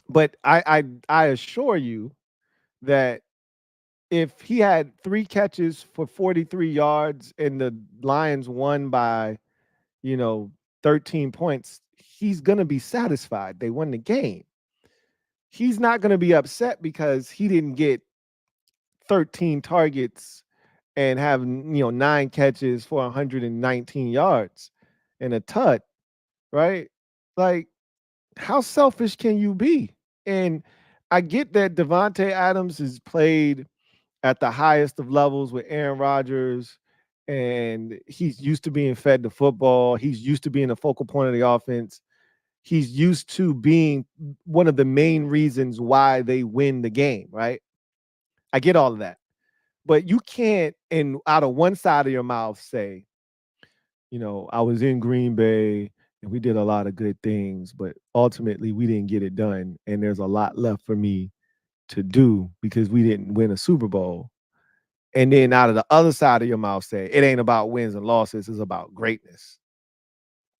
but I assure you that if he had 3 catches for 43 yards and the Lions won by, you know, 13 points, he's going to be satisfied. They won the game. He's not going to be upset because he didn't get 13 targets and have, 9 catches for 119 yards and a tut, right? Like, how selfish can you be? And I get that Devontae Adams has played at the highest of levels with Aaron Rodgers, and he's used to being fed the football. He's used to being the focal point of the offense. He's used to being one of the main reasons why they win the game, right? I get all of that. But you can't, and out of one side of your mouth, say, I was in Green Bay and we did a lot of good things, but ultimately we didn't get it done. And there's a lot left for me to do because we didn't win a Super Bowl. And then out of the other side of your mouth, say, it ain't about wins and losses, it's about greatness.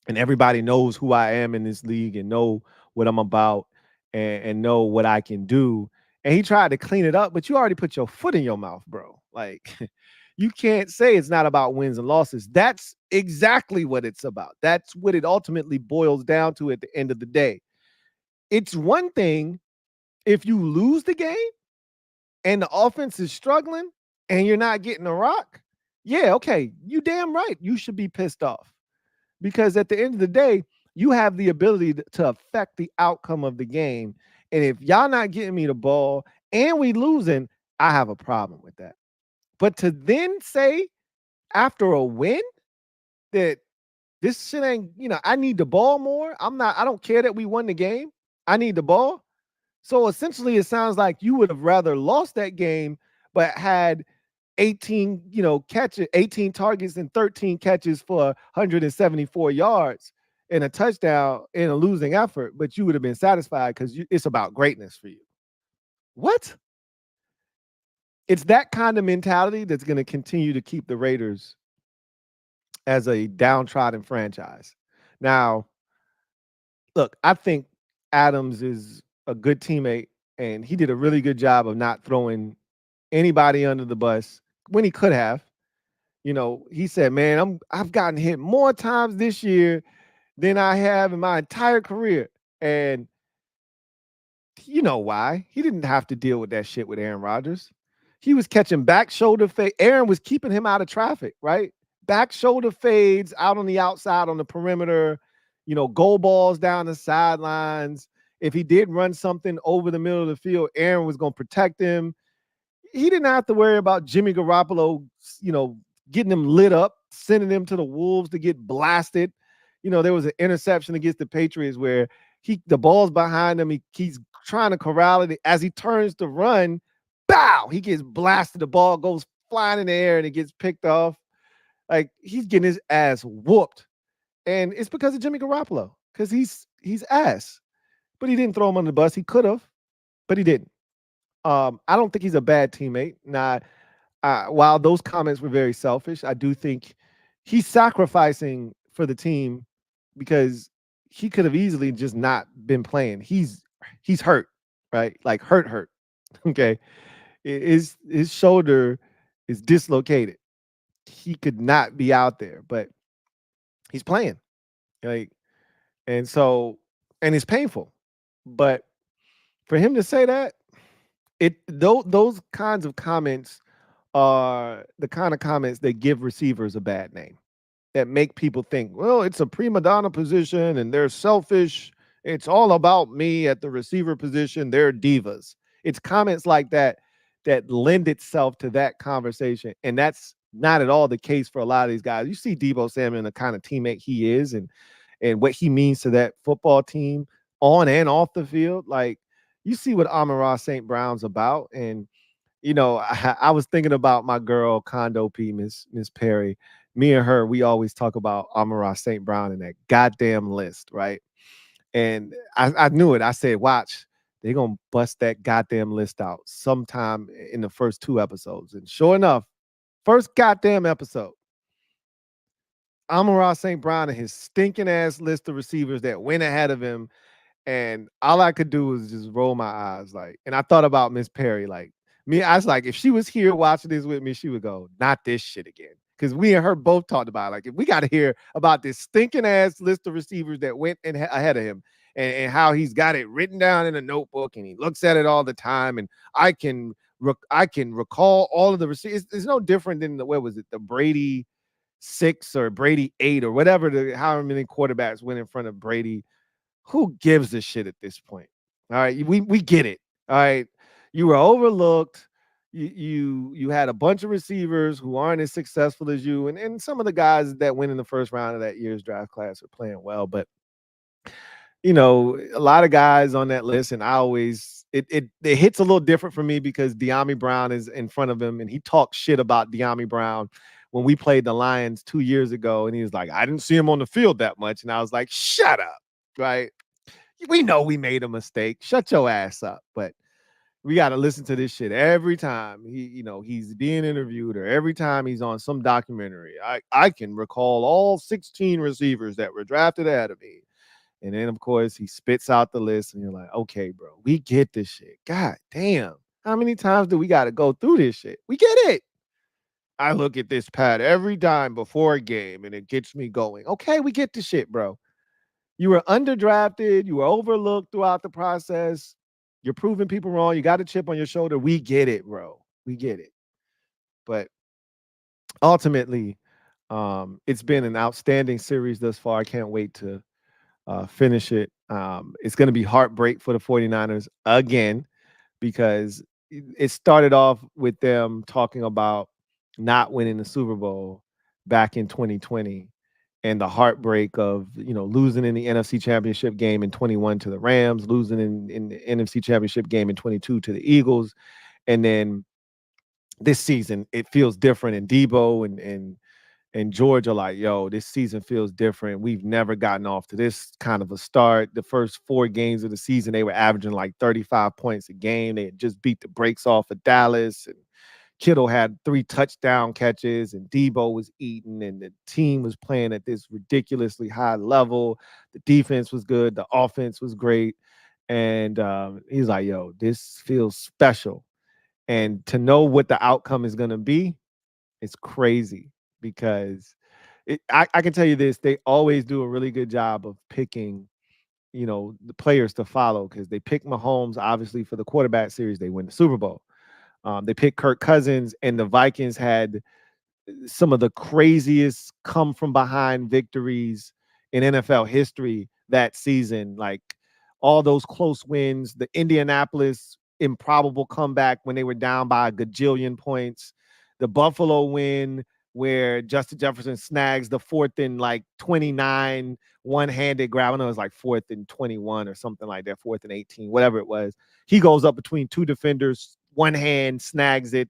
And everybody knows who I am in this league and know what I'm about and know what I can do. And he tried to clean it up, but you already put your foot in your mouth, bro. Like, you can't say it's not about wins and losses. That's exactly what it's about. That's what it ultimately boils down to at the end of the day. It's one thing if you lose the game and the offense is struggling and you're not getting a rock. Yeah, okay, you damn right. You should be pissed off because at the end of the day, you have the ability to affect the outcome of the game. And if y'all not getting me the ball and we losing, I have a problem with that. But to then say after a win that this shit ain't, I need the ball more. I don't care that we won the game. I need the ball. So essentially it sounds like you would have rather lost that game, but had 18, catches, 18 targets and 13 catches for 174 yards and a touchdown in a losing effort, but you would have been satisfied because it's about greatness for you. What? It's that kind of mentality that's going to continue to keep the Raiders as a downtrodden franchise. Now, look, I think Adams is a good teammate, and he did a really good job of not throwing anybody under the bus. when he could have. He said, "Man, I've gotten hit more times this year than I have in my entire career." And you know why? He didn't have to deal with that shit with Aaron Rodgers. He was catching back shoulder fade. Aaron was keeping him out of traffic, right? Back shoulder fades out on the outside on the perimeter, goal balls down the sidelines. If he did run something over the middle of the field, Aaron was going to protect him. He didn't have to worry about Jimmy Garoppolo, getting him lit up, sending him to the Wolves to get blasted. There was an interception against the Patriots where the ball's behind him. He's trying to corral it. As he turns to run, bow, he gets blasted. The ball goes flying in the air and it gets picked off. Like, he's getting his ass whooped. And it's because of Jimmy Garoppolo, because he's ass. But he didn't throw him on the bus. He could have, but he didn't. I don't think he's a bad teammate. Now, while those comments were very selfish, I do think he's sacrificing for the team because he could have easily just not been playing. He's hurt, right? Like hurt. Okay. His shoulder is dislocated. He could not be out there, but he's playing. Like, and it's painful. But for him to say that, those kinds of comments are the kind of comments that give receivers a bad name, that make people think, well, it's a prima donna position and they're selfish. It's all about me at the receiver position. They're divas. It's comments like that that lend itself to that conversation. And that's not at all the case for a lot of these guys. You see Deebo Samuel, the kind of teammate he is and what he means to that football team on and off the field. Like, you see what Amon-Ra St. Brown's about. And I was thinking about my girl Condo P, Miss Perry. Me and her, we always talk about Amon-Ra St. Brown in that goddamn list, right? And I knew it. I said, watch, they're gonna bust that goddamn list out sometime in the first 2 episodes. And sure enough, first goddamn episode, Amon-Ra St. Brown and his stinking ass list of receivers that went ahead of him. And all I could do was just roll my eyes. And I thought about Miss Perry. I was like, if she was here watching this with me, she would go, not this shit again. Because we and her both talked about it. Like, if we got to hear about this stinking ass list of receivers that went ahead of him and how he's got it written down in a notebook and he looks at it all the time. And I can recall all of the receivers. It's no different than the Brady 6 or Brady 8 or whatever, however many quarterbacks went in front of Brady. Who gives a shit at this point? All right, we get it. All right, you were overlooked. You had a bunch of receivers who aren't as successful as you, and some of the guys that went in the first round of that year's draft class are playing well, but a lot of guys on that list, and I always it hits a little different for me because De'Ami Brown is in front of him, and he talked shit about De'Ami Brown when we played the Lions 2 years ago, and he was like, I didn't see him on the field that much, and I was like, shut up. Right? We know we made a mistake. Shut your ass up. But we got to listen to this shit every time he's being interviewed or every time he's on some documentary. I can recall all 16 receivers that were drafted ahead of me. And then, of course, he spits out the list and you're like, okay, bro, we get this shit. God damn. How many times do we got to go through this shit? We get it. I look at this pad every time before a game and it gets me going. Okay, we get the shit, bro. You were underdrafted. You were overlooked throughout the process. You're proving people wrong. You got a chip on your shoulder. We get it, bro. We get it. But ultimately, it's been an outstanding series thus far. I can't wait to finish it. It's going to be heartbreak for the 49ers again because it started off with them talking about not winning the Super Bowl back in 2020. And the heartbreak of, losing in the NFC Championship game in 21 to the Rams, losing in the NFC Championship game in 22 to the Eagles. And then this season, it feels different. And Deebo and George are like, yo, this season feels different. We've never gotten off to this kind of a start. The first 4 games of the season, they were averaging like 35 points a game. They had just beat the brakes off of Dallas. And Kittle had 3 touchdown catches and Deebo was eating and the team was playing at this ridiculously high level. The defense was good. The offense was great. And he's like, yo, this feels special. And to know what the outcome is going to be, It's crazy because I can tell you this, they always do a really good job of picking, the players to follow because they pick Mahomes, obviously, for the quarterback series. They win the Super Bowl. They picked Kirk Cousins, and the Vikings had some of the craziest come from behind victories in NFL history that season. Like all those close wins, the Indianapolis improbable comeback when they were down by a gajillion points, the Buffalo win where Justin Jefferson snags the 4th and like 29 one-handed grab. I know it was like 4th and 21 or something like that, 4th and 18, whatever it was. He goes up between two defenders, one hand snags it,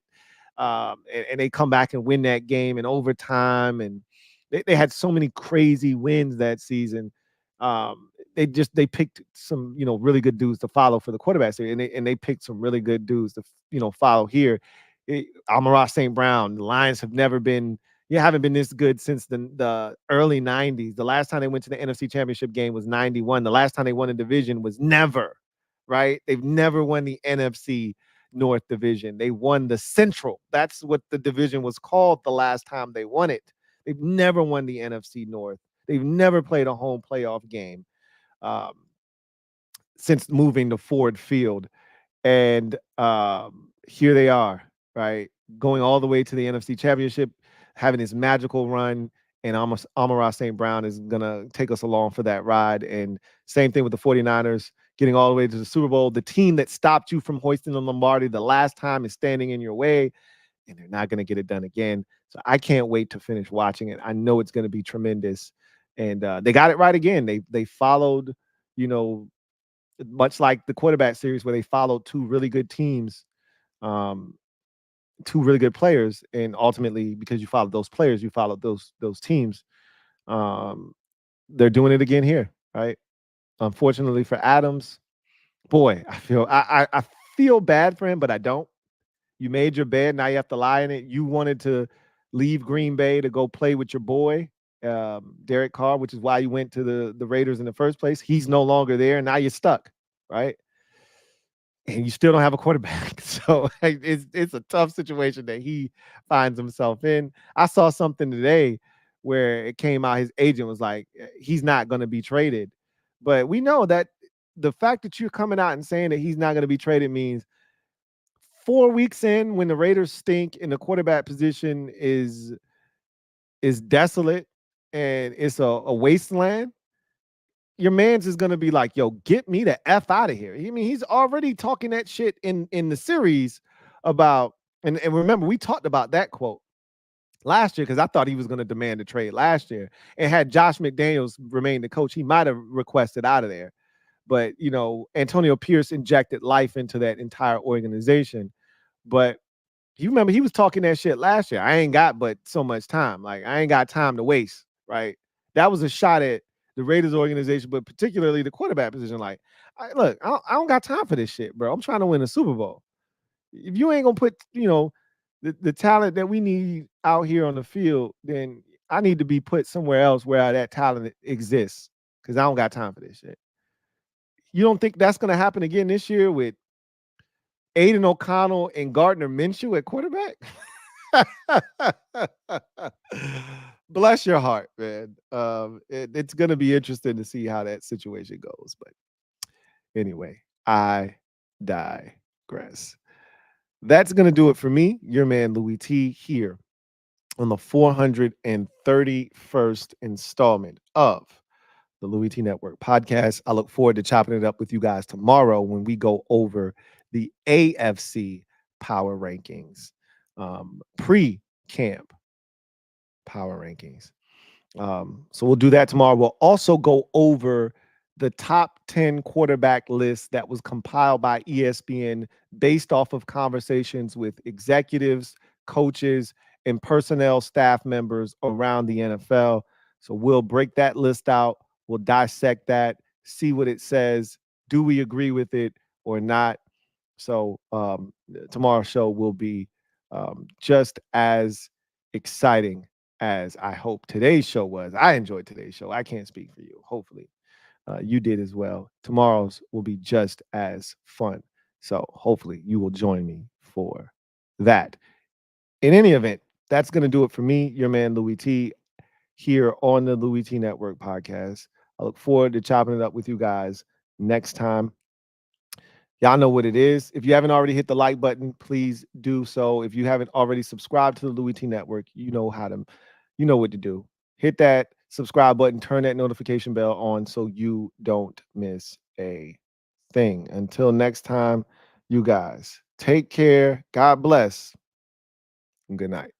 and they come back and win that game in overtime. And they had so many crazy wins that season. They picked some really good dudes to follow for the quarterback series, and they picked some really good dudes to follow here. Amon-Ra St. Brown. The Lions have never been haven't been this good since the early 90s. The last time they went to the NFC Championship game was 91. The last time they won a division was never, right? They've never won the NFC North Division. They won the Central. That's what the division was called the last time they won it. They've never won the NFC North. They've never played a home playoff game um, since moving to Ford Field. And here they are, right? Going all the way to the NFC Championship, having this magical run. And Amon-Ra St. Brown is going to take us along for that ride. And same thing with the 49ers, getting all the way to the Super Bowl. The team that stopped you from hoisting the Lombardi the last time is standing in your way, and they're not going to get it done again. So I can't wait to finish watching it. I know it's going to be tremendous. And they got it right again. They followed, much like the quarterback series where they followed two really good teams, two really good players, and ultimately because you followed those players, you followed those teams. They're doing it again here, right? Unfortunately for Adams, boy, I feel bad for him, but I don't. You made your bed, now you have to lie in it. You wanted to leave Green Bay to go play with your boy, Derek Carr, which is why you went to the Raiders in the first place. He's no longer there, and now you're stuck, right? And you still don't have a quarterback. So it's a tough situation that he finds himself in. I saw something today where it came out, his agent was like, he's not going to be traded. But we know that the fact that you're coming out and saying that he's not going to be traded means 4 weeks in, when the Raiders stink and the quarterback position is desolate and it's a wasteland, your man's is gonna be like, yo, get me the F out of here. I mean, he's already talking that shit in the series about, and remember, we talked about that quote last year because I thought he was gonna demand a trade last year. And had Josh McDaniels remained the coach, he might have requested out of there. But Antonio Pierce injected life into that entire organization. But you remember he was talking that shit last year. I ain't got but so much time. Like, I ain't got time to waste, right? That was a shot at the Raiders organization, but particularly the quarterback position. Like, I don't got time for this shit, bro. I'm trying to win a Super Bowl. If you ain't gonna put, the talent that we need out here on the field, then I need to be put somewhere else where that talent exists, because I don't got time for this shit. You don't think that's gonna happen again this year with Aiden O'Connell and Gardner Minshew at quarterback? Bless your heart, man. It's going to be interesting to see how that situation goes. But anyway, I digress. That's going to do it for me, your man Louie T, here on the 431st installment of the Louie T Network podcast. I look forward to chopping it up with you guys tomorrow when we go over the AFC power rankings, pre-camp power rankings. So we'll do that tomorrow. We'll also go over the top 10 quarterback list that was compiled by ESPN based off of conversations with executives, coaches, and personnel staff members around the NFL. So we'll break that list out. We'll dissect that, see what it says. Do we agree with it or not? So tomorrow's show will be just as exciting as I hope today's show was. I enjoyed today's show. I can't speak for you. Hopefully you did as well. Tomorrow's will be just as fun. So hopefully you will join me for that. In any event, that's going to do it for me, your man Louie T, here on the Louie T Network podcast. I look forward to chopping it up with you guys next time. Y'all know what it is. If you haven't already hit the like button, please do so. If you haven't already subscribed to the Louie T Network, you know what to do. Hit that subscribe button, turn that notification bell on so you don't miss a thing. Until next time, you guys take care. God bless. And good night.